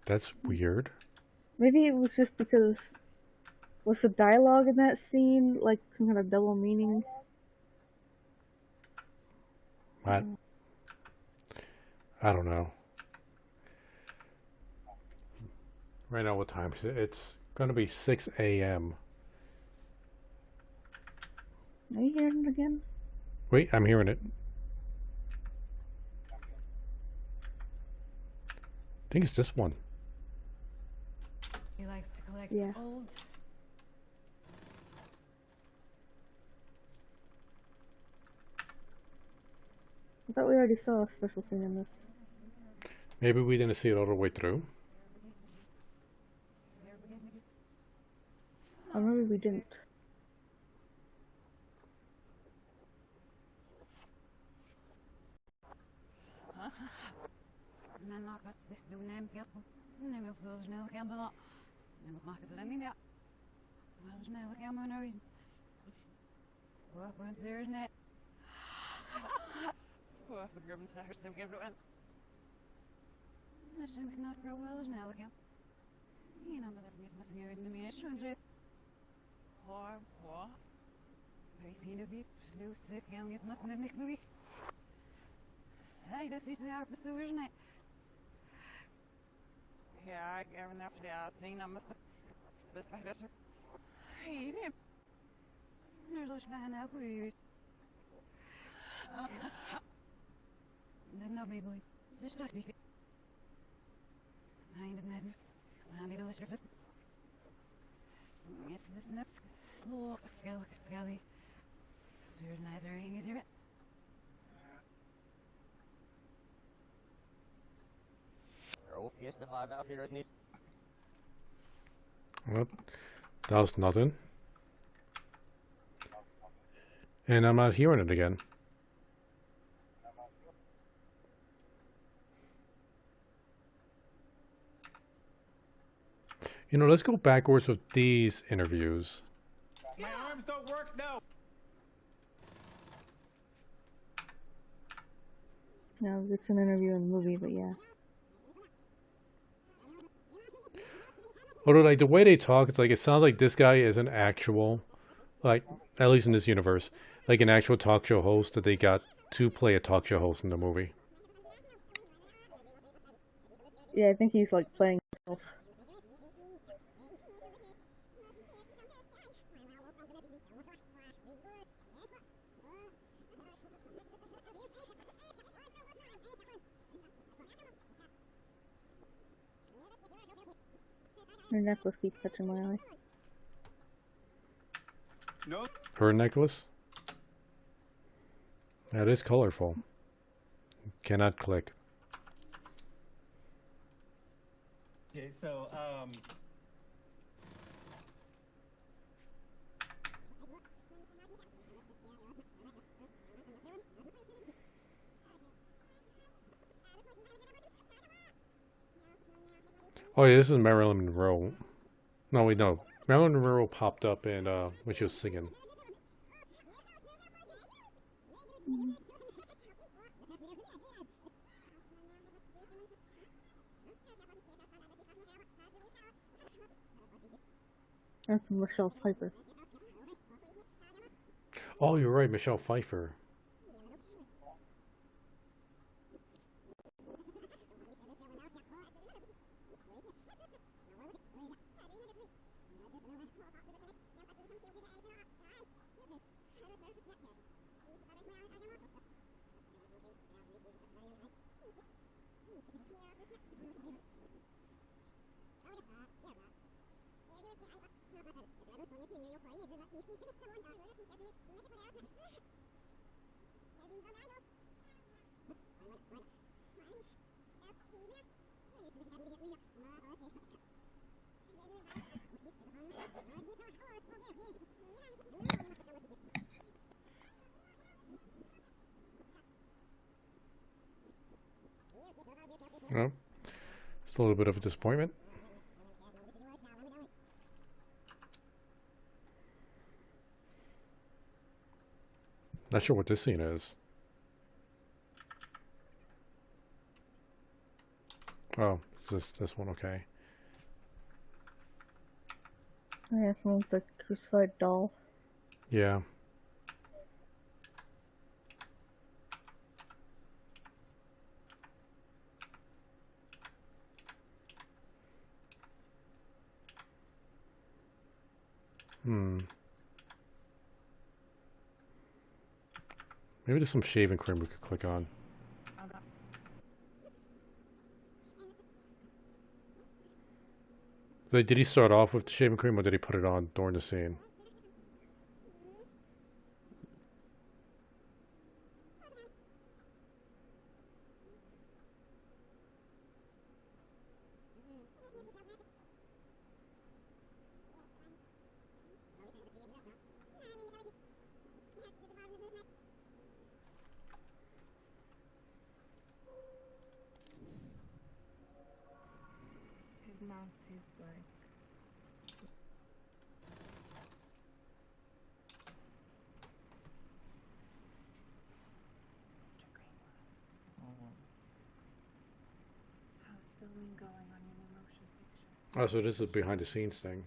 That's weird. Maybe it was just because was the dialogue in that scene like some kind of double meaning? I don't know. Right now, what time is it? It's going to be 6 a.m. Are you hearing it again? Wait, I'm hearing it. I think it's this one. He likes to collect Yeah. old. I thought we already saw a special scene in this. Maybe we didn't see it all the way through. Or maybe we didn't. Men lakas this do nem kelpo. Nem op zo snel kan bela. En nog maken ze dan niet meer. Wel snel kan maar nou in. Wat voor een zeer net. Wat voor grum zeggen ze geen doen. Dat zijn knap wel wel snel kan. Je nou maar even met meer in de meer schoon zit. Hoor, hoor. Weet je nu wie? Snoe sick kan niet maar snel niks doen. Zij dat is daar bezoeken net. Ja, ik heb een after de scene. Dan moest best bij dat. Hey, nee. Nu is bijna goed. Dat baby. Dus dat niet. Hij is net. Zijn we de surface? Smith the snaps. Slow, skelly. Surnizer ring is it? Well, that was nothing. And I'm not hearing it again. You know, let's go backwards with these interviews. My arms don't work now. No, it's an interview in the movie, but yeah. Although, like, the way they talk, it's like, it sounds like this guy is an actual, like, at least in this universe, like an actual talk show host that they got to play a talk show host in the movie. Yeah, I think he's like playing himself. Her necklace keeps catching my eye. No. Her necklace? That is colorful. Cannot click. Okay, so, Oh yeah, this is Marilyn Monroe. No, wait, no. Marilyn Monroe popped up in when she was singing. That's Michelle Pfeiffer. Oh, you're right, Michelle Pfeiffer. Oh, it's a little bit of a disappointment. Not sure what this scene is. Oh, is this one okay? Yeah, it's one with the crucified doll. Yeah. Maybe there's some shaving cream we could click on. So did he start off with the shaving cream or did he put it on during the scene? His mouth tastes like. How's filming going on your new motion picture? Oh, so this is a behind the scenes thing.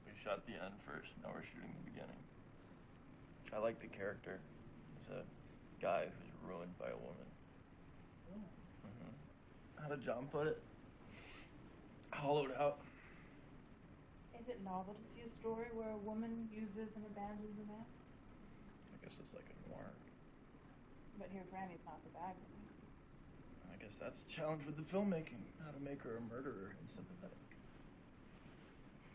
We shot the end first, now we're shooting the beginning. I like the character. He's a guy who's ruined by a woman. How did John put it? Hollowed out. Is it novel to see a story where a woman uses and abandons a man? I guess it's like a noir. But here, Granny's not the bad guy. I guess that's the challenge with the filmmaking. How to make her a murderer and sympathetic.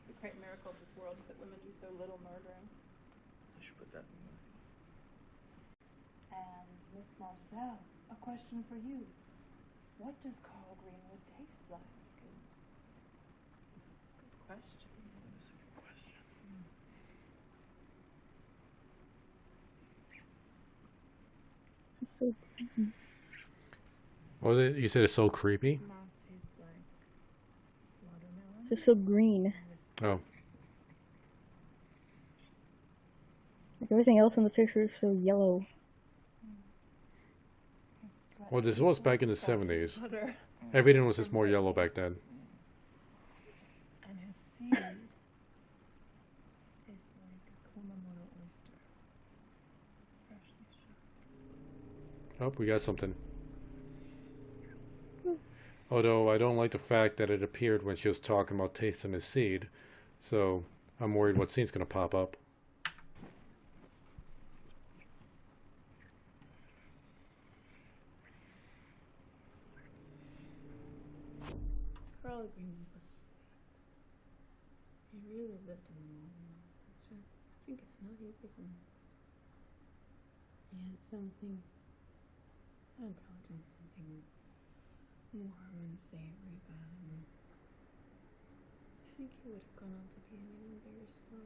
The great miracle of this world is that women do so little murdering. I should put that in the movie. And Miss Marcel, a question for you. What does Carl Greenwood taste like? Good question. That's a good question. It's so creepy. What was it? You said it's so creepy? It's so green. Oh. Like everything else in the picture is so yellow. Well, this was back in the 70s. Butter. Everything was just more yellow back then. And his seed is like a Kumamoto oyster. Freshly shot. Oh, we got something. Although I don't like the fact that it appeared when she was talking about tasting his seed. So I'm worried what scene's going to pop up. Carl Green was he really lived in the moment, which I think it's not easy for most. He had something, I told him something warm and savory about him. I think he would have gone on to be an even bigger star.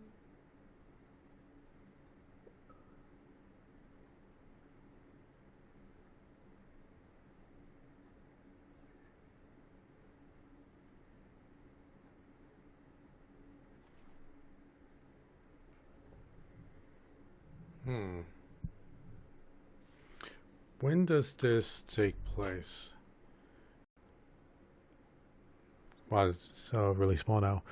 When does this take place? Wow, it's really small now.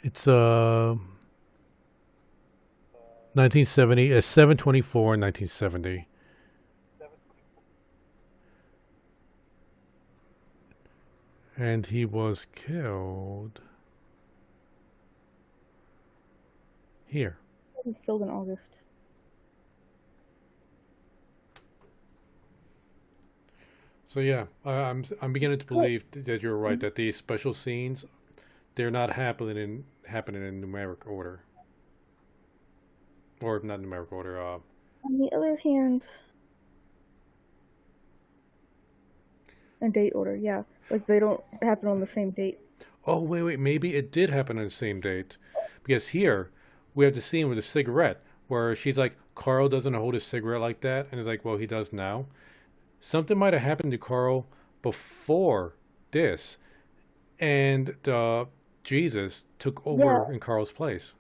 It's 1970. 7/24, 1970. And he was killed here. He was killed in August. So yeah, I'm beginning to believe that you're right, that these special scenes, they're not happening in numeric order, or not numeric order. On the other hand, in date order, yeah, like they don't happen on the same date. Oh wait, maybe it did happen on the same date, because here we have the scene with the cigarette where she's like, Carl doesn't hold his cigarette like that, and it's like, well, he does now. Something might have happened to Carl before this, and Jesus took over in Carl's place.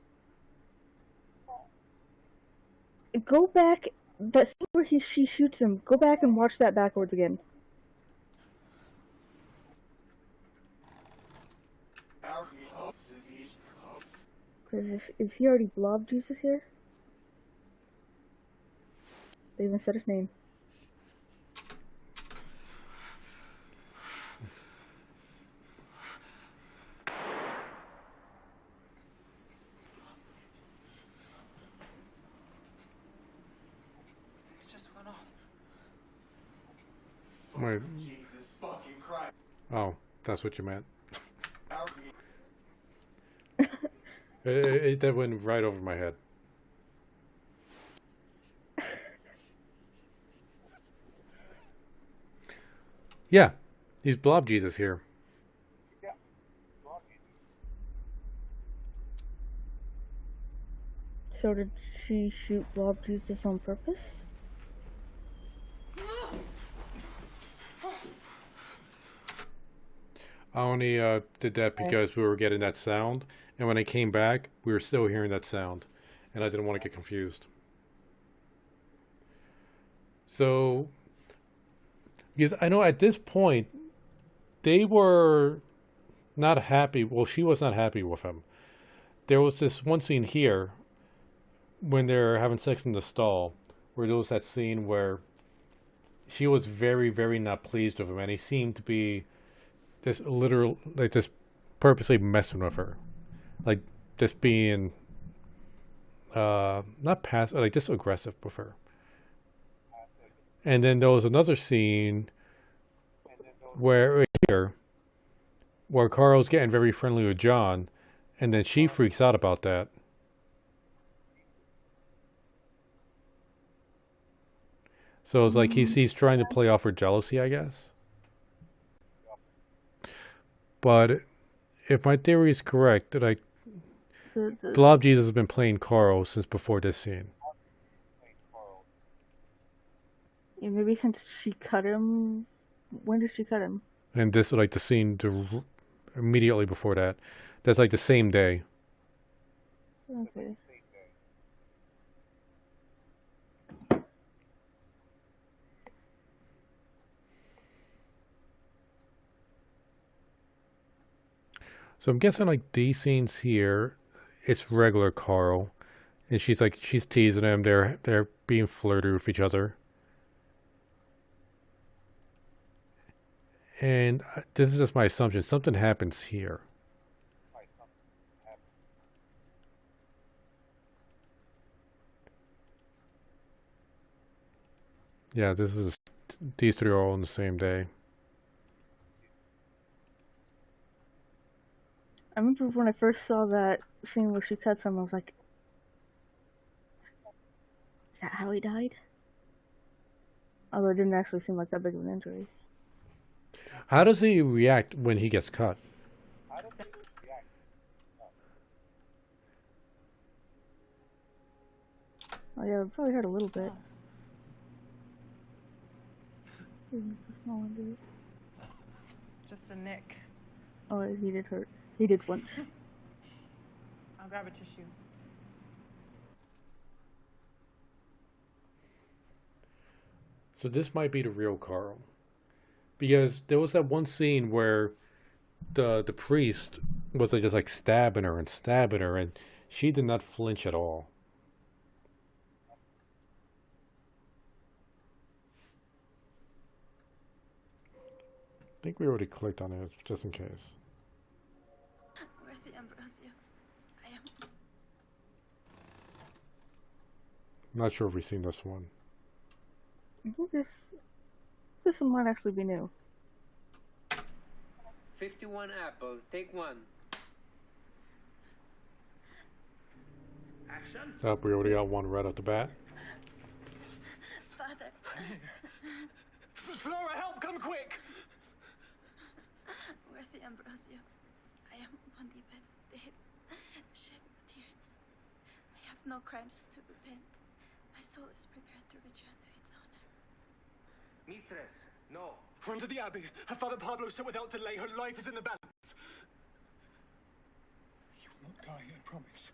Go back, that scene where she shoots him, go back and watch that backwards again. Because is he already blobbed Jesus here? They even said his name. Wait. Oh, that's what you meant. That went right over my head. Yeah, he's Blob Jesus here. So did she shoot Blob Jesus on purpose? I only did that because we were getting that sound, and when I came back, we were still hearing that sound, and I didn't want to get confused. So, because I know at this point, they were not happy. Well, she was not happy with him. There was this one scene here, when they're having sex in the stall, where there was that scene where she was very, very not pleased with him, and he seemed to be just literal, like just purposely messing with her, like just being not passive, like just aggressive with her. And then there was another scene where Carl's getting very friendly with John, and then she freaks out about that. So it's like he's trying to play off her jealousy, I guess. But if my theory is correct, that Blob Jesus has been playing Carl since before this scene. Yeah, maybe since she cut him. When did she cut him? And this, like the scene immediately before that. That's like the same day. Okay. So I'm guessing like these scenes here, it's regular Carl, and she's teasing him. They're being flirty with each other, and this is just my assumption. Something happens here. Yeah, these three are all on the same day. I remember when I first saw that scene where she cuts him, I was like, is that how he died? Although it didn't actually seem like that big of an injury. How does he react when he gets cut? Oh yeah, it probably hurt a little bit. Even if it's a small injury. Just a nick. Oh, he did hurt. He did flinch. I'll grab a tissue. So this might be the real Carl, because there was that one scene where the priest was just like stabbing her, and she did not flinch at all. I think we already clicked on it, just in case. Worthy Ambrosio, I am. I'm not sure if we've seen this one. I think this one might actually be new. 51 apples, take one. Action. Oh, we already got one right off the bat. Father. Flora, help! Come quick! Worthy Ambrosio, I am on the bed of death. Shed tears. I have no crimes to repent. My soul is prepared to return to its owner. Mistress, no. Run to the Abbey. Her Father Pablo said without delay her life is in the balance. You will not die, I promise.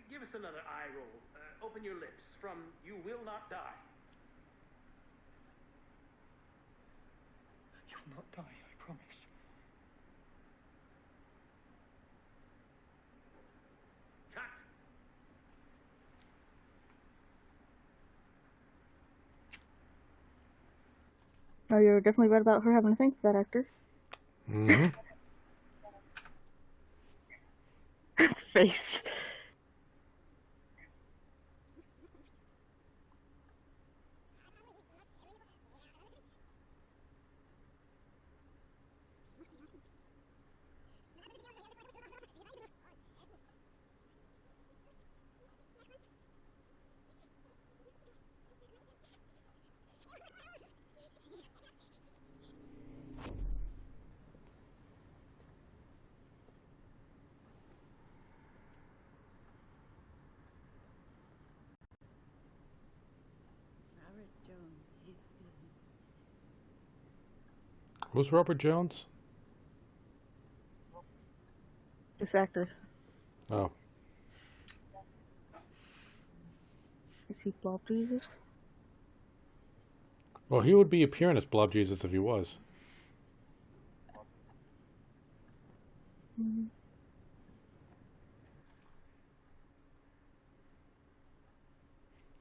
Give us another eye roll. Open your lips. From you will not die. You will not die, I promise. Cut! Oh, you're definitely right about her having to thank that actor. Mm-hmm. His face. Robert Jones, he's good. Who's Robert Jones? This actor. Oh. Is he Blob Jesus? Well, he would be appearing as Blob Jesus if he was. Mm-hmm.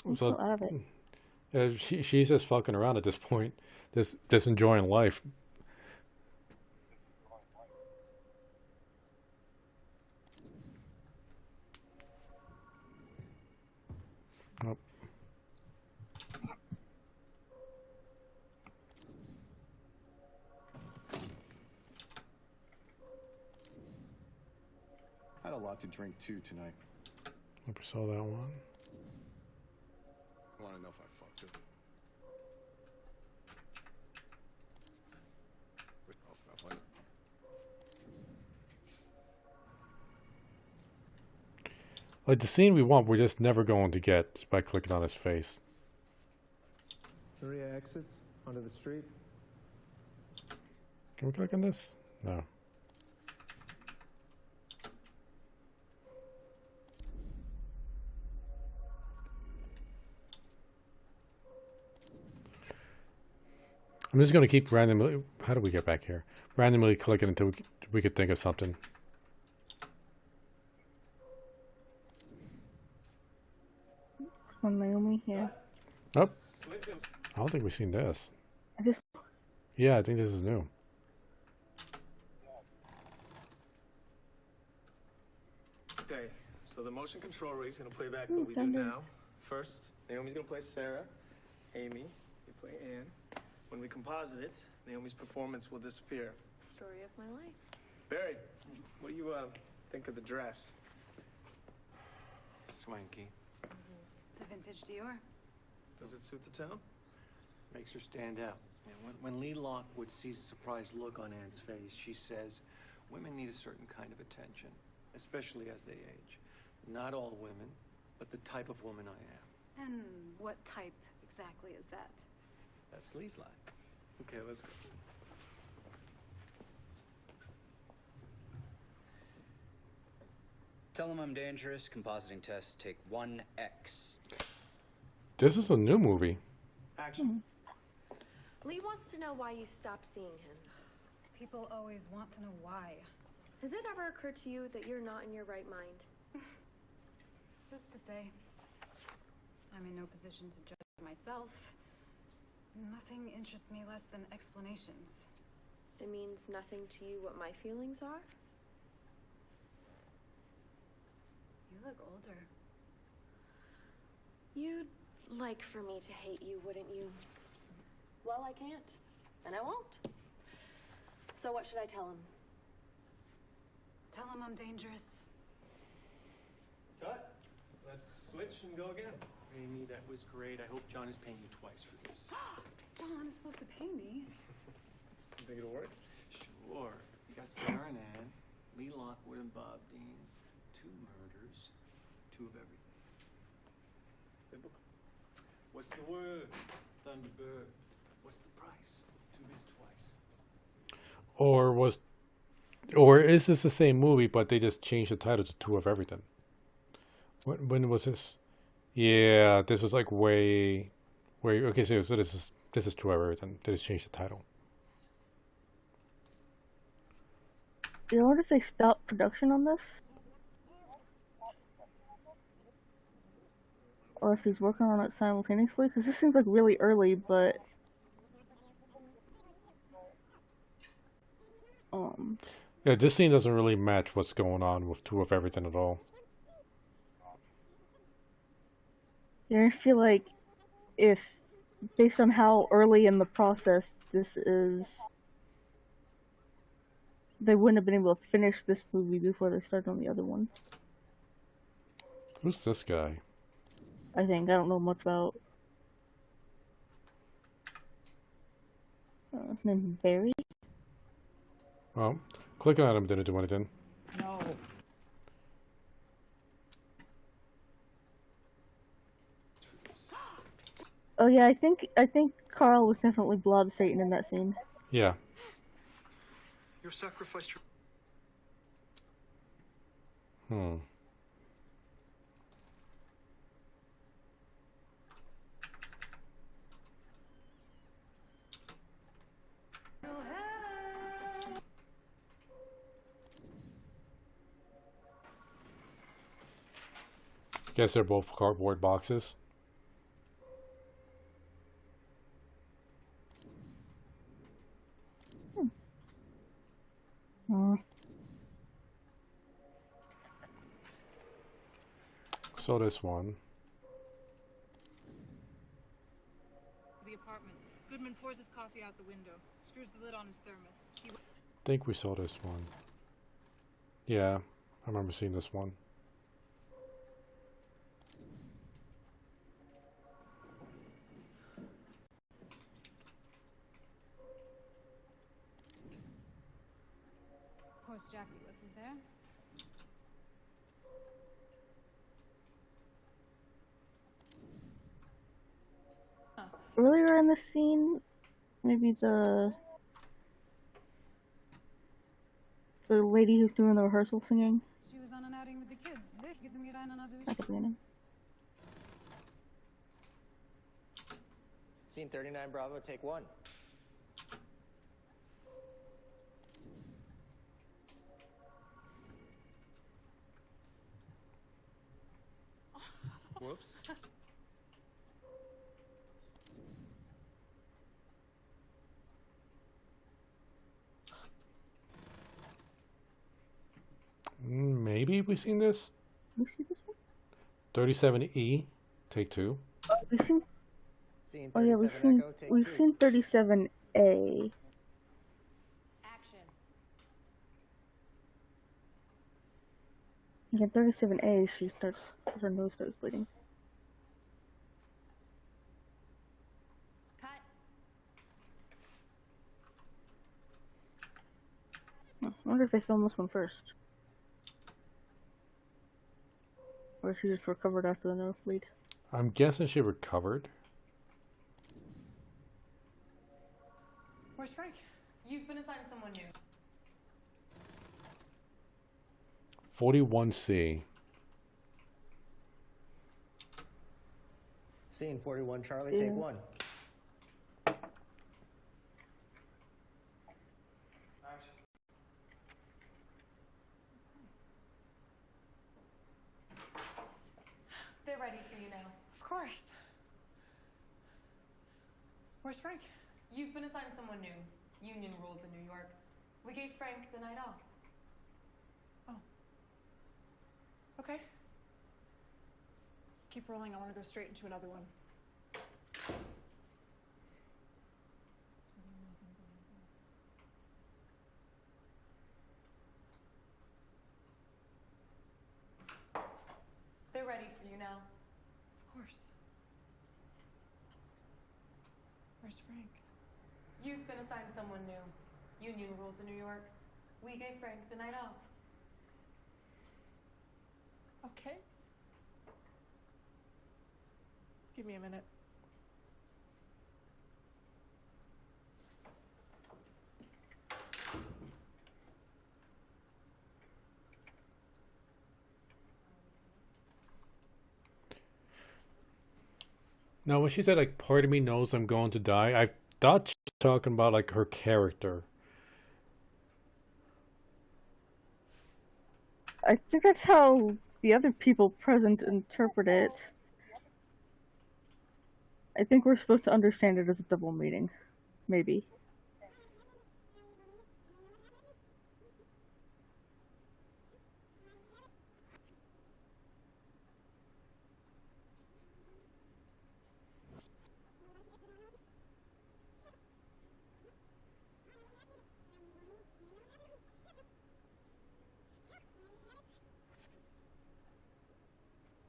I'm So, still out of it. she's just fucking around at this point, just enjoying life. Oh. I had a lot to drink too tonight. Never saw that one. I want to know if I fucked it. Like the scene we want, we're just never going to get by clicking on his face. Maria exits onto the street. Can we click on this? No. I'm just going to keep randomly... How do we get back here? Randomly clicking until we could think of something. From Naomi, yeah. Oh. I don't think we've seen this. I guess. Yeah, I think this is new. Okay, so the motion control rig is going to play back what we do now. First, Naomi's going to play Sarah. Amy, you play Anne. When we composite it, Naomi's performance will disappear. Story of my life. Barry, what do you think of the dress? Swanky. It's a vintage Dior. Does it suit the tone? Makes her stand out. Yeah, when Lee Lockwood sees a surprised look on Anne's face, she says, women need a certain kind of attention, especially as they age. Not all women, but the type of woman I am. And what type exactly is that? That's Lee's line. Okay, let's go. Tell him I'm dangerous. Compositing test. Take 1X. This is a new movie. Action. Lee wants to know why you stopped seeing him. People always want to know why. Has it ever occurred to you that you're not in your right mind? Who's to say? I'm in no position to judge myself. Nothing interests me less than explanations. It means nothing to you what my feelings are? You look older. You'd like for me to hate you, wouldn't you? Well, I can't, and I won't. So what should I tell him? Tell him I'm dangerous. Cut. Let's switch and go again. Amy, that was great. I hope John is paying you twice for this. John is supposed to pay me. You think it'll work? Sure. You got Sarah and Ann, Lee Lockwood and Bob Dean, 2 murders, 2 of everything. Biblical. What's the word? Thunderbird. What's the price? 2 bids twice. Or is this the same movie, but they just changed the title to 2 of Everything? When was this? Yeah, this was like way. Okay, so this is 2 of Everything. They just changed the title. I wonder if they stopped production on this? Or if he's working on it simultaneously? Because this seems like really early, but... Yeah, this scene doesn't really match what's going on with 2 of Everything at all. Yeah, I feel like if, based on how early in the process this is, they wouldn't have been able to finish this movie before they started on the other one. Who's this guy? I think. I don't know much about. His name's Barry? Well, clicking on him didn't do anything. No. Oh yeah, I think Carl was definitely Blob Satan in that scene. Yeah. Your sacrifice. Hmm. Guess they're both cardboard boxes. So this one. The apartment. Goodman pours his coffee out the window, screws the lid on his thermos. I think we saw this one. Yeah, I remember seeing this one. Of course, Jackie wasn't there. Earlier in the scene, maybe the lady who's doing the rehearsal singing. She was on an outing with the kids. At the beginning. Scene 39, Bravo, take 1. Whoops. Maybe we've seen this. We see this one? 37E, take 2. We've seen. Scene Oh yeah, 37 Echo, take we've 2. seen 37A. Action. Yeah, 37A. Her nose starts bleeding. Cut. I wonder if they filmed this one first. Or she just recovered after the nosebleed. I'm guessing she recovered. Where's Frank? You've been assigned someone new. 41C. Scene 41 Charlie, take 1. They're ready for you now. Of course. Where's Frank? You've been assigned someone new. Union rules in New York. We gave Frank the night off. Oh. Okay. Keep rolling. I want to go straight into another one. They're ready for you now. Of course. Where's Frank? You've been assigned someone new. Union rules in New York. We gave Frank the night off. Okay. Give me a minute. Now, when she said, like, part of me knows I'm going to die, I thought she was talking about, like, her character. I think that's how the other people present interpret it. I think we're supposed to understand it as a double meaning. Maybe.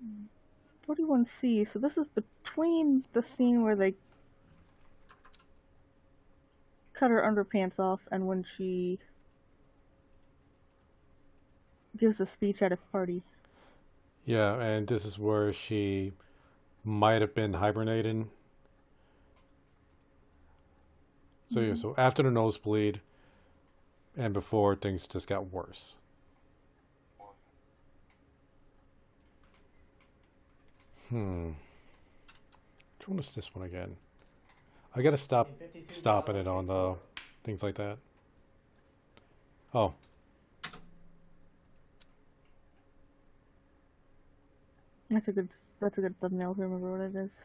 Hmm. 41C, so this is between the scene where they cut her underpants off and when she gives a speech at a party. Yeah, and this is where she might have been hibernating. So yeah, so after the nosebleed and before, things just got worse. Which one is this one again? I gotta stop stopping it on the things like that. Oh. That's a good thumbnail. Remember what it is.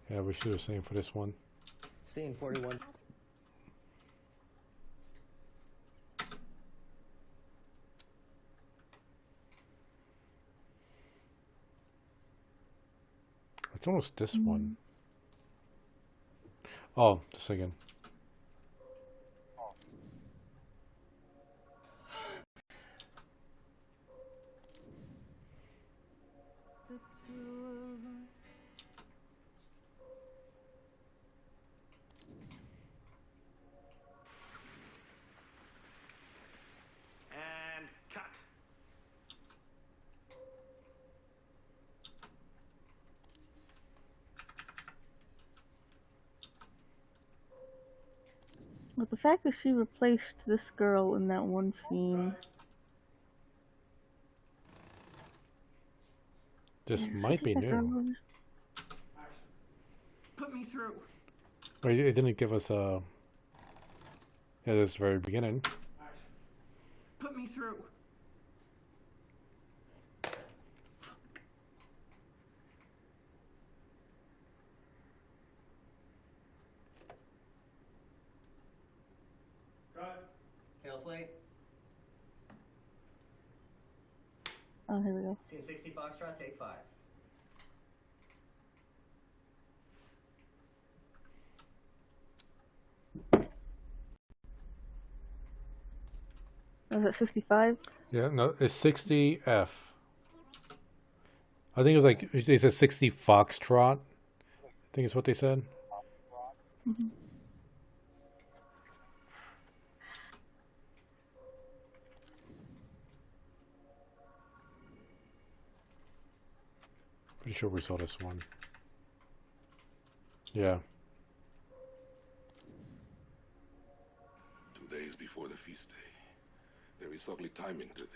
Yeah, we should have same for this one. Scene 41. It's almost this one. Oh, just again. The two of us. And cut. But the fact that she replaced this girl in that one scene. This might be new. Put me through. Wait, it didn't give us a. Yeah, this very beginning. Put me through. Tail slate. Oh, here we go. Scene 60 Foxtrot, take 5. Was it 55? Yeah, no, it's 60F. I think it was like, they said 60 Foxtrot. I think is what they said. Mm-hmm. Pretty sure we saw this one. Yeah. 2 days before the feast day. There is ugly timing to it.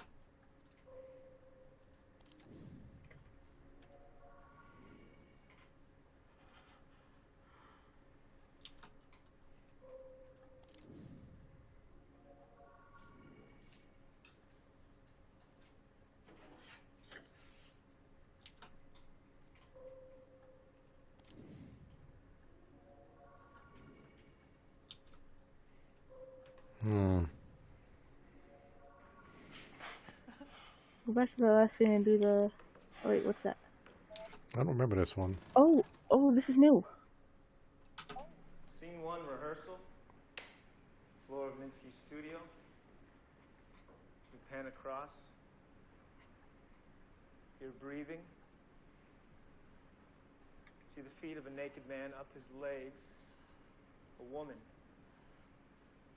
Go back to the last scene and do the... Oh, wait, what's that? I don't remember this one. Oh, this is new. Scene 1, rehearsal. Floor of Minsky's studio. We pan across. You're breathing. See the feet of a naked man up his legs. A woman.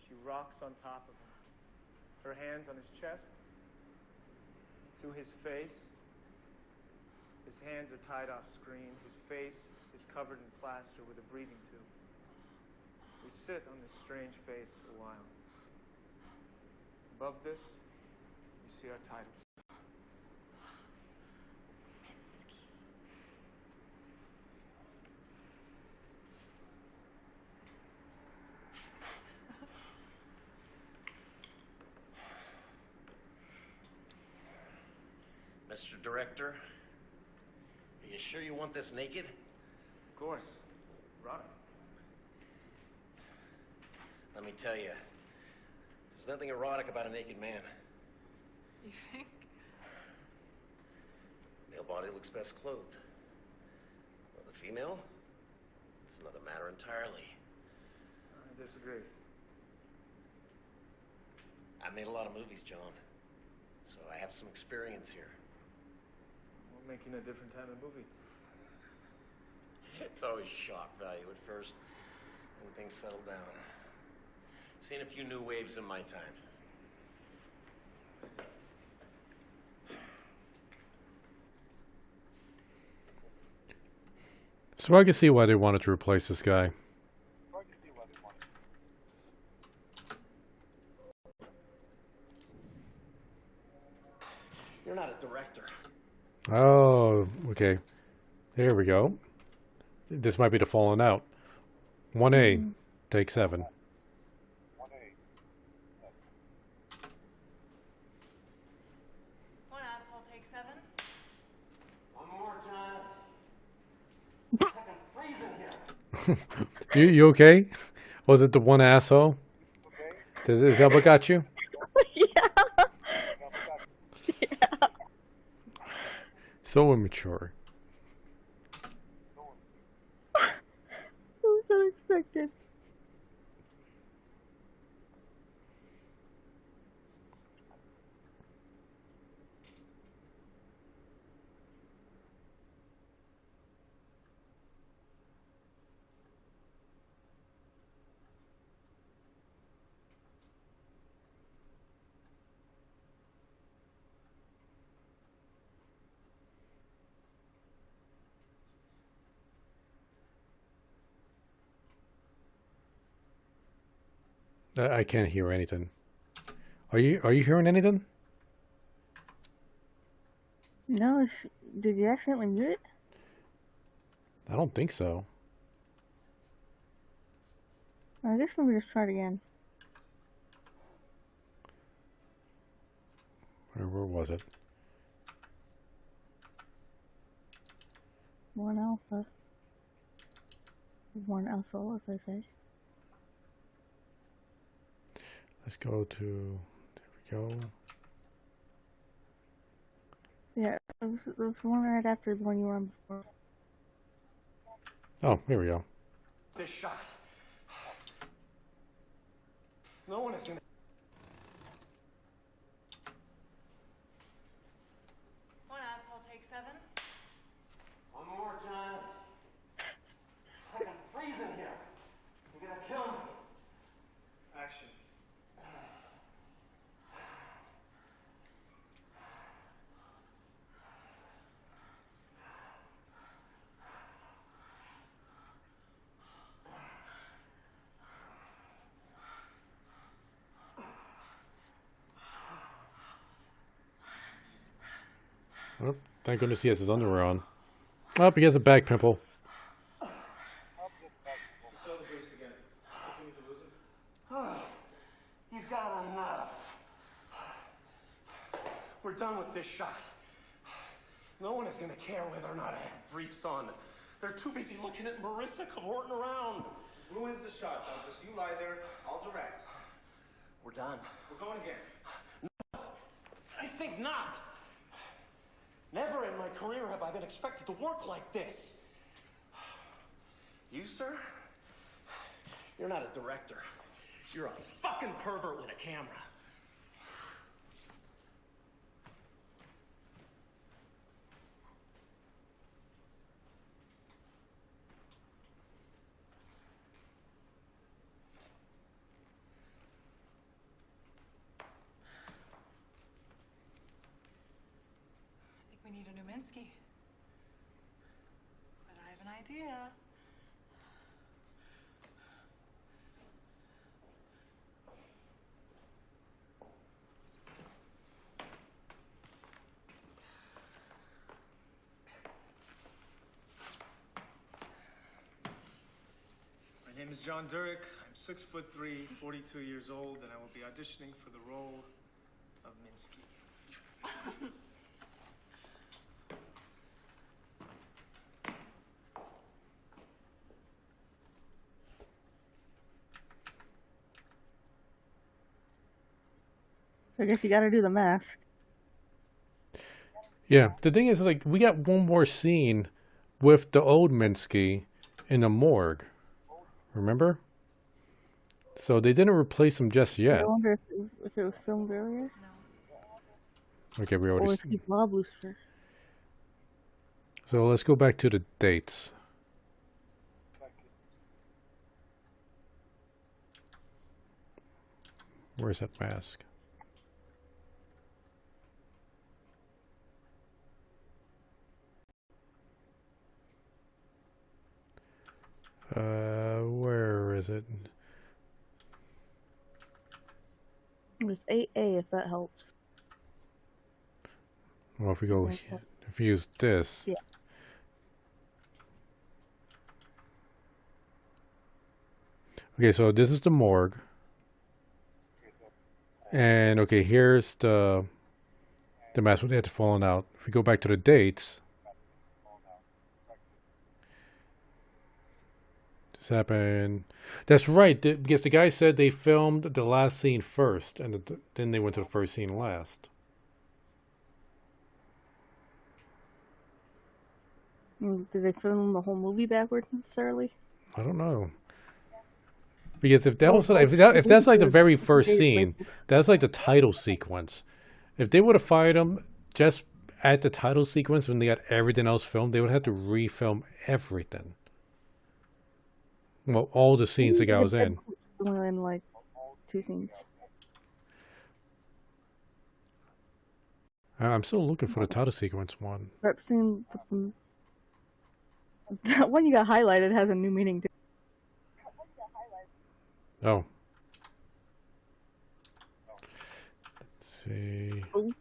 She rocks on top of him. Her hands on his chest. To his face. His hands are tied off screen. His face is covered in plaster with a breathing tube. We sit on this strange face a while. Above this, you see our titles. Mr. Director, are you sure you want this naked? Of course. It's right. Let me tell you, there's nothing erotic about a naked man. You think? Male body looks best clothed. Well, the female, it's another matter entirely. I disagree. I've made a lot of movies, John, so I have some experience here. We're making a different type of movie. It's always shock value at first, when things settle down. Seen a few new waves in my time. So I can see why they wanted to replace this guy. You're not a director. Oh, okay. There we go. This might be the falling out. 1A, take 7. One asshole take 7. One more, John. I'm freezing here. You okay? Was it the one asshole? Is that what got you? So immature. It was unexpected. I can't hear anything. Are you hearing anything? No, did you accidentally mute it? I don't think so. I guess maybe just try it again. Where was it? 1 alpha. 1 alpha, as I say. Let's go to, there we go. Yeah, it was one right after the one you were on before. Oh, here we go. This shot. No one is gonna. One asshole take 7. One more time. I can freeze in here. You're gonna kill me. Action. Oh, thank goodness he has his underwear on. Oh, he has a back pimple. Show the briefs again. Continue to lose him. You've got enough. We're done with this shot. No one is gonna care whether or not I have briefs on. They're too busy looking at Marissa cavorting around. Who wins the shot, Douglas? You lie there. I'll direct. We're done. We're going again. I think not. Never in my career have I been expected to work like this. You, sir? You're not a director. You're a fucking pervert with a camera. I think we need a new Minsky. But I have an idea. My name is John Durick. I'm 6'3", 42 years old, and I will be auditioning for the role of Minsky. I guess you gotta do the mask. Yeah, the thing is, like, we got one more scene with the old Minsky in the morgue. Remember? So they didn't replace him just yet. I wonder if it was filmed earlier. Okay, we Or already. was he Blob Booster? So let's go back to the dates. Where's that mask? Where is it? It was 8A, if that helps. Well, if we go, if we use this. Yeah. Okay, so this is the morgue. And okay, here's the mask with the head falling out. If we go back to the dates. This happened. That's right, because the guy said they filmed the last scene first, and then they went to the first scene last. Did they film the whole movie backwards necessarily? I don't know. Because if that was if that's like the very first scene, that's like the title sequence. If they would have fired him just at the title sequence when they got everything else filmed, they would have to refilm everything. Well, all the scenes the guy was in. Only in like 2 scenes. I'm still looking for the title sequence one. Rep scene. That one you got highlighted has a new meaning too. Oh. Let's see.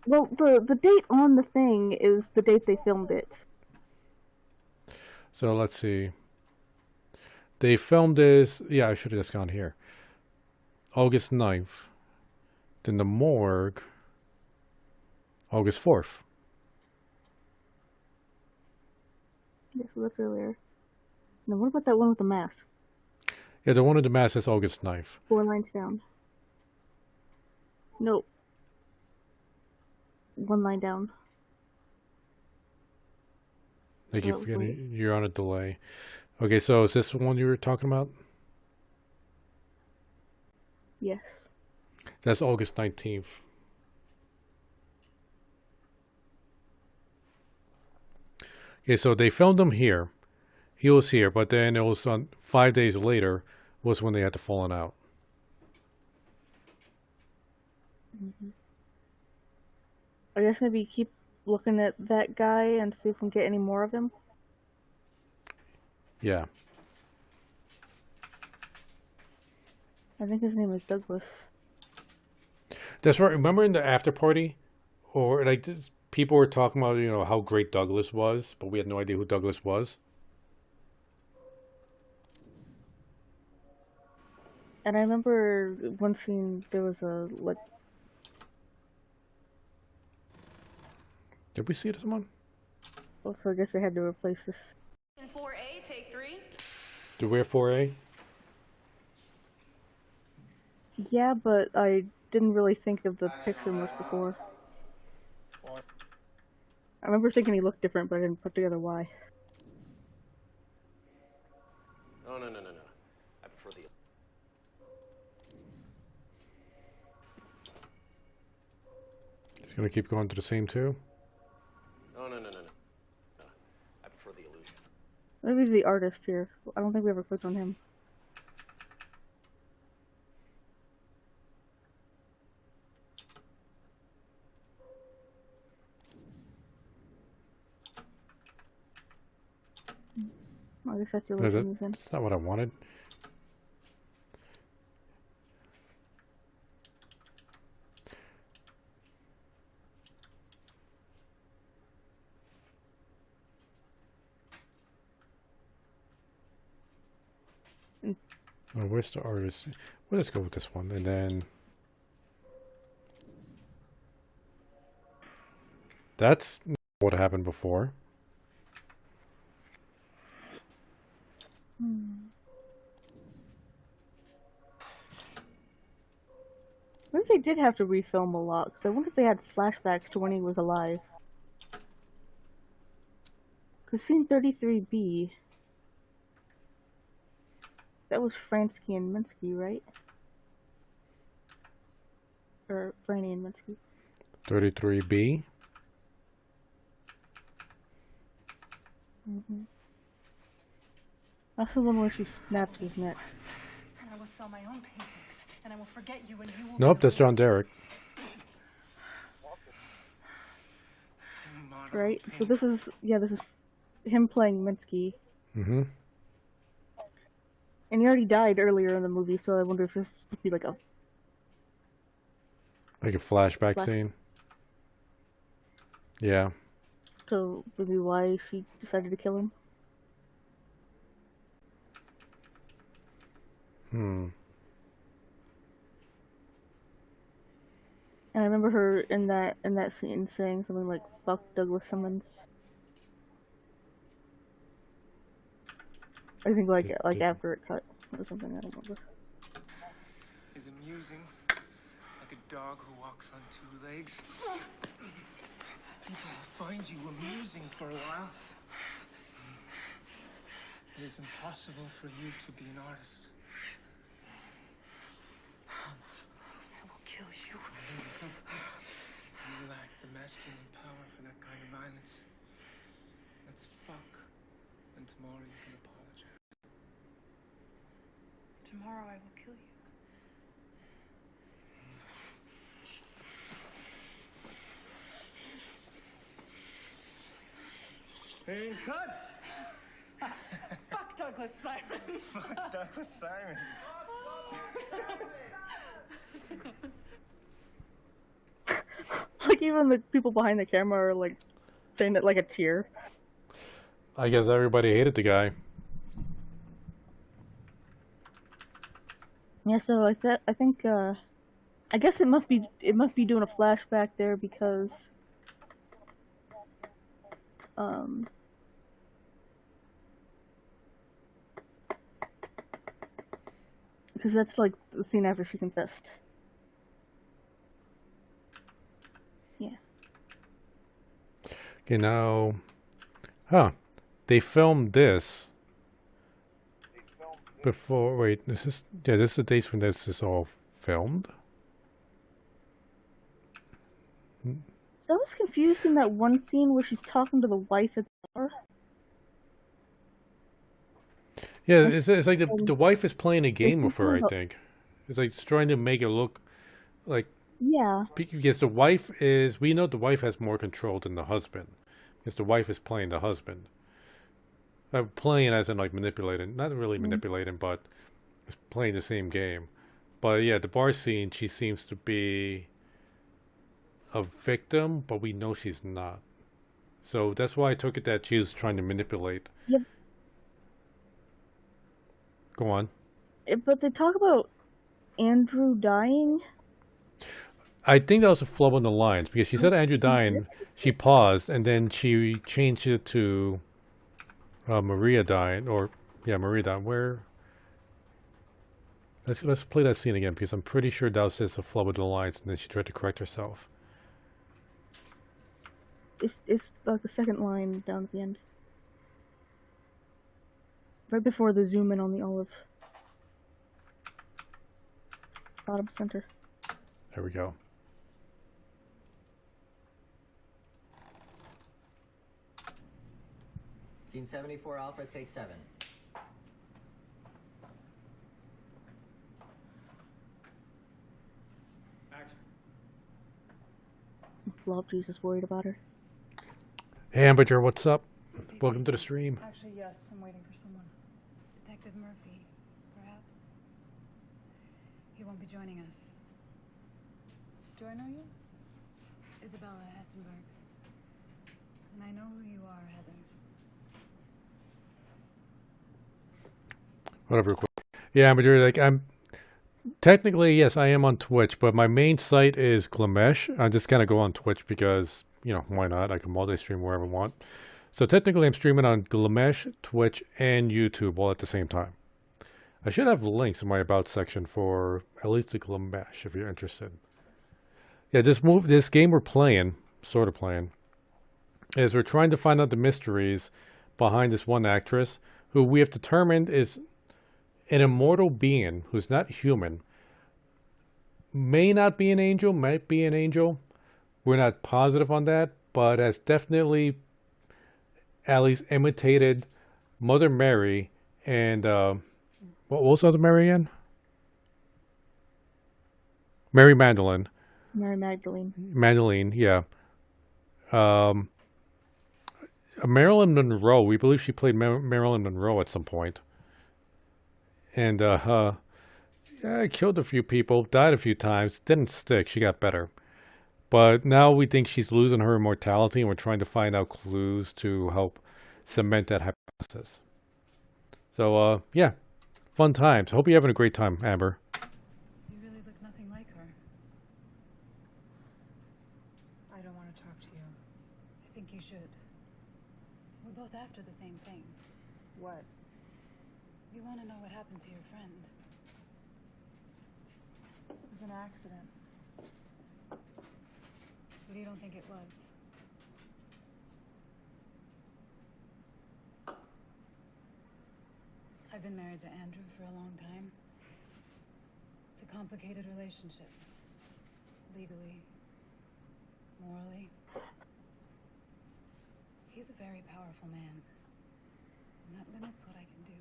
Well, the date on the thing is the date they filmed it. So let's see. They filmed this. Yeah, I should have just gone here. August 9th. Then the morgue. August 4th. Yeah, so that's earlier. Now, what about that one with the mask? Yeah, the one with the mask is August 9th. 4 lines down. Nope. One line down. Thank Oh, you that for was getting. weird. You're on a delay. Okay, so is this the one you were talking about? Yes. That's August 19th. Okay, so they filmed him here. He was here, but then it was on 5 days later was when they had to fallen out. I guess maybe keep looking at that guy and see if we can get any more of him. Yeah. I think his name is Douglas. That's right. Remember in the after party, or like people were talking about how great Douglas was, but we had no idea who Douglas was. And I remember one scene there was a like. Did we see this one? Oh, so I guess they had to replace this. In 4A, take 3. Did we have 4A? Yeah, but I didn't really think of the picture much before. I remember thinking he looked different, but I didn't put together why. No. I prefer the. He's gonna keep going to the same two. No. I prefer the illusion. Maybe the artist here. I don't think we ever clicked on him. I guess that's the illusion he's in. That's not what I wanted. Oh, where's the artist? Well, let's go with this one, and then that's what happened before. Maybe they did have to refilm a lot, because I wonder if they had flashbacks to when he was alive. Because scene 33B, that was Fransky and Minsky, right? Or Franny and Minsky. 33B. That's the one where she snaps his neck. And I will sell my own paintings, and I will forget you, and you will. Nope, that's John Derek. Right? So this is him playing Minsky. Mm-hmm. And he already died earlier in the movie, so I wonder if this would be like a flashback scene. Yeah. So maybe why she decided to kill him. And I remember her in that scene saying something like "fuck Douglas Simmons." I think like after it cut or something. I don't remember. Is amusing, like a dog who walks on 2 legs. People will find you amusing for a while. It is impossible for you to be an artist. I will kill you. You lack the masculine power for that kind of violence. Let's fuck, and tomorrow you can apologize. Tomorrow I will kill you. Hey, cut! Fuck Douglas Simon. Fuck Douglas Simon. Like even the people behind the camera are like saying it like a cheer. I guess everybody hated the guy. Yeah, so I think I guess it must be doing a flashback there because that's like the scene after she confessed. Yeah. Okay, now... Huh. They filmed this before... Wait, this is... Yeah, this is the dates when this is all filmed. So I was confused in that one scene where she's talking to the wife at the bar. Yeah, it's like the wife is playing a game with her, I about- think. It's like it's trying to make it look like... Yeah. Because the wife is... We know the wife has more control than the husband. Because the wife is playing the husband. Playing as in like manipulating. Not really manipulating, but it's playing the same game. But yeah, the bar scene, she seems to be a victim, but we know she's not. So that's why I took it that she was trying to manipulate. Yep. Go on. But they talk about Andrew dying. I think that was a flow in the lines because she said Andrew dying. She paused and then she changed it to Maria dying, or yeah, Maria dying. Where? Let's play that scene again because I'm pretty sure that was just a flow of the lines, and then she tried to correct herself. It's like the second line down at the end, right before the zoom in on the olive. Bottom center. There we go. Scene 74, Alpha, take 7. Action. Love Jesus worried about her. Hey, Amberger, what's up? Welcome to the stream. Actually, yes, I'm waiting for someone. Detective Murphy, perhaps? He won't be joining us. Do I know you? Isabella Hessenberg. And I know who you are, Heather. Whatever. Yeah, Amberger, like I'm technically, yes, I am on Twitch, but my main site is Glamesh. I just kind of go on Twitch because, you know, why not? I can multi-stream wherever I want. So technically I'm streaming on Glamesh, Twitch, and YouTube all at the same time. I should have links in my About section for at least the Glamesh if you're interested. Yeah, this game we're playing, sort of playing, is we're trying to find out the mysteries behind this one actress who we have determined is an immortal being who's not human. May not be an angel, might be an angel. We're not positive on that, but has definitely at least imitated Mother Mary and what was Mother Mary again? Mary Magdalene. Mary Magdalene. Magdalene, yeah. Marilyn Monroe. We believe she played Marilyn Monroe at some point. And yeah, killed a few people, died a few times, didn't stick. She got better. But now we think she's losing her immortality, and we're trying to find out clues to help cement that hypothesis. So, yeah, fun times. Hope you're having a great time, Amber. You really look nothing like her. I don't want to talk to you. I think you should. We're both after the same thing. What? You want to know what happened to your friend. It was an accident. But you don't think it was? I've been married to Andrew for a long time. It's a complicated relationship. Legally, morally. He's a very powerful man. And that limits what I can do.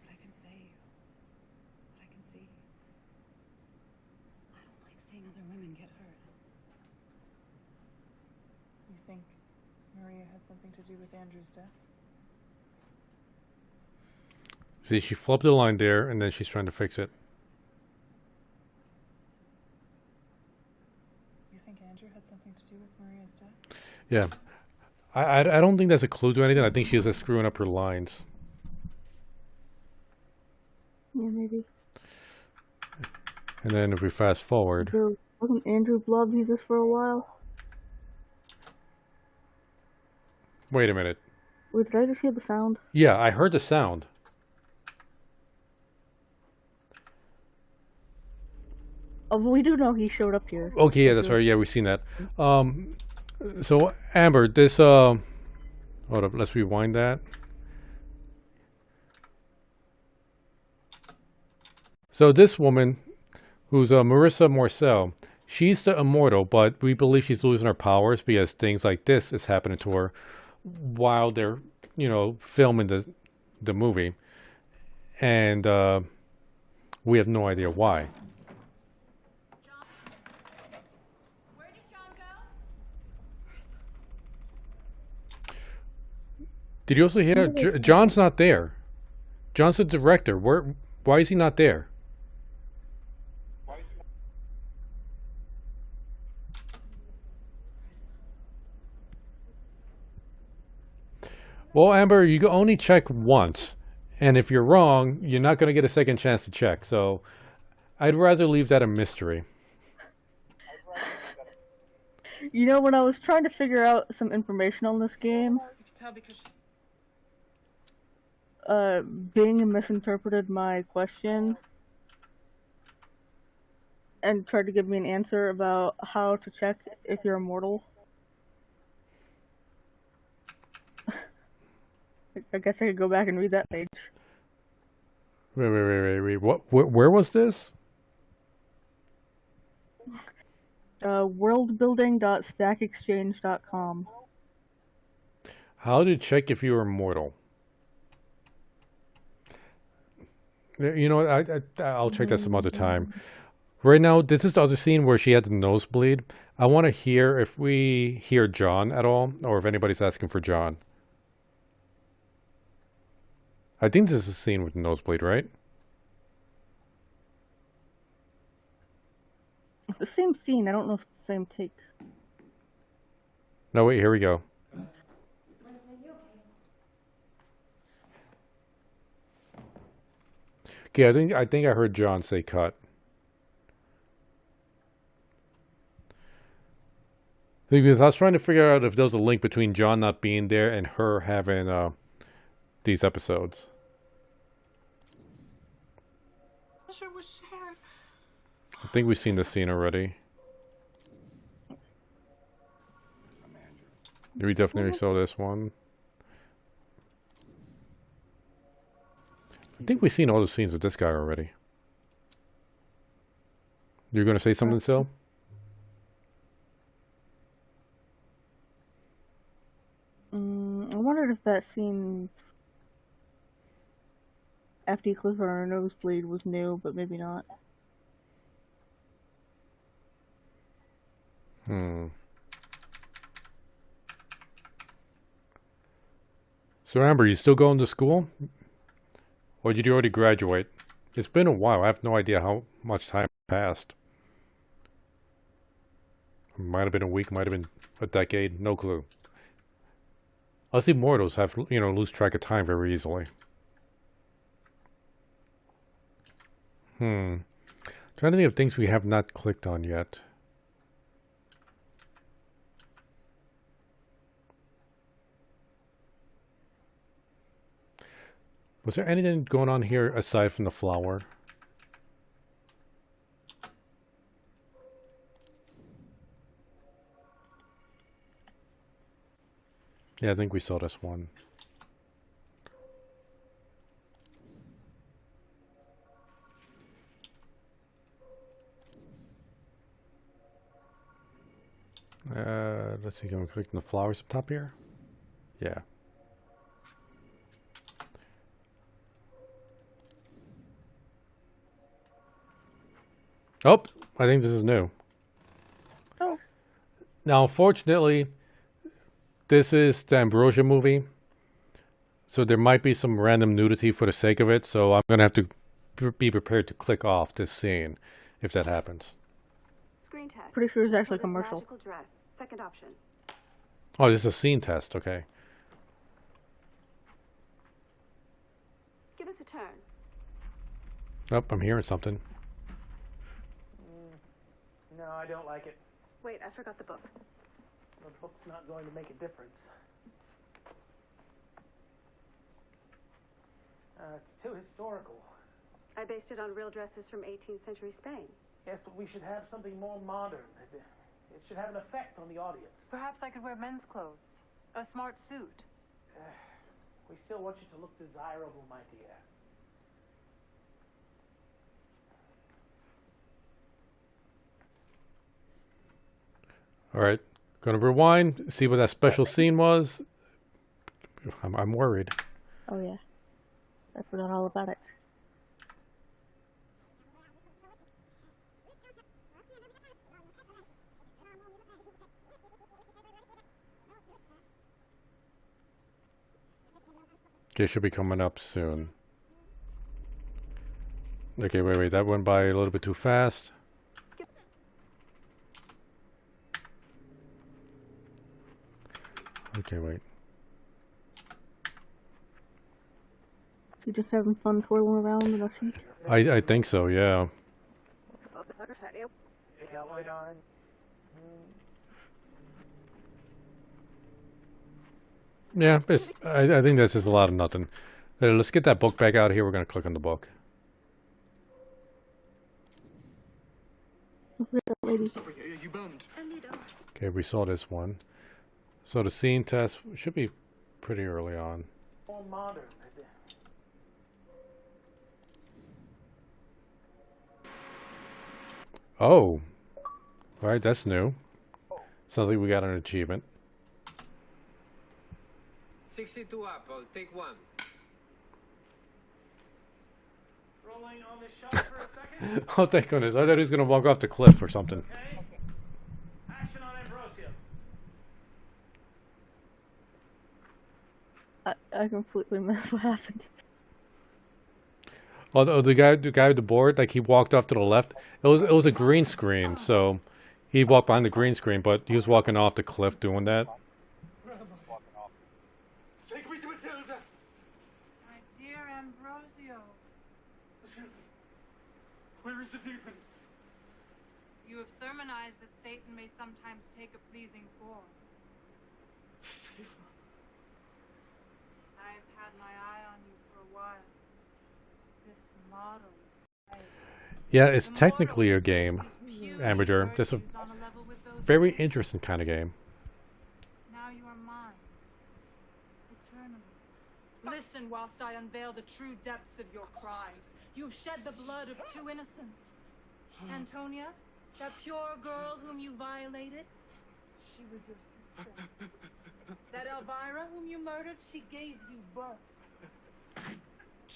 What I can say. What I can see. I don't like seeing other women get hurt. You think Maria had something to do with Andrew's death? See, she flipped the line there, and then she's trying to fix it. You think Andrew had something to do with Maria's death? Yeah. I don't think that's a clue to anything. I think she's just screwing up her lines. Yeah, maybe. And then if we fast forward... Wasn't Andrew Blood Jesus for a while? Wait a minute. Wait, did I just hear the sound? Yeah, I heard the sound. Oh, we do know he showed up here. Okay, yeah, that's right. Yeah, we've seen that. So Amber, this hold up, let's rewind that. So this woman, who's Marissa Morcell, she's the immortal, but we believe she's losing her powers because things like this is happening to her while they're, filming the movie, and we have no idea why. Did you also hear? John's not there. John's the director. Why is he not there? Well, Amber, you can only check once, and if you're wrong, you're not going to get a second chance to check. So, I'd rather leave that a mystery. When I was trying to figure out some information on this game, Bing misinterpreted my question and tried to give me an answer about how to check if you're immortal. I guess I could go back and read that page. Wait. What? Where was this? Worldbuilding.stackexchange.com. How to check if you're immortal? You know what? I'll check that some other time. Right now, this is the other scene where she had the nosebleed. I want to hear if we hear John at all, or if anybody's asking for John. I think this is a scene with the nosebleed, right? The same scene. I don't know if it's the same take. No, wait. Here we go. Okay, I think I heard John say cut. Because I was trying to figure out if there was a link between John not being there and her having these episodes. I think we've seen this scene already. We definitely saw this one. I think we've seen all the scenes with this guy already. You're going to say something, Syl? I wondered if that scene after Cliff on her nosebleed was new, but maybe not. So Amber, you still going to school? Or did you already graduate? It's been a while. I have no idea how much time passed. Might have been a week, might have been a decade, no clue. Us immortals have, lose track of time very easily. Trying to think of things we have not clicked on yet. Was there anything going on here aside from the flower? Yeah, I think we saw this one. Let's see, can we click on the flowers up top here? Yeah. Oh, I think this is new. Oh. Now, unfortunately, this is the Ambrosia movie, so there might be some random nudity for the sake of it, so I'm going to have to be prepared to click off this scene if that happens. Screen test. Pretty sure it's actually a commercial. Magical dress. Second option. Oh, this is a scene test, okay. Give us a turn. Oh, I'm hearing something. No, I don't like it. Wait, I forgot the book. The book's not going to make a difference. It's too historical. I based it on real dresses from 18th century Spain. Yes, but we should have something more modern. It should have an effect on the audience. Perhaps I could wear men's clothes. A smart suit. We still want you to look desirable, my dear. All right, gonna rewind, see what that special scene was. I'm worried. Oh yeah, I forgot all about it. Okay, should be coming up soon. Okay, wait, that went by a little bit too fast. Okay, wait. You just having fun twirling around in a seat? I think so, yeah. Yeah, I think this is a lot of nothing. Let's get that book back out here. We're going to click on the book. You bummed? Okay, we saw this one. So the scene test should be pretty early on. More modern. Oh. Alright, that's new. Sounds like we got an achievement. 62 apple, take one. Rolling on this shot for a second. Oh, thank goodness. I thought he was going to walk off the cliff or something. Okay. Action on Ambrosio. I completely missed what happened. Oh, the guy with the board, like he walked off to the left. It was a green screen, so he walked behind the green screen, but he was walking off the cliff doing that. Take me to Matilda. My dear Ambrosio. Where is the demon? You have surmised that Satan may sometimes take a pleasing form. I have had my eye on you for a while. This model. Yeah, it's technically a game, Amateur. Just a very interesting kind of game. Now you are mine. Eternally. Listen whilst I unveil the true depths of your crimes. You've shed the blood of two innocents. Antonia, that pure girl whom you violated, she was your sister. That Elvira whom you murdered, she gave you birth.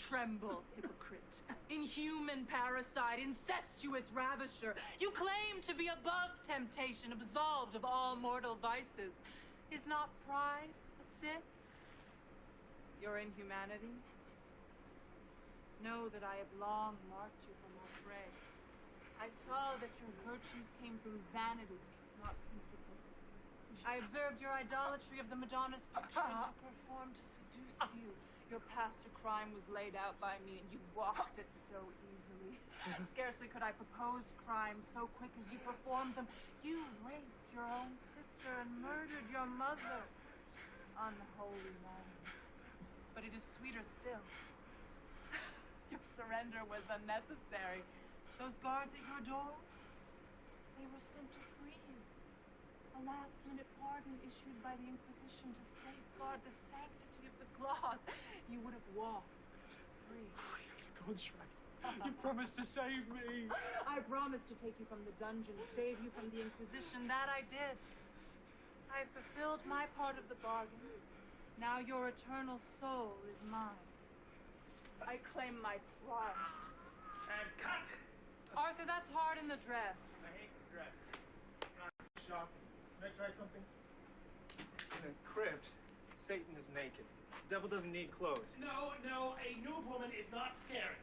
Tremble, hypocrite. Inhuman parasite, incestuous ravisher. You claim to be above temptation, absolved of all mortal vices. Is not pride a sin? Your inhumanity? Know that I have long marked you from our prey. I saw that your virtues came from vanity, not principle. I observed your idolatry of the Madonna's picture and you performed to seduce you. Your path to crime was laid out by me, and you walked it so easily. Scarcely could I propose crimes so quick as you performed them. You raped your own sister and murdered your mother. Unholy man. But it is sweeter still. Your surrender was unnecessary. Those guards at your door, they were sent to free you. A last-minute pardon issued by the Inquisition to safeguard the sanctity of the cloth. You would have walked free. Contract. You promised to save me. I promised to take you from the dungeon, save you from the Inquisition. That I did. I fulfilled my part of the bargain. Now your eternal soul is mine. I claim my price. And cut! Arthur, that's hard in the dress. I hate the dress. Shop. Can I try something? In a crypt, Satan is naked. The devil doesn't need clothes. No, a nude woman is not scary.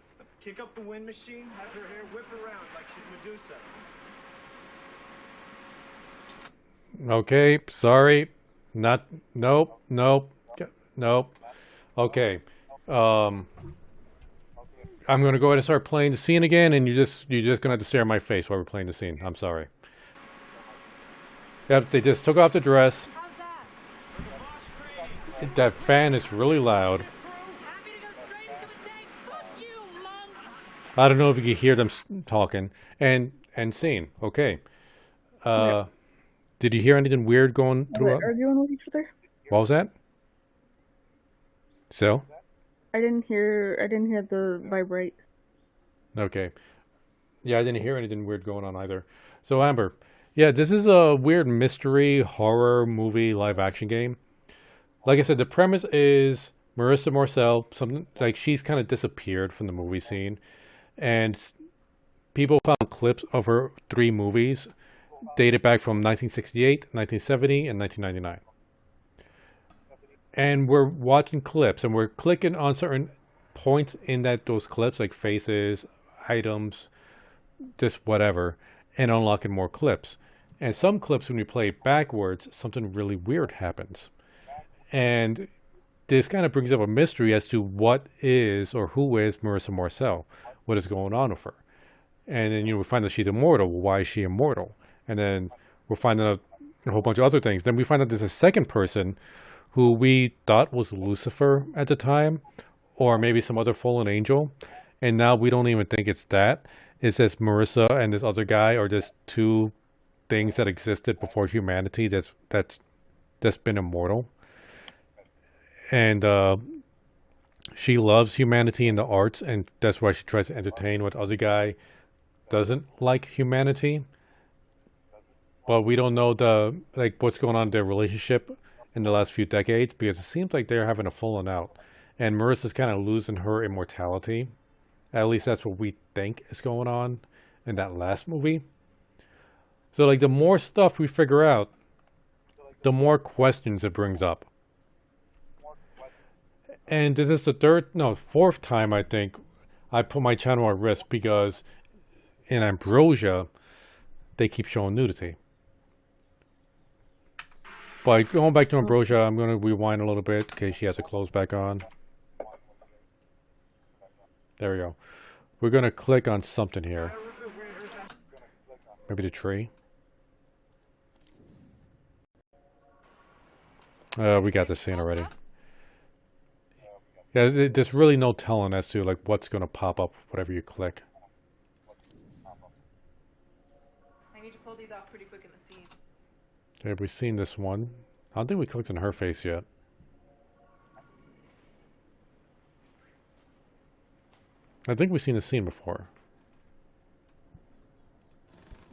Kick up the wind machine, have her hair whip around like she's Medusa. Okay, sorry. Nope. Okay. I'm gonna go ahead and start playing the scene again, and you're just gonna have to stare at my face while we're playing the scene. I'm sorry. Yep, they just took off the dress. That fan is really loud. I don't know if you can hear them talking. And End scene. Okay. Did you hear anything weird going Were through? they arguing with each other? What was that? So? I didn't hear the vibrate. Okay. Yeah, I didn't hear anything weird going on either. So Amber, yeah, this is a weird mystery horror movie live action game. Like I said, the premise is Marissa Marcel, something like she's kind of disappeared from the movie scene, and people found clips of her 3 movies dated back from 1968, 1970, and 1999. And we're watching clips, and we're clicking on certain points in those clips, like faces, items, just whatever, and unlocking more clips. And some clips, when you play it backwards, something really weird happens. And this kind of brings up a mystery as to what is or who is Marissa Marcel. What is going on with her? And then we find that she's immortal. Why is she immortal? And then we'll find out a whole bunch of other things. Then we find out there's a second person who we thought was Lucifer at the time, or maybe some other fallen angel. And now we don't even think it's that. It's just Marissa and this other guy are just 2 things that existed before humanity that's been immortal. And she loves humanity and the arts, and that's why she tries to entertain what the other guy doesn't like humanity. But we don't know what's going on in their relationship in the last few decades, because it seems like they're having a falling out. And Marissa's kind of losing her immortality. At least that's what we think is going on in that last movie. So the more stuff we figure out, the more questions it brings up. And this is the 4th time, I think, I put my channel at risk, because in Ambrosia, they keep showing nudity. But going back to Ambrosia, I'm going to rewind a little bit in case she has her clothes back on. There we go. We're going to click on something here. Maybe the tree. We got this scene already. Yeah, there's really no telling as to what's going to pop up whatever you click. I need to pull these off pretty quick in the scene. Okay, we've seen this one. I don't think we clicked on her face yet. I think we've seen this scene before.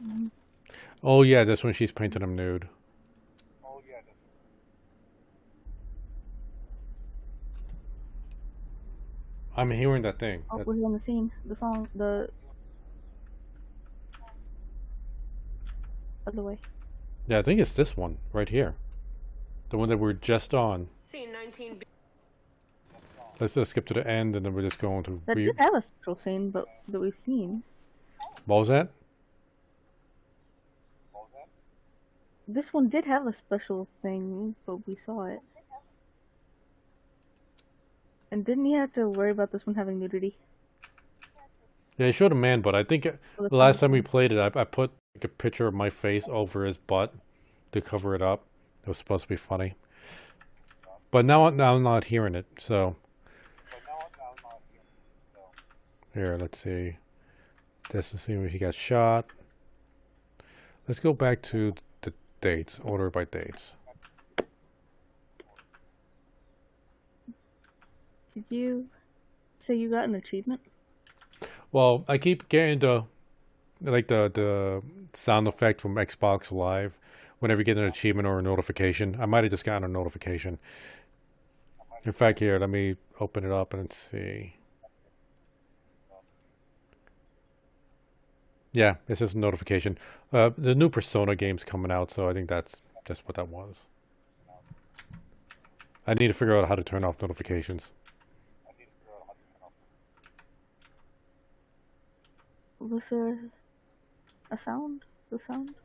Mm-hmm. Oh yeah, that's when she's painting him nude. I'm hearing that thing. Oh, we're hearing the scene. The song. The other way. Yeah, I think it's this one right here. The one that we're just on. Scene 19B. Let's just skip to the end, and then we're just going to... That did have a special scene, but that we've seen. What was that? This one did have a special thing, but we saw it. And didn't you have to worry about this one having nudity? Yeah, he showed a man butt. I think the last time we played it, I put a picture of my face over his butt to cover it up. It was supposed to be funny. But now I'm not hearing it, so... Here, let's see. This is seeing where he got shot. Let's go back to the dates, order by dates. Did you say you got an achievement? Well, I keep getting the sound effect from Xbox Live whenever you get an achievement or a notification. I might have just gotten a notification. In fact, here, let me open it up and see. Yeah, it's just a notification. The new Persona game's coming out, so I think that's just what that was. I need to figure out how to turn off notifications. Was there a sound? The sound?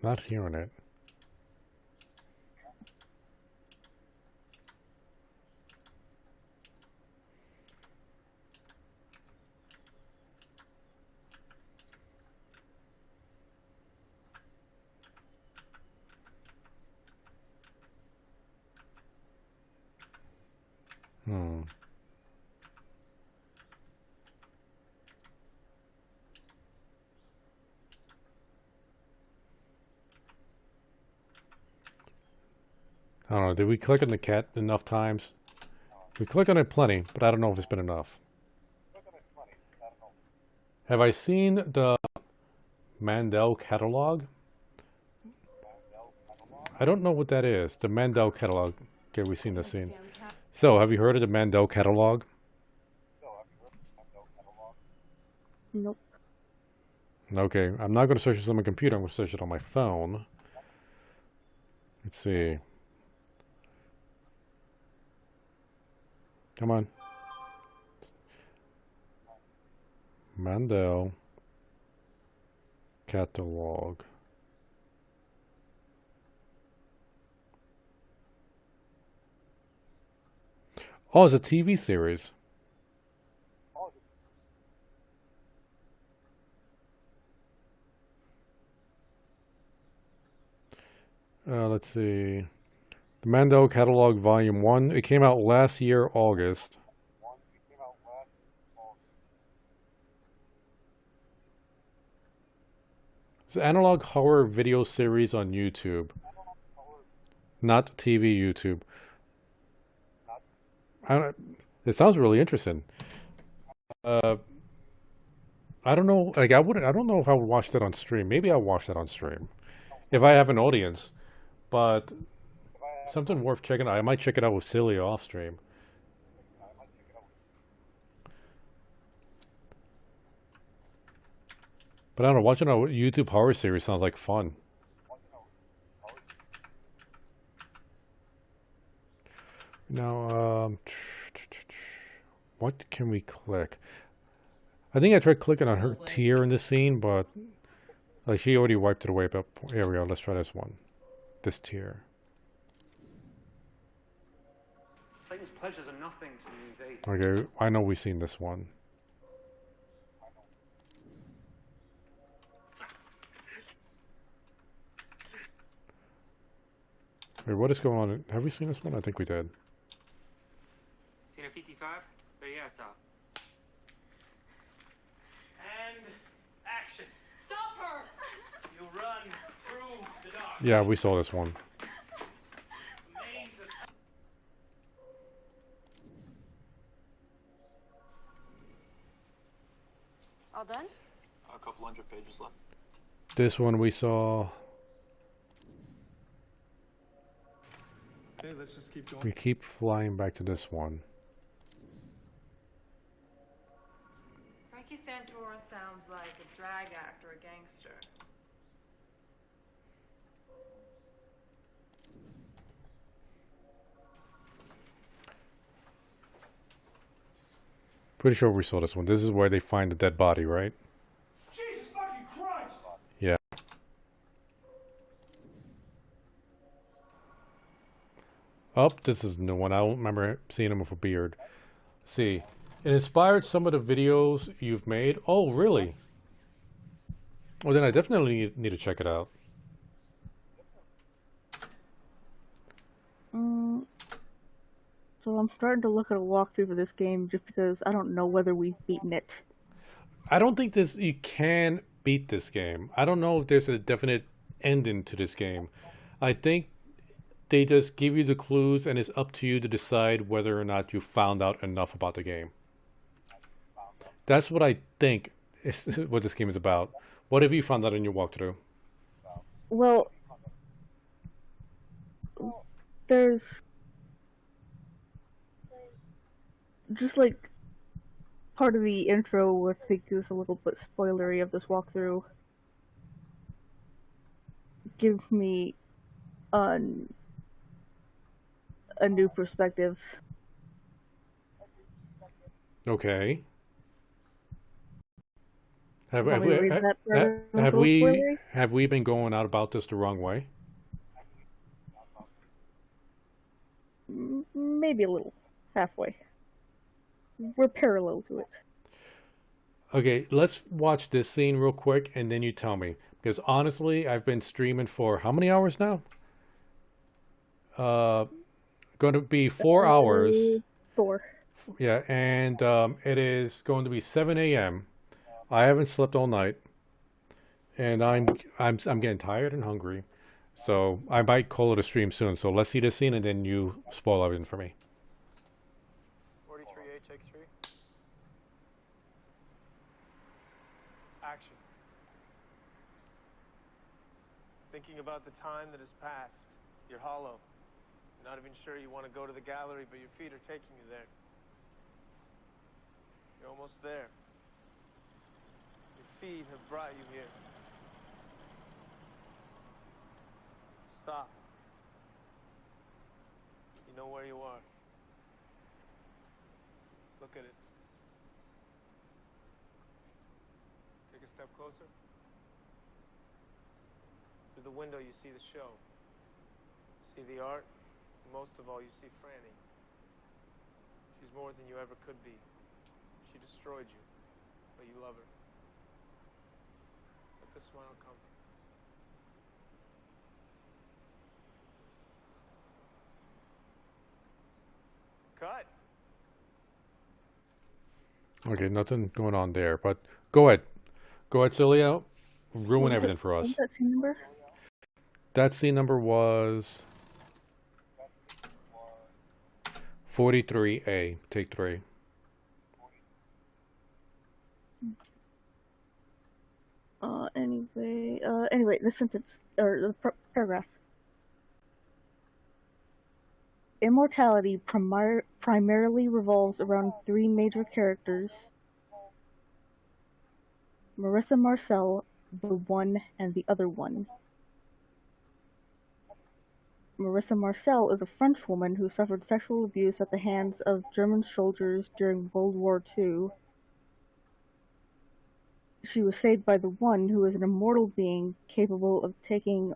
I'm not hearing it. I don't know. Did we click on the cat enough times? We clicked on it plenty, but I don't know if it's been enough. Have I seen the Mandel catalog? I don't know what that is. The Mandel catalog. Okay, we've seen this scene. So, have you heard of the Mandel catalog? Nope. Okay, I'm not going to search this on my computer. I'm going to search it on my phone. Let's see. Come on. Mandel catalog. Oh, it's a TV series. Let's see. The Mandel Catalog Volume 1. It came out last year, August. It's an analog horror video series on YouTube. Not TV YouTube. It sounds really interesting. I don't know. Like I don't know if I would watch that on stream. Maybe I'll watch that on stream if I have an audience. But something worth checking out. I might check it out with Cyllya off stream. But I don't know. Watching a YouTube horror series sounds like fun. Now, what can we click? I think I tried clicking on her tier in this scene, but like she already wiped it away. But here we go. Let's try this one. This tier. Satan's pleasures are nothing to me. Okay, I know we've seen this one. Wait, what is going on? Have we seen this one? I think we did. Scene 55? But yeah, sir. And action. Stop her! You run through the dark. Yeah, we saw this one. All done? A couple hundred pages left. This one we saw. Okay, let's just keep going. We keep flying back to this one. Frankie Santora sounds like a drag act or a gangster. Pretty sure we saw this one. This is where they find the dead body, right? Jesus fucking Christ! Yeah. Oh, this is a new one. I don't remember seeing him with a beard. See, it inspired some of the videos you've made. Oh, really? Well, then I definitely need to check it out. So I'm starting to look at a walkthrough for this game just because I don't know whether we've beaten it. I don't think you can beat this game. I don't know if there's a definite ending to this game. I think they just give you the clues and it's up to you to decide whether or not you found out enough about the game. That's what I think is what this game is about. What have you found out in your walkthrough? Well, there's just like part of the intro I think is a little bit spoilery of this walkthrough. Gives me a new perspective. Okay. Have we been going out about this the wrong way? Maybe a little. Halfway. We're parallel to it. Okay, let's watch this scene real quick and then you tell me. Because honestly, I've been streaming for how many hours now? Going to be 4 hours. 4. Yeah, and it is going to be 7 a.m. I haven't slept all night. And I'm getting tired and hungry. So I might call it a stream soon. So let's see this scene and then you spoil everything for me. 43A, take 3. Action. Thinking about the time that has passed. You're hollow. You're not even sure you want to go to the gallery, but your feet are taking you there. You're almost there. Your feet have brought you here. Stop. You know where you are. Look at it. Take a step closer. Through the window you see the show. You see the art. And most of all, you see Franny. She's more than you ever could be. She destroyed you, but you love her. Let the smile come. Cut. Okay, nothing going on there, but go ahead. Go ahead, Cyllya. Ruin everything for us. What's that scene number? That scene number was 43A, take 3. Anyway, the sentence, or the paragraph. Immortality primarily revolves around 3 major characters: Marissa Marcel, the One, and the Other One. Marissa Marcel is a French woman who suffered sexual abuse at the hands of German soldiers during World War II. She was saved by the One, who is an immortal being capable of taking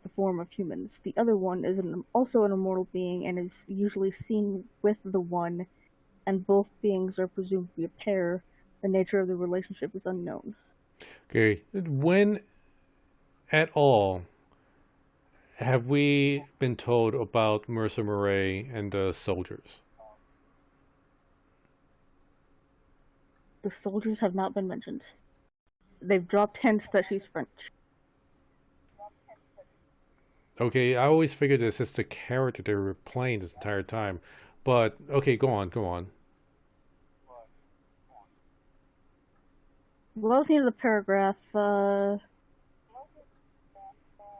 the form of humans. The Other One is also an immortal being and is usually seen with the One, and both beings are presumed to be a pair. The nature of the relationship is unknown. Okay, when at all have we been told about Marissa Murray and the soldiers? The soldiers have not been mentioned. They've dropped hints that she's French. Okay, I always figured this is the character they were playing this entire time. But, okay, go on, go on. Well, at the end of the paragraph,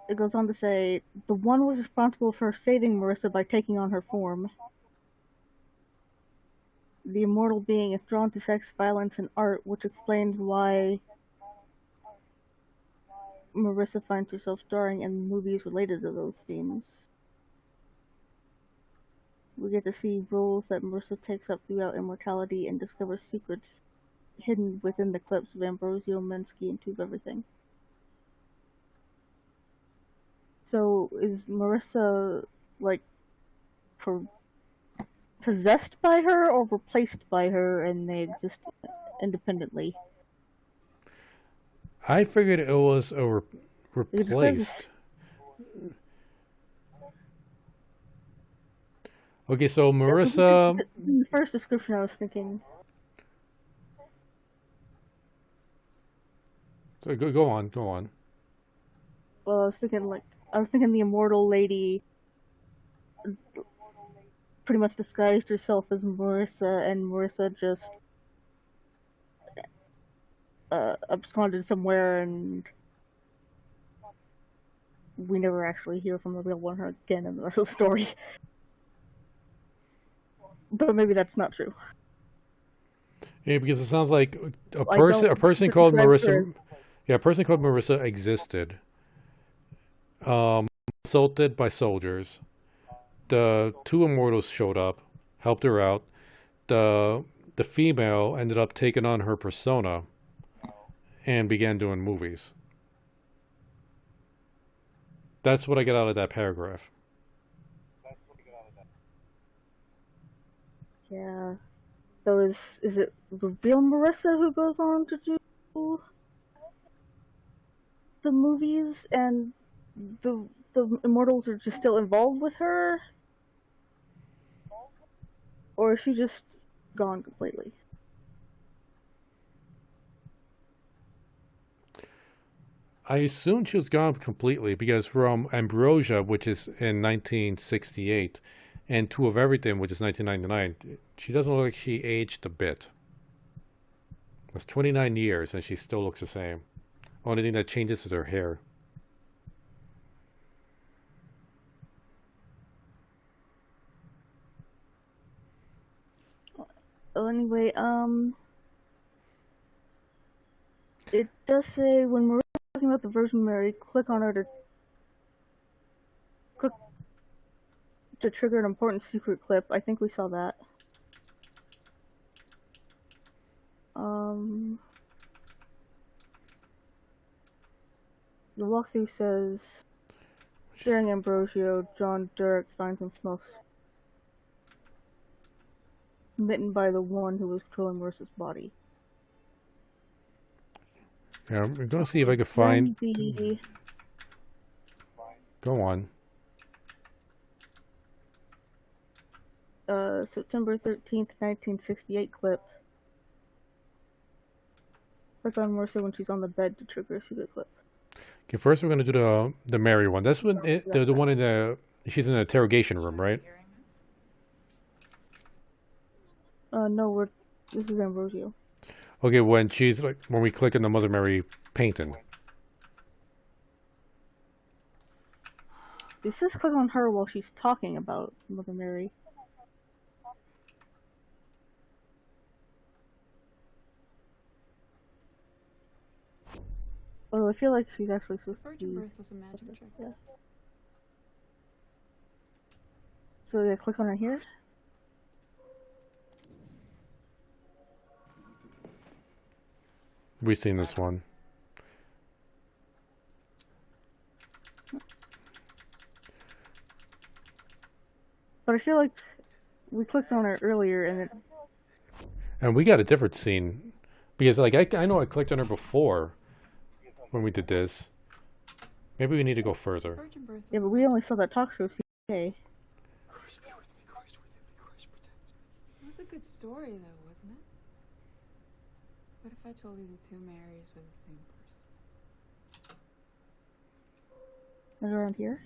it goes on to say, the One was responsible for saving Marissa by taking on her form. The immortal being is drawn to sex, violence, and art, which explains why Marissa finds herself starring in movies related to those themes. We get to see roles that Marissa takes up throughout Immortality and discovers secrets hidden within the clips of Ambrosio, Minsky, and Tube Everything. So, is Marissa, like, possessed by her or replaced by her and they exist independently? I figured it was a replaced. Okay, so Marissa... In the first description I was thinking... So go on, go on. Well, I was thinking the immortal lady pretty much disguised herself as Marissa, and Marissa just absconded somewhere, and we never actually hear from the real one again in the rest of the story. But maybe that's not true. Yeah, because it sounds like a person called Marissa. Yeah, a person called Marissa existed. Assaulted by soldiers. The 2 immortals showed up, helped her out. The female ended up taking on her persona and began doing movies. That's what I get out of that paragraph. Yeah. So is it the real Marissa who goes on to do the movies, and the immortals are just still involved with her? Or is she just gone completely? I assumed she was gone completely because from Ambrosia, which is in 1968, and Two of Everything, which is 1999, she doesn't look like she aged a bit. That's 29 years and she still looks the same. Only thing that changes is her hair. Well, anyway, it does say when we're talking about the Virgin Mary, click on her to trigger an important secret clip. I think we saw that. The walkthrough says, during Ambrosio, John Derek finds himself smitten by the one who was controlling Marissa's body. Yeah, I'm going to see if I can find... Go on. September 13th, 1968 clip. Click on Marissa when she's on the bed to trigger a secret clip. Okay, first we're going to do the Mary one. That's when the one in the... She's in the interrogation room, right? No, this is Ambrosio. Okay, when she's like... When we click on the Mother Mary painting. It says click on her while she's talking about Mother Mary. Oh, I feel like she's actually supposed to be... Virgin birth was a magic trick. Yeah. So yeah, click on her here. We've seen this one. But I feel like we clicked on her earlier and it... And we got a different scene. Because like I know I clicked on her before when we did this. Maybe we need to go further. Yeah, but we only saw that talk show today. It was a good story, though, wasn't it? What if I told you the two Marys were the same person? Is it around here?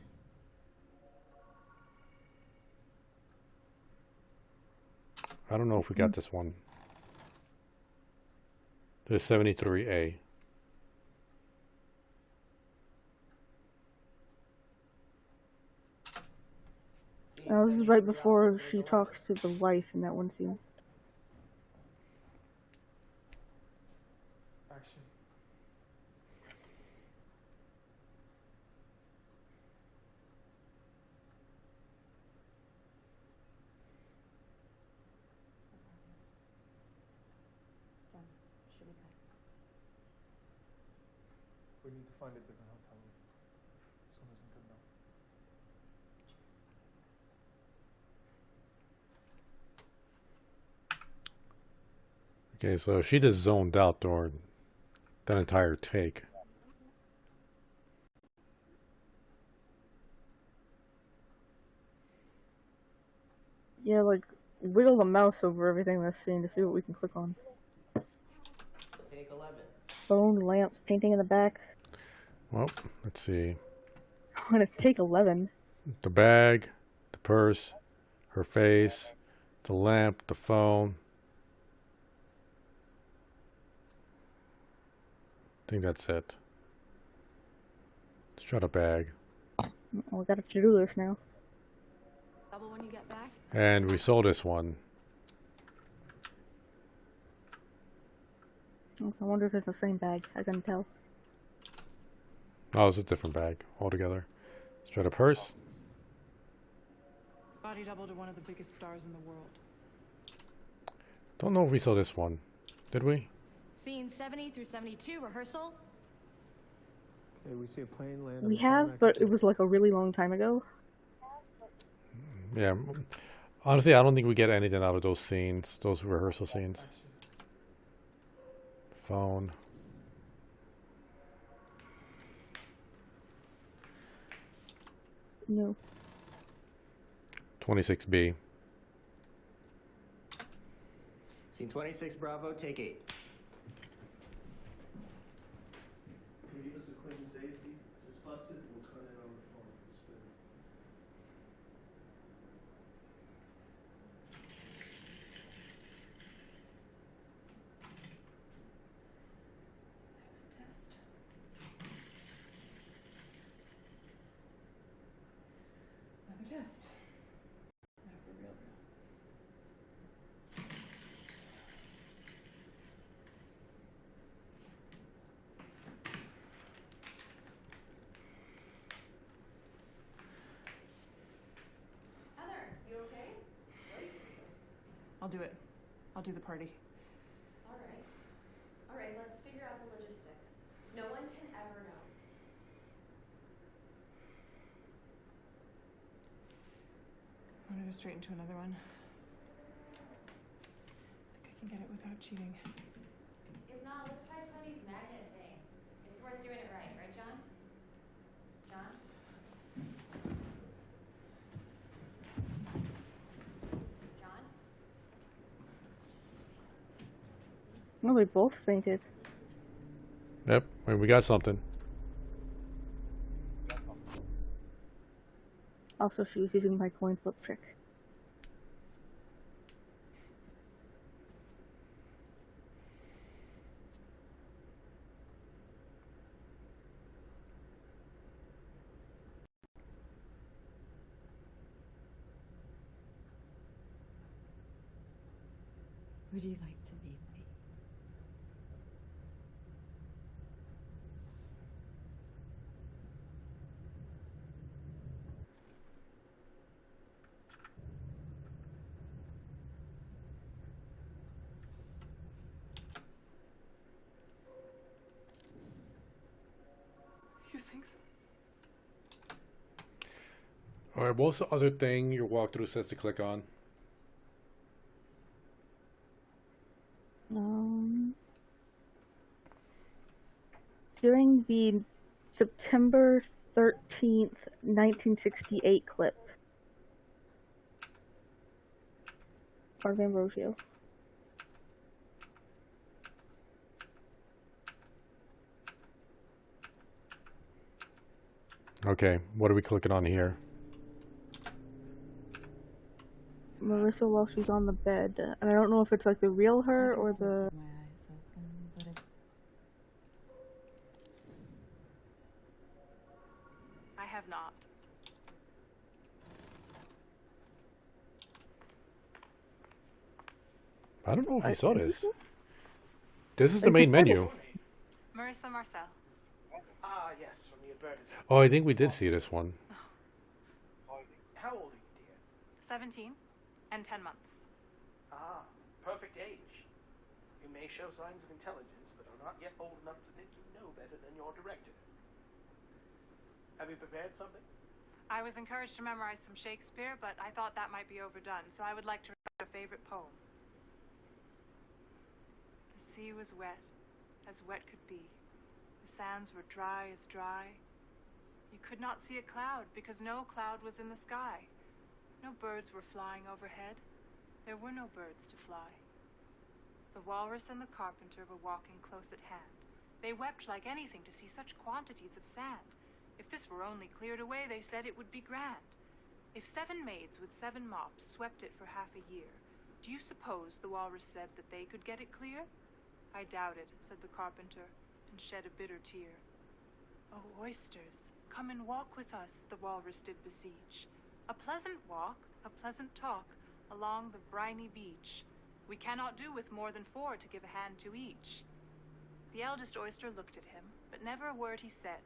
I don't know if we got this one. There's 73A. Now, this is right before she talks to the wife in that one scene. We need to find a different hotel room. This one isn't good enough. Okay, so she just zoned out during that entire take. Yeah, like, wiggle the mouse over everything in this scene to see what we can click on. Take 11. Phone, lamps, painting in the back. Well, let's see. I'm gonna take 11. The bag, the purse, her face, the lamp, the phone. I think that's it. Let's try the bag. Oh, we got a to-do list now. Double when you get back. And we sold this one. So I wonder if it's the same bag. I couldn't tell. Oh, it's a different bag altogether. Let's try the purse. Body double to one of the biggest stars in the world. Don't know if we saw this one. Did we? Scene 70 through 72, rehearsal. Okay, we see a plane land. We have, but it was like a really long time ago. Yeah. Honestly, I don't think we get anything out of those scenes, those rehearsal scenes. Phone. No. 26B. Scene 26, Bravo, take 8. in safety. Just spots it, we'll cut in on the phone and spin it. Another test. Now for real. Heather, you okay? I'll do it. I'll do the party. All right. All right, let's figure out the logistics. No one can ever know. I'm gonna go straight into another one. I think I can get it without cheating. If not, let's try Tony's magnet thing. It's worth doing it right, right, John? John? John? No, we both fainted. Yep, and we got something. Also, she was using my coin flip trick. Would you like to meet me? You think so? Alright, what's the other thing your walkthrough says to click on? During the September 13th, 1968 clip. Part of Ambrosio. Okay, what are we clicking on here? Marissa while she's on the bed. And I don't know if it's like the real her or the... I have not. I don't know if I saw this. This is the main menu. Marissa Marcel. Ah, yes, from the advertisement. Oh, I think we did see this one. How old are you, dear? 17 and 10 months. Ah, perfect age. You may show signs of intelligence, but are not yet old enough to think you know better than your director. Have you prepared something? I was encouraged to memorize some Shakespeare, but I thought that might be overdone, so I would like to recite a favorite poem. The sea was wet could be. The sands were dry as dry. You could not see a cloud because no cloud was in the sky. No birds were flying overhead. There were no birds to fly. The walrus and the carpenter were walking close at hand. They wept like anything to see such quantities of sand. If this were only cleared away, they said it would be grand. If 7 maids with 7 mops swept it for half a year, do you suppose, the walrus said, that they could get it clear? I doubt it, said the carpenter, and shed a bitter tear. Oh, oysters, come and walk with us, the walrus did beseech. A pleasant walk, a pleasant talk, along the briny beach. We cannot do with more than 4 to give a hand to each. The eldest oyster looked at him, but never a word he said.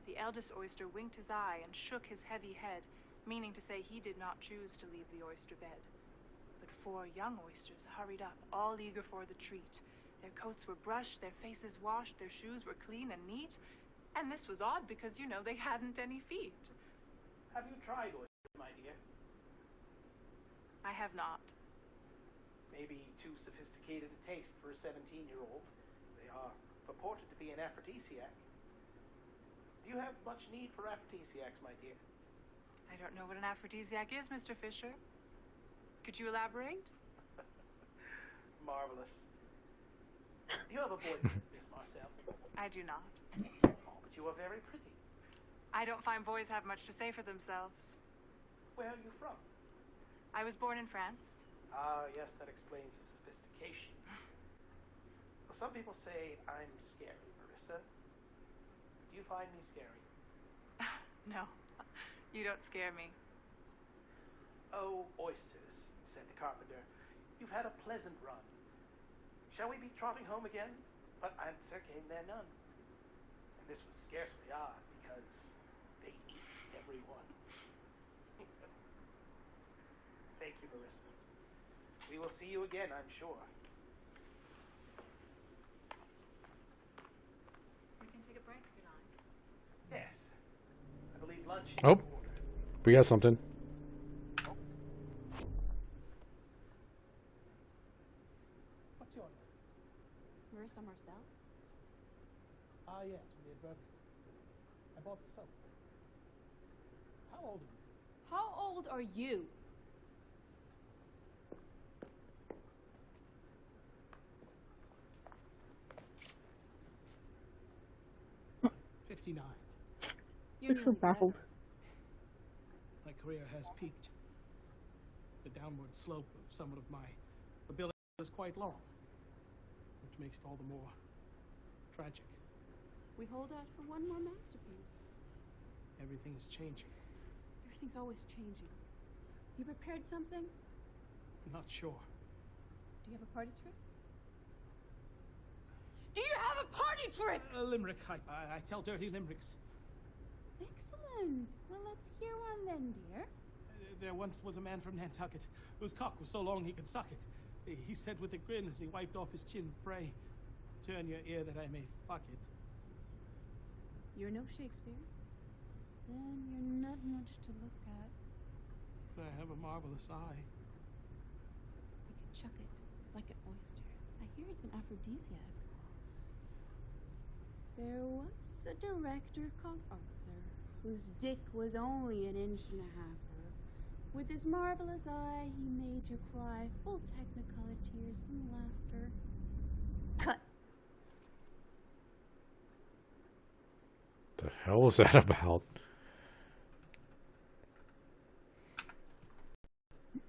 The eldest oyster winked his eye and shook his heavy head, meaning to say he did not choose to leave the oyster bed. But 4 young oysters hurried up, all eager for the treat. Their coats were brushed, their faces washed, their shoes were clean and neat. And this was odd because, you know, they hadn't any feet. Have you tried oysters, my dear? I have not. Maybe too sophisticated a taste for a 17-year-old. They are purported to be an aphrodisiac. Do you have much need for aphrodisiacs, my dear? I don't know what an aphrodisiac is, Mr. Fisher. Could you elaborate? Marvelous. Do you have a boyfriend, Miss Marcel? I do not. Oh, but that you are very pretty. I don't find boys have much to say for themselves. Where are you from? I was born in France. Ah, yes, that explains the sophistication. Well, some people say I'm scary, Marissa. Do you find me scary? No, you don't scare me. Oh, oysters, said the carpenter. You've had a pleasant run. Shall we be trotting home again? But answer came there none. And this was scarcely odd, because they eat everyone. Thank you, Marissa. We will see you again, I'm sure. We can take a break if you like. Yes. I believe lunch is Oh, we got something. What's your name? Marissa Marcel? Ah, yes, from the advertisement. I bought the soap. How old are you? How old are you? You're so baffled. My career has peaked. The downward slope of some of my ability is quite long, which makes it all the more tragic. We hold out for one more masterpiece. Everything's changing. Everything's always changing. You prepared something? I'm not sure. Do you have a party trick? Do you have a party trick? A limerick. I tell dirty limericks. Excellent. Well, let's hear one then, dear. There once was a man from Nantucket whose cock was so long he could suck it. He said with a grin as he wiped off his chin, "Pray, turn your ear that I may fuck it." You're no Shakespeare. Then you're not much to look at. But I have a marvelous eye. We can chuck it like an oyster. I hear it's an aphrodisiac. There was a director called Arthur, whose dick was only 1.5 inches. With his marvelous eye, he made you cry, full technicolor tears and laughter. Cut. The hell was that about?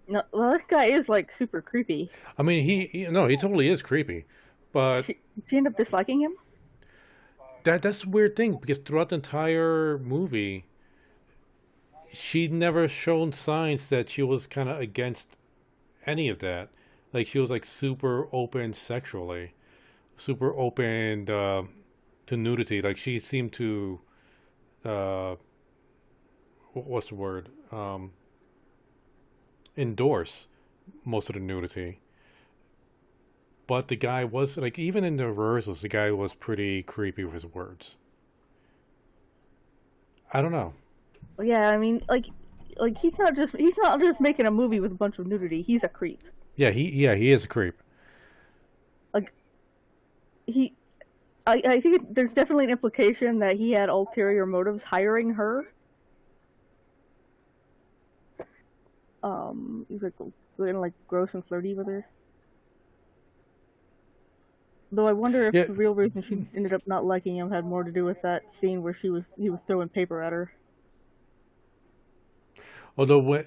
No, well, this guy is like super creepy. I mean, he totally is creepy, but she end up disliking him. That's the weird thing, because throughout the entire movie, she'd never shown signs that she was kind of against any of that. Like, she was like super open sexually, super open to nudity. Like, she seemed to what's the word? Endorse most of the nudity. But the guy was, like, even in the rehearsals, the guy was pretty creepy with his words. I don't know. Well, yeah, I mean, like he's not just making a movie with a bunch of nudity. He's a creep. Yeah, he is a creep. Like, I think there's definitely an implication that he had ulterior motives hiring her. He was like getting like gross and flirty with her. Though I wonder if the real reason she ended up not liking him had more to do with that scene where he was throwing paper at her. Although, I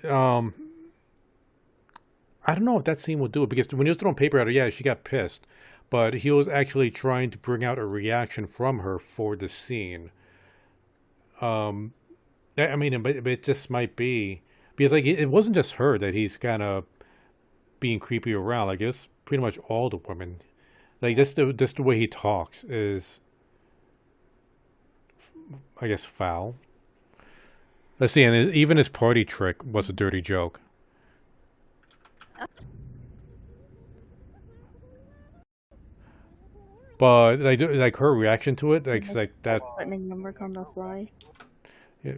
don't know if that scene would do it, because when he was throwing paper at her, yeah, she got pissed. But he was actually trying to bring out a reaction from her for the scene. I mean, but it just might be, because like it wasn't just her that he's kind of being creepy around. Like, it's pretty much all the women. Like, just the way he talks is, I guess, foul. Let's see, and even his party trick was a dirty joke. But like her reaction to it, like that. Threatening number on the fly. Yeah.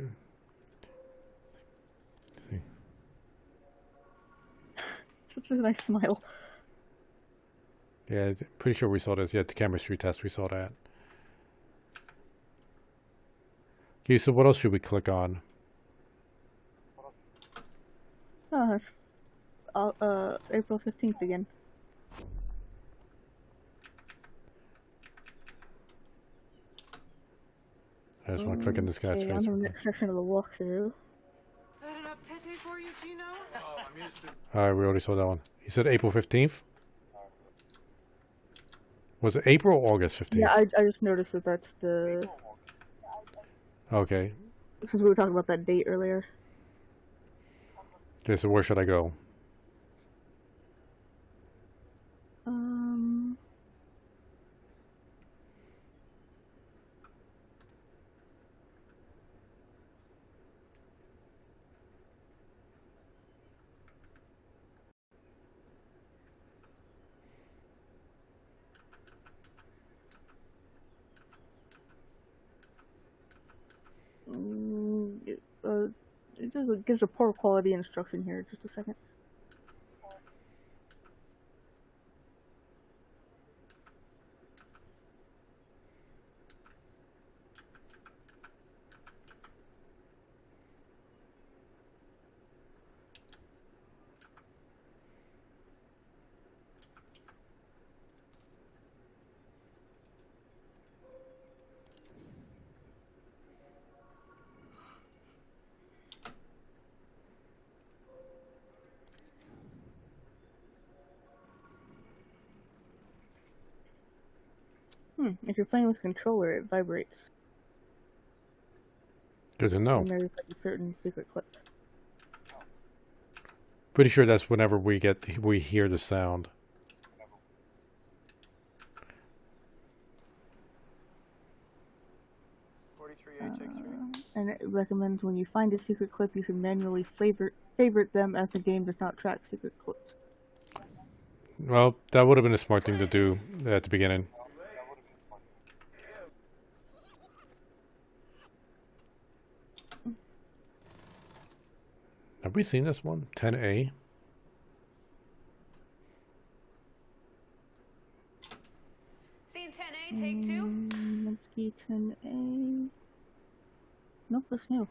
Such a nice smile. Yeah, pretty sure we saw this. Yeah, the chemistry test, we saw that. Okay, so what else should we click on? Oh, it's April 15th again. I just want to click in this guy's Okay, face. on the next section of the walkthrough. That enough tete for you, Gino? Oh, I'm used to. Alright, we already saw that one. He said April 15th? Was it April or August 15th? Yeah, I just noticed that that's the... Okay. Since we were talking about that date earlier. Okay, so where should I go? It gives a poor quality instruction here. Just a second. If you're playing with a controller, it vibrates. Good to know. And there's like a certain secret clip. Pretty sure that's whenever we hear the sound. And it recommends when you find a secret clip, you should manually favorite them, as the game does not track secret clips. Well, that would have been a smart thing to do at the beginning. Have we seen this one? 10A? Scene 10A, take two. Let's key 10A. Nope, that's new.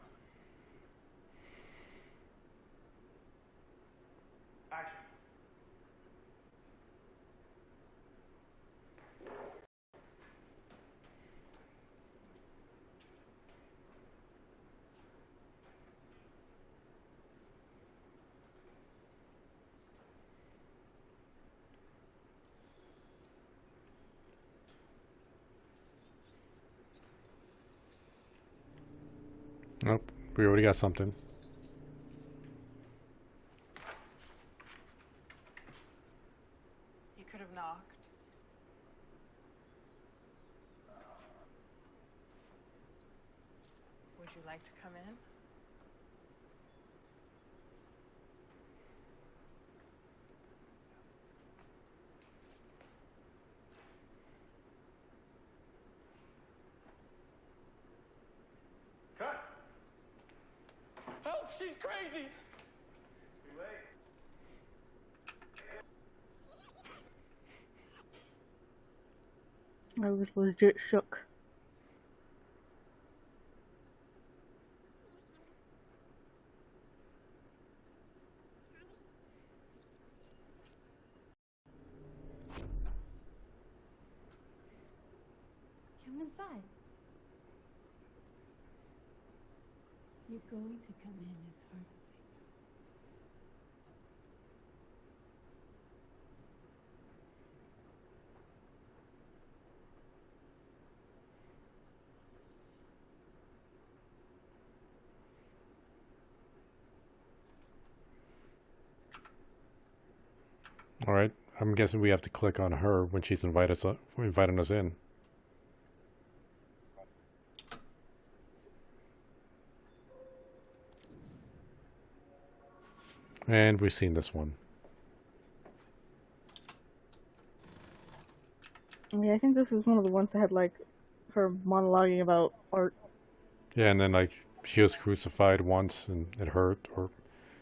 Nope, we already got something. You could have knocked. Would you like to come in? Cut! Help! She's crazy! Too late. I was legit shook. Come inside. You're going to come in, it's hard to say no. Alright, I'm guessing we have to click on her when she's inviting us in. And we've seen this one. Yeah, I think this is one of the ones that had like her monologuing about art. Yeah, and then like she was crucified once and it hurt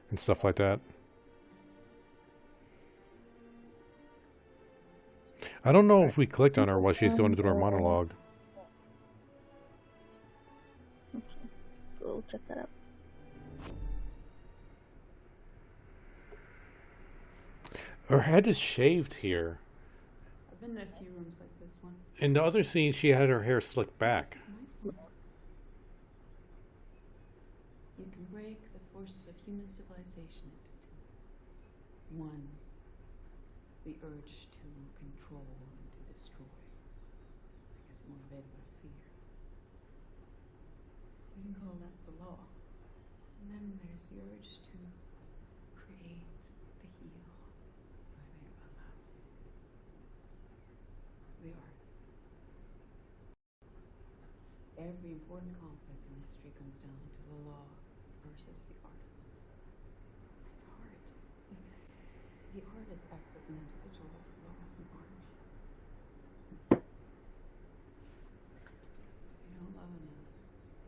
and stuff like that. I don't know if we clicked on her while she's going to do her monologue. Okay, we'll check that out. Her head is shaved here. I've been in a few rooms like this one. In the other scene, she had her hair slicked back. Nice one. forces of human civilization into two. One, the urge to control and to destroy. I guess motivated by fear. We can call that the law. And then there's the urge to create, to heal, motivated by love. The art. Every important conflict in history comes down to the law versus the artist. It's hard because the artist acts as an individual as well as an army. If you don't love enough,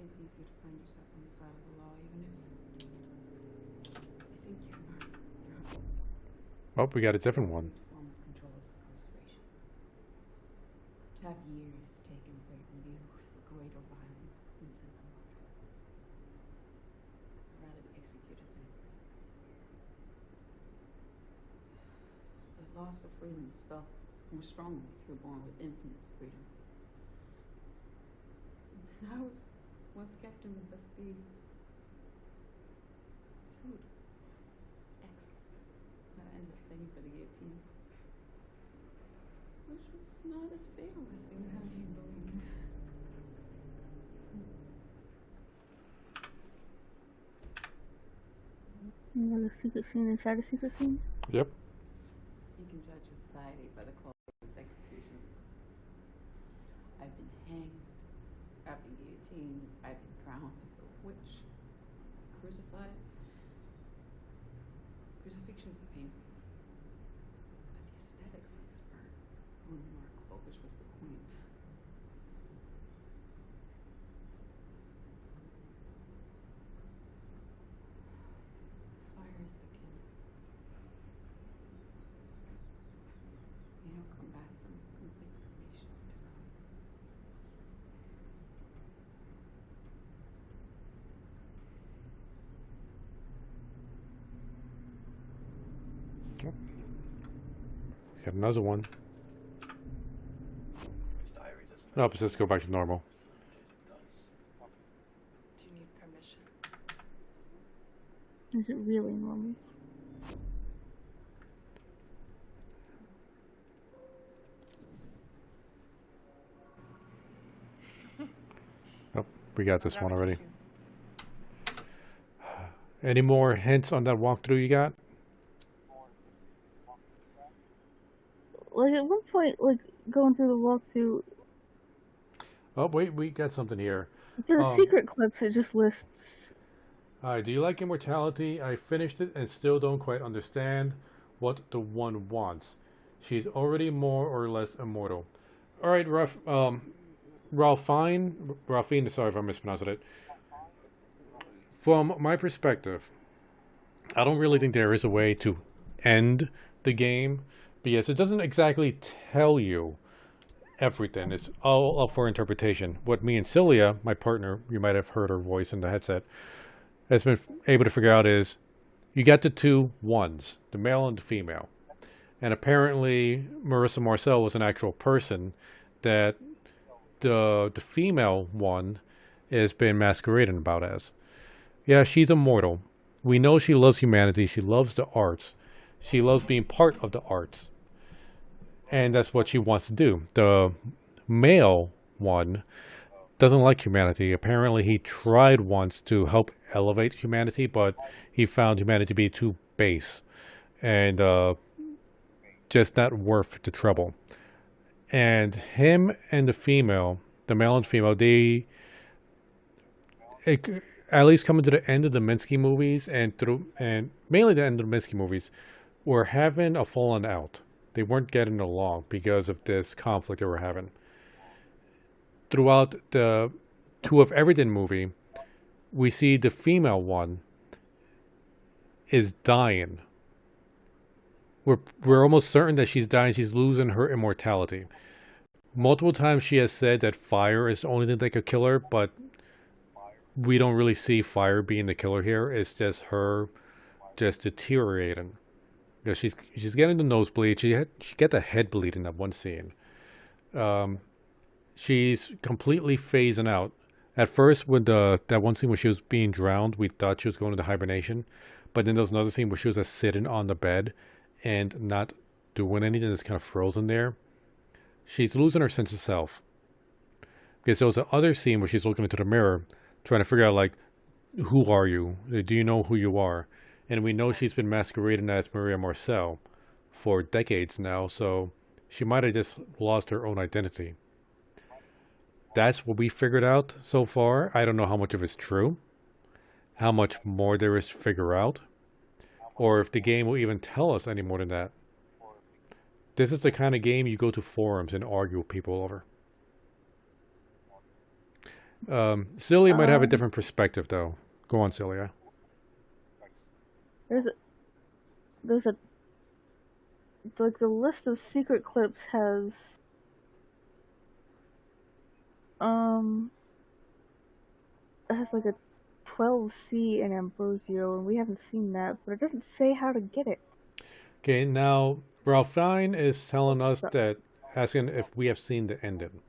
it's easy to find yourself on the side of the law, even if you think you're an artist. Oh, we got a different one. Form of control is incarceration. To have years taken away from you with the greater violence and simple murder. Rather be executed than the loss of freedom is felt more strongly if you're born with infinite freedom. I was once kept in the Bastille. Food. Excellent. But I ended up paying for the guillotine. Which was not as fatal as they would have you believe. Another secret scene inside a secret scene? Yep. You can judge a society by the quality of its execution. I've been hanged, I've been guillotined, I've been drowned as a witch, crucified. Crucifixions are painful. But the aesthetics of it are remarkable, which was the point. Fire is the killer. You don't come back from complete cremation without it. Got another one. Nope, let's go back to normal. Do you need permission? Is it really normal? Oh, we got this one already. Any more hints on that walkthrough you got? Like at one point, like going through the walkthrough, Oh, wait, we got something here. the secret clips, it just lists. Alright, do you like Immortality? I finished it and still don't quite understand what the one wants. She's already more or less immortal. Alright, Ralphine, sorry if I mispronounced it. From my perspective, I don't really think there is a way to end the game, because it doesn't exactly tell you everything. It's all up for interpretation. What me and Cyllya, my partner, you might have heard her voice in the headset, has been able to figure out is you got the two ones, the male and the female. And apparently Marissa Marcel was an actual person that the female one has been masquerading about as. Yeah, she's immortal. We know she loves humanity. She loves the arts. She loves being part of the arts. And that's what she wants to do. The male one doesn't like humanity. Apparently he tried once to help elevate humanity, but he found humanity to be too base and just not worth the trouble. And him and the female, the male and female, they at least coming to the end of the Minsky movies and mainly the end of the Minsky movies, were having a falling out. They weren't getting along because of this conflict they were having. Throughout the Two of Everything movie, we see the female one is dying. We're almost certain that she's dying. She's losing her immortality. Multiple times she has said that fire is the only thing that could kill her, but we don't really see fire being the killer here. It's just her just deteriorating. Because she's getting the nosebleed. She got the head bleed in that one scene. She's completely phasing out. At first, with that one scene where she was being drowned, we thought she was going into hibernation. But then there was another scene where she was just sitting on the bed and not doing anything, just kind of frozen there. She's losing her sense of self. Because there was another scene where she's looking into the mirror, trying to figure out, like, who are you? Do you know who you are? And we know she's been masquerading as Maria Marcel for decades now, so she might have just lost her own identity. That's what we figured out so far. I don't know how much of it's true, how much more there is to figure out, or if the game will even tell us any more than that. This is the kind of game you go to forums and argue with people over. Cyllya might have a different perspective, though. Go on, Cyllya. There's a like the list of secret clips has it has like a 12C in Ambrosio, and we haven't seen that, but it doesn't say how to get it. Okay, now Ralphine is telling us that, asking if we have seen the ending.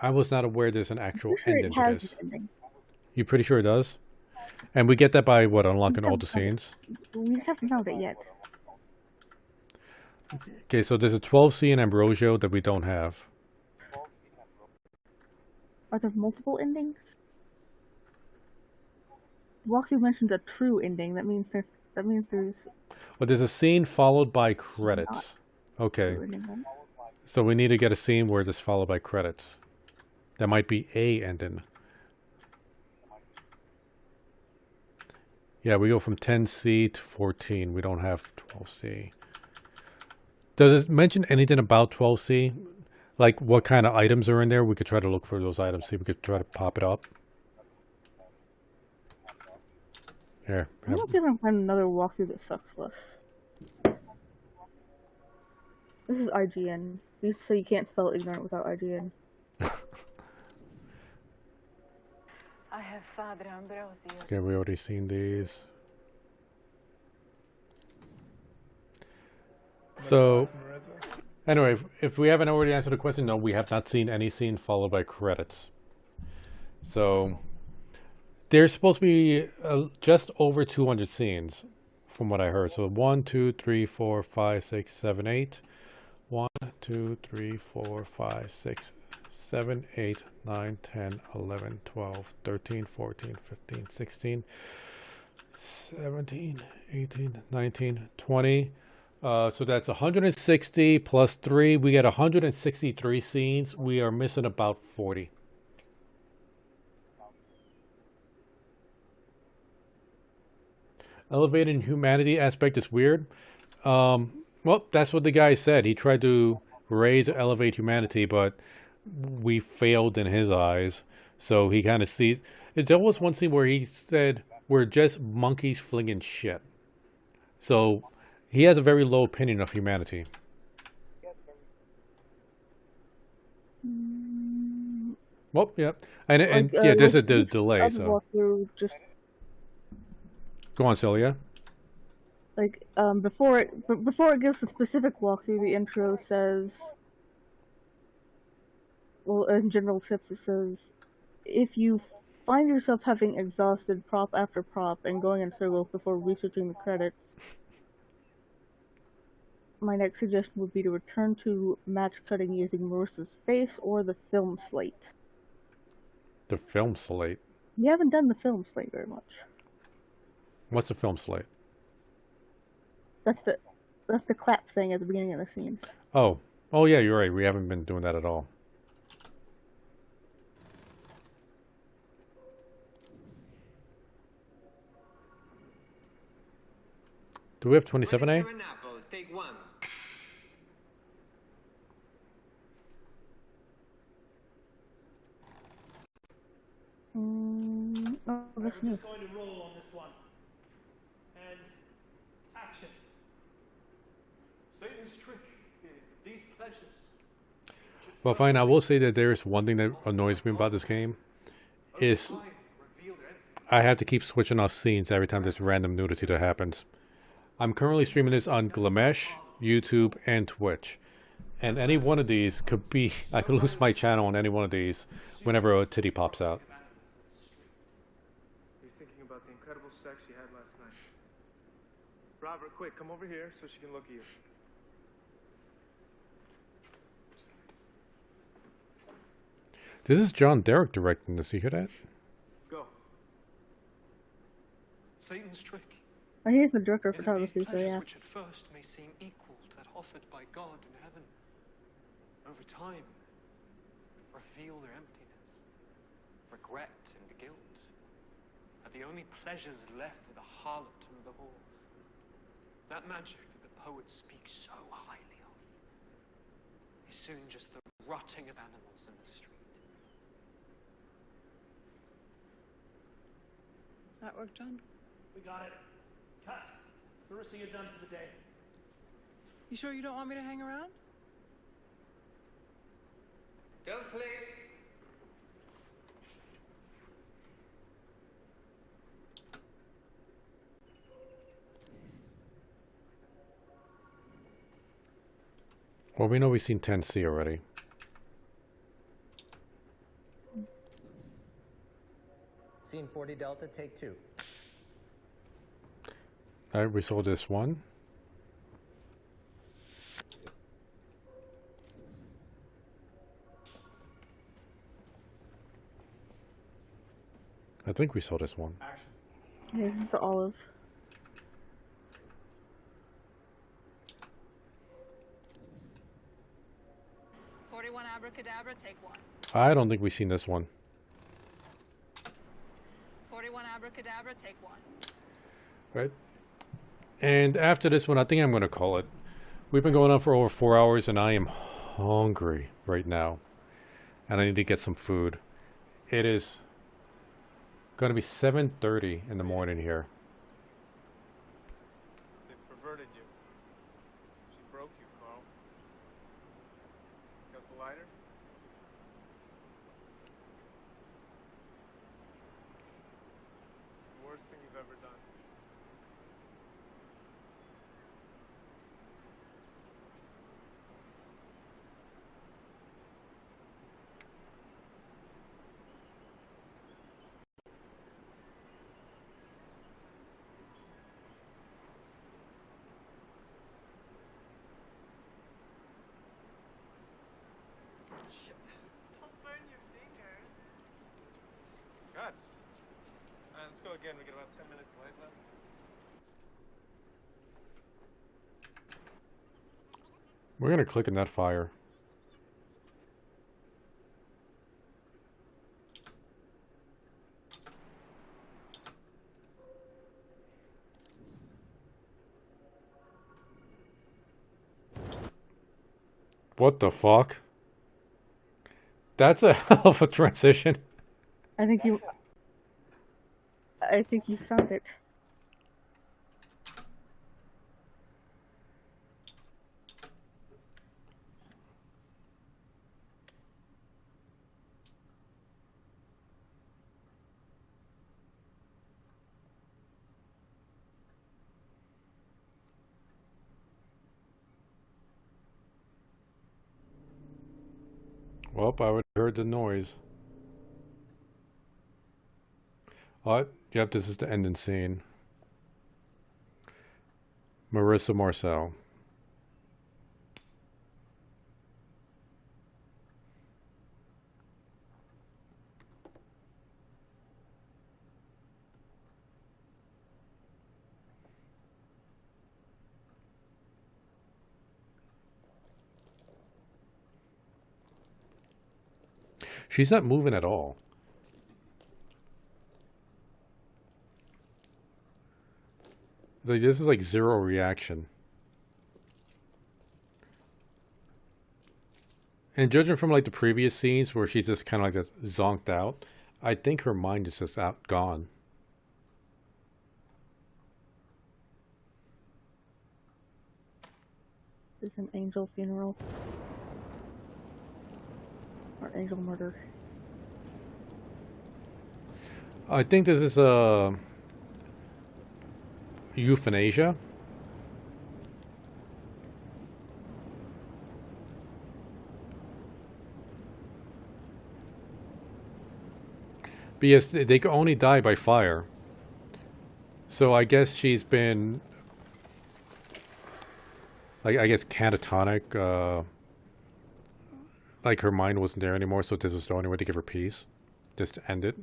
I was not aware there's an actual ending to this. You pretty sure it does? And we get that by what, unlocking all the scenes? We haven't found it yet. Okay, so there's a 12C in Ambrosio that we don't have. Are there multiple endings? Walkthrough mentions a true ending. That means there's. Well, there's a scene followed by credits. Okay. So we need to get a scene where it's followed by credits. That might be a ending. Yeah, we go from 10C to 14. We don't have 12C. Does it mention anything about 12C? Like what kind of items are in there? We could try to look for those items. See if we could try to pop it up. Here. I don't think I can find another walkthrough that sucks less. This is IGN. So you can't spell ignorant without IGN. I have Father Ambrosio. Okay, we already seen these. So, anyway, if we haven't already answered the question, no, we have not seen any scene followed by credits. So, there's supposed to be just over 200 scenes, from what I heard. So, 1, 2, 3, 4, 5, 6, 7, 8. 1, 2, 3, 4, 5, 6, 7, 8, 9, 10, 11, 12, 13, 14, 15, 16, 17, 18, 19, 20. So that's 160 plus 3. We get 163 scenes. We are missing about 40. Elevating humanity aspect is weird. Well, that's what the guy said. He tried to raise or elevate humanity, but we failed in his eyes. So he kind of sees... There was one scene where he said, we're just monkeys flinging shit. So he has a very low opinion of humanity. Well, yeah. And yeah, there's a delay, so... Go on, Cyllya. Like, before it gives the specific walkthrough, the intro says... Well, in general tips, it says, if you find yourself having exhausted prop after prop and going in circles before researching the credits, my next suggestion would be to return to match cutting using Marissa's face or the film slate. The film slate? You haven't done the film slate very much. What's the film slate? That's the clap thing at the beginning of the scene. Oh yeah, you're right. We haven't been doing that at all. Do we have 27A? Take one. Oh, that's new. Going to roll on this one. And action. Satan's trick is that these pleasures. Well, fine. I will say that there is one thing that annoys me about this game. Is I have to keep switching off scenes every time there's random nudity that happens. I'm currently streaming this on Glamesh, YouTube, and Twitch. And any one of these could be, I could lose my channel on any one of these whenever a titty pops out. You're thinking about the incredible sex you had last night. Robert, quick, come over here so she can look at you. This is John Derek directing this, you hear that? Go. Satan's trick I think he's the director of is photography, so pleasures yeah. which at first may seem equal to that offered by God in heaven, over time reveal their emptiness. Regret and guilt are the only pleasures left for the harlot and the whore. That magic that the poets speak so highly of is soon just the rotting of animals in the street. That work, John? We got it. Cut. Marissa, you're done for the day. You sure you don't want me to hang around? Just sleep. Well, we know we've seen 10C already. Scene 40 Delta, take 2. Alright, we saw this one. I think we saw this one. Yeah, this is the olive. Abracadabra, take 1. I don't think we've seen this one. 41 abracadabra, take 1. Right. And after this one, I think I'm going to call it. We've been going on for over 4 hours, and I am hungry right now. And I need to get some food. It is going to be 7:30 in the morning here. They perverted you. She broke you, Carl. Got the lighter? It's the worst thing you've ever done. Don't burn your fingers. Guts. Let's go again. We got about 10 minutes light left. We're going to click in that fire. What the fuck? That's a hell of a transition. I think you found it. Well, I would have heard the noise. Oh, yep, this is the ending scene. Marissa Marcel. She's not moving at all. Like, this is like zero reaction. And judging from like the previous scenes where she's just kind of like just zonked out, I think her mind is just gone. It's an angel funeral. Or angel murder. I think this is euthanasia. Because they could only die by fire. So I guess she's been, like, I guess catatonic. Like her mind wasn't there anymore, so this was the only way to give her peace. Just to end it.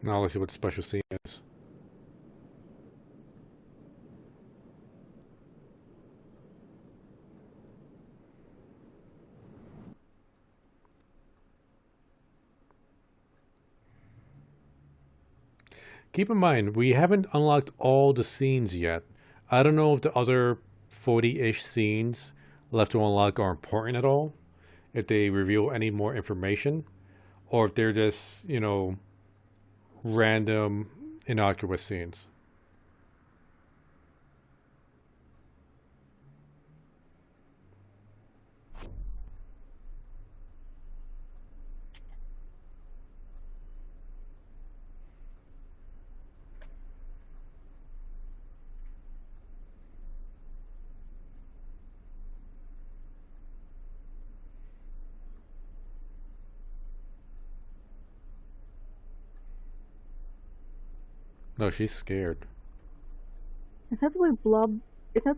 Now let's see what the special scene is. Keep in mind, we haven't unlocked all the scenes yet. I don't know if the other 40-ish scenes left to unlock are important at all, if they reveal any more information, or if they're just, you know, random, innocuous scenes. No, she's scared. Is that the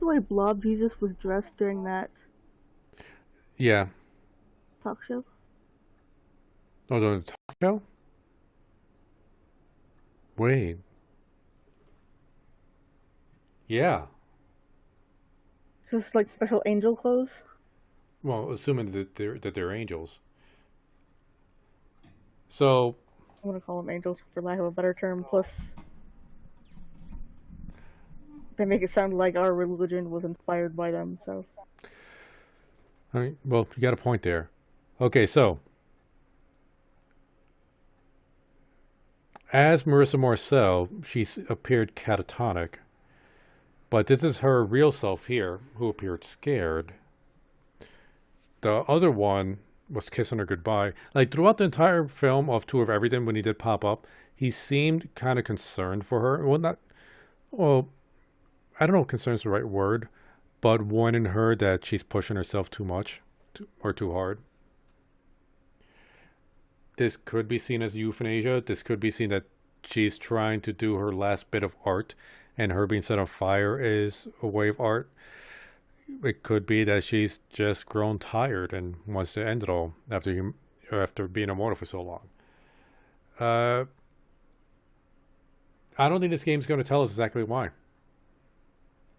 way Blob Jesus was dressed during that Yeah. talk show? Oh, the talk show? Wait. Yeah. So it's like special angel clothes? Well, assuming that they're angels. So I'm gonna call them angels for lack of a better term. Plus, they make it sound like our religion was inspired by them. So, all right. Well, you got a point there. Okay, so as Marissa Marcel, she appeared catatonic, but this is her real self here, who appeared scared. The other one was kissing her goodbye. Like, throughout the entire film of Tour of Everything, when he did pop up, he seemed kind of concerned for her. Well, I don't know if concern's the right word, but warning her that she's pushing herself too much or too hard. This could be seen as euthanasia. This could be seen that she's trying to do her last bit of art, and her being set on fire is a way of art. It could be that she's just grown tired and wants to end it all after being immortal for so long. I don't think this game's going to tell us exactly why.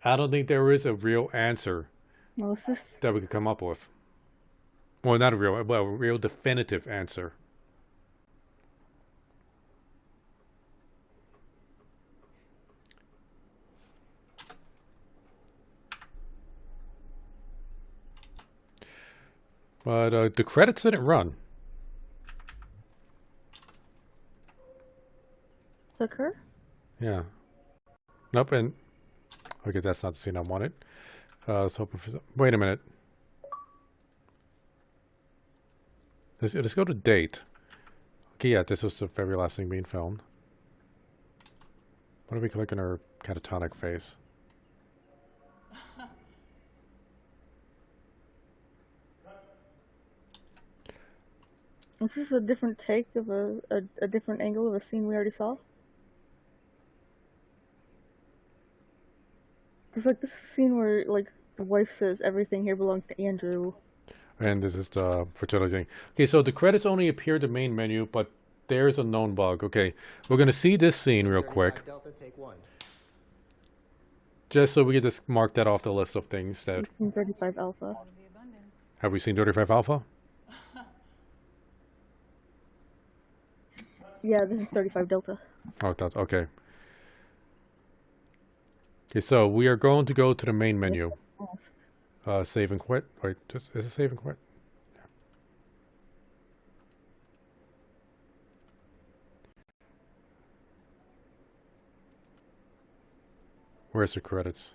I don't think there is a real answer that we could come up with. Well, not a real definitive answer. But the credits didn't run. Occur? Yeah. Nope, and okay, that's not the scene I wanted. Let's hope wait a minute. Let's go to date. Okay, yeah, this was the very last thing being filmed. What are we clicking her catatonic face? Is this a different take of a different angle of a scene we already saw? Because, like, this is a scene where, like, the wife says everything here belongs to Andrew. And this is the fertility thing. Okay, so the credits only appear in the main menu, but there's a known bug. Okay, we're going to see this scene real quick. Delta, take 1. Just so we can just mark that off the list of things that... We've seen 35 Alpha. Have we seen 35 Alpha? Yeah, this is 35 Delta. Oh, that's okay. Okay, so we are going to go to the main menu. Save and quit. Wait, is it save and quit? Yeah. Where's the credits?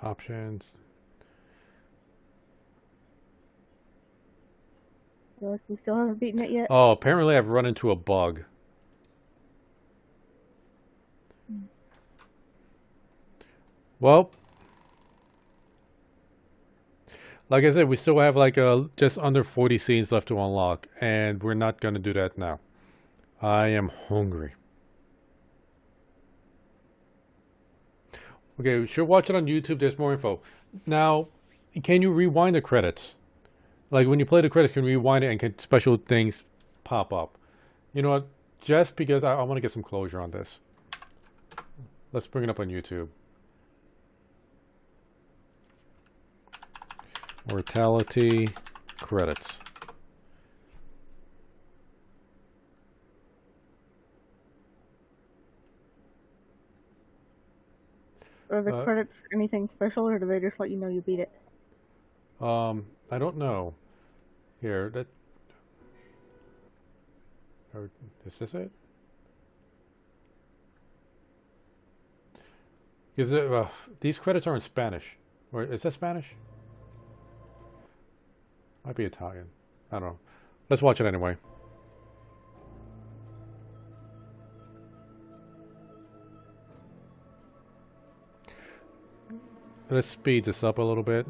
Options. like we still haven't beaten it yet. Oh, apparently I've run into a bug. Well, like I said, we still have like just under 40 scenes left to unlock, and we're not going to do that now. I am hungry. Okay, we should watch it on YouTube. There's more info. Now, can you rewind the credits? Like when you play the credits, can you rewind it and can special things pop up? You know what? Just because I want to get some closure on this. Let's bring it up on YouTube. Mortality credits. Are the credits anything special, or do they just let you know you beat it? I don't know. Here, that. Or, is this it? Because these credits are in Spanish. Or is that Spanish? Might be Italian. I don't know. Let's watch it anyway. Let's speed this up a little bit.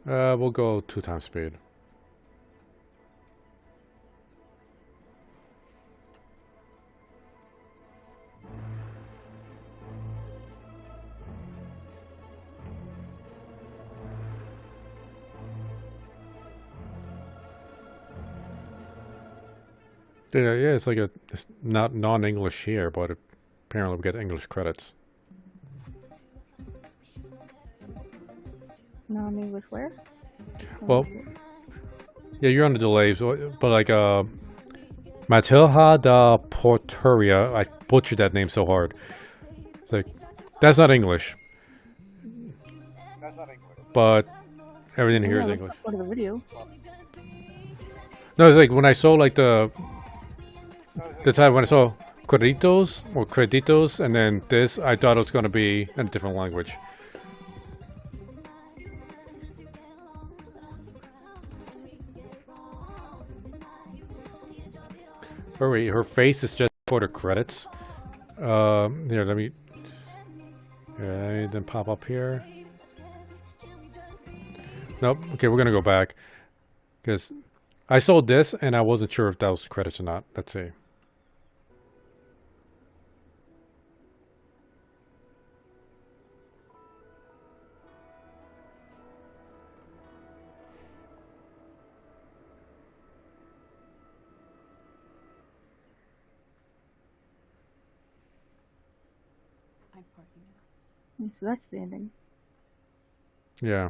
We'll go 2 times speed. Yeah, it's like it's not non-English here, but apparently we get English credits. Non-English where? Well, yeah, you're on the delays, but like Matilda da Porturia, I butchered that name so hard. It's like that's not English. But everything here is English. Part of the video. No, it's like when I saw like the time when I saw creditos and then this, I thought it was gonna be in a different language. Hurry, her face is just for the credits. Here, let me. Okay, then pop up here. Nope. Okay, we're gonna go back because I saw this and I wasn't sure if that was credits or not. Let's see. So that's the ending. Yeah.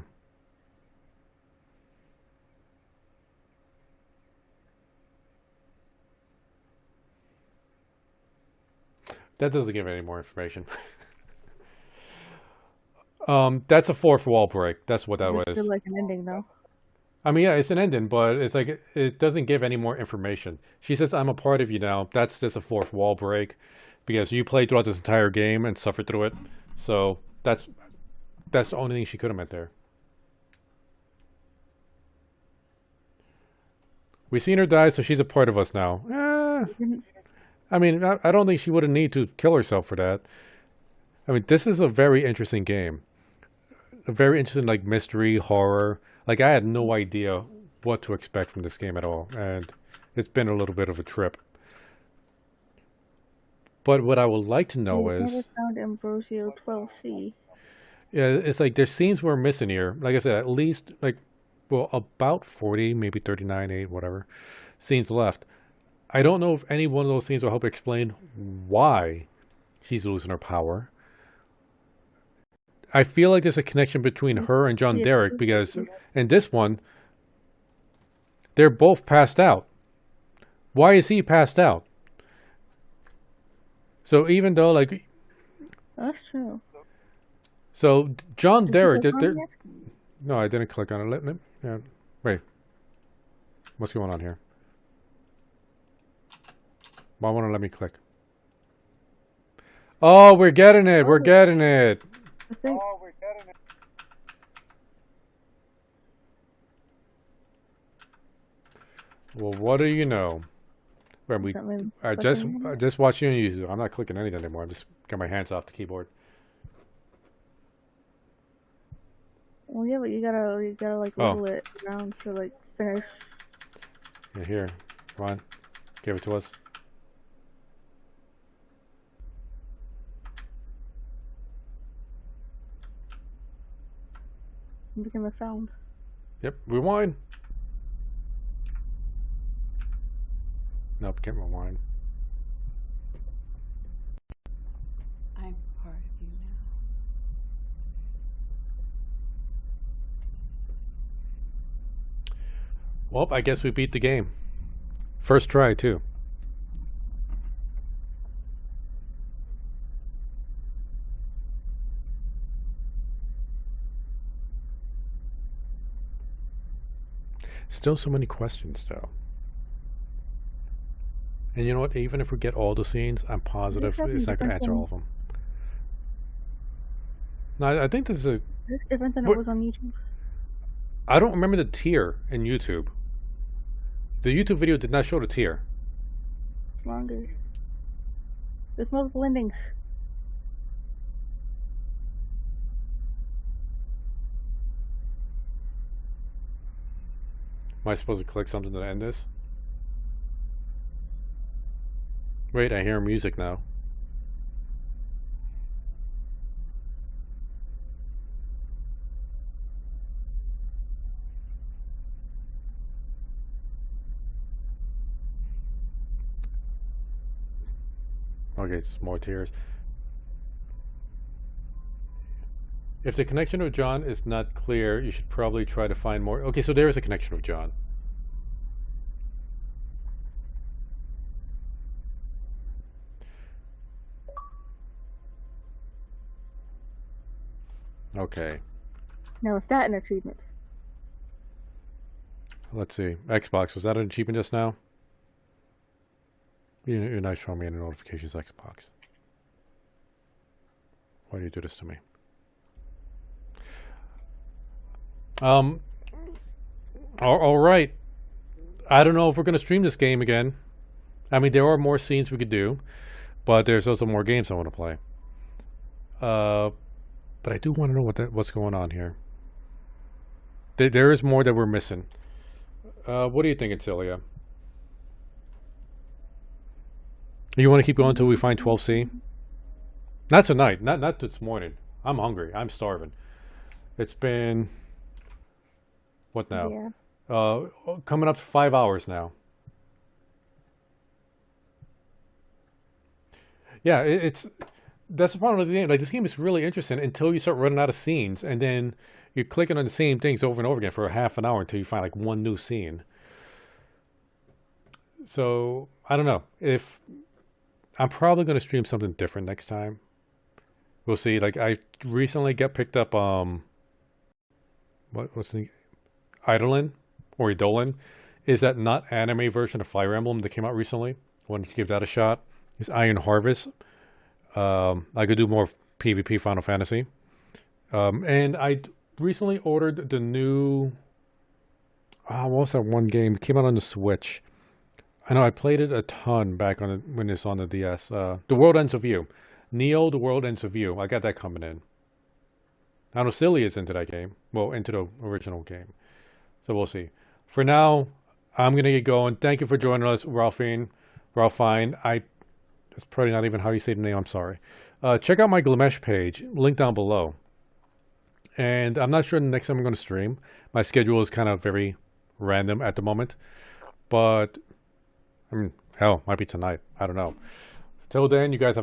That doesn't give any more information. That's a 4th wall break. That's what that was. It's still like an ending, though. I mean, yeah, it's an ending, but it's like it doesn't give any more information. She says, "I'm a part of you now." That's just a 4th wall break, because you played throughout this entire game and suffered through it. So that's the only thing she could have meant there. We've seen her die, so she's a part of us now. I mean, I don't think she would have need to kill herself for that. I mean, this is a very interesting game. A very interesting, like, mystery, horror. Like, I had no idea what to expect from this game at all. And it's been a little bit of a trip. But what I would like to know is... never found Ambrosio 12C. Yeah, it's like there's scenes we're missing here. Like I said, at least, like, well, about 40, maybe 39, 8, whatever, scenes left. I don't know if any one of those scenes will help explain why she's losing her power. I feel like there's a connection between her and John Derek, because in this one, they're both passed out. Why is he passed out? So even though, like... That's true. So John Did Derek... you click on it? No, I didn't click on it. Yeah. Wait. What's going on here? Why won't it let me click? Oh, we're getting it. We're getting it. Oh, we're getting it. Well, what do you know? When we, Does that mean I clicking? just watch you on YouTube. I'm not clicking anything anymore. I'm just got my hands off the keyboard. Well, yeah, but you gotta like Oh. wiggle it around to like finish. Yeah, here, come on, give it to us. Making the sound. Yep, rewind. Nope, can't rewind. I'm part of you now. Well, I guess we beat the game. First try, too. Still so many questions, though. And you know what? Even if we get all the scenes, I'm positive it's not going to answer all of them. No, I think this is a... It's different than it was on YouTube. I don't remember the tier in YouTube. The YouTube video did not show the tier. It's longer. There's multiple endings. Am I supposed to click something to end this? Wait, I hear music now. Okay, it's more tears. If the connection with John is not clear, you should probably try to find more. Okay, so there is a connection with John. Okay. Now, is that an achievement? Let's see. Xbox, was that an achievement just now? You're not showing me any notifications, Xbox. Why do you do this to me? All right. I don't know if we're going to stream this game again. I mean, there are more scenes we could do, but there's also more games I want to play. But I do want to know what's going on here. There is more that we're missing. What do you think, Cyllya? You want to keep going until we find 12C? Not tonight. Not this morning. I'm hungry. I'm starving. It's been... What now? Yeah. Coming up to 5 hours now. Yeah, that's the problem with the game. Like, this game is really interesting until you start running out of scenes, and then you're clicking on the same things over and over again for a half an hour until you find like one new scene. So I don't know if I'm probably going to stream something different next time. We'll see. Like, I recently got picked up what's the Eidolon or Eidolon? Is that not anime version of Fire Emblem that came out recently? I wanted to give that a shot. It's Iron Harvest. I could do more PvP Final Fantasy. And I recently ordered the new... what was that one game? It came out on the Switch. I know I played it a ton back on when it's on the DS. The World Ends with You. Neo, The World Ends with You. I got that coming in. I know Cyllya is into that game. Well, into the original game. So we'll see. For now, I'm going to get going. Thank you for joining us, Ralphine. It's probably not even how you say the name. I'm sorry. Check out my Glamesh page. Link down below. And I'm not sure the next time I'm going to stream. My schedule is kind of very random at the moment. But, I mean, hell, might be tonight. I don't know. Till then, you guys have a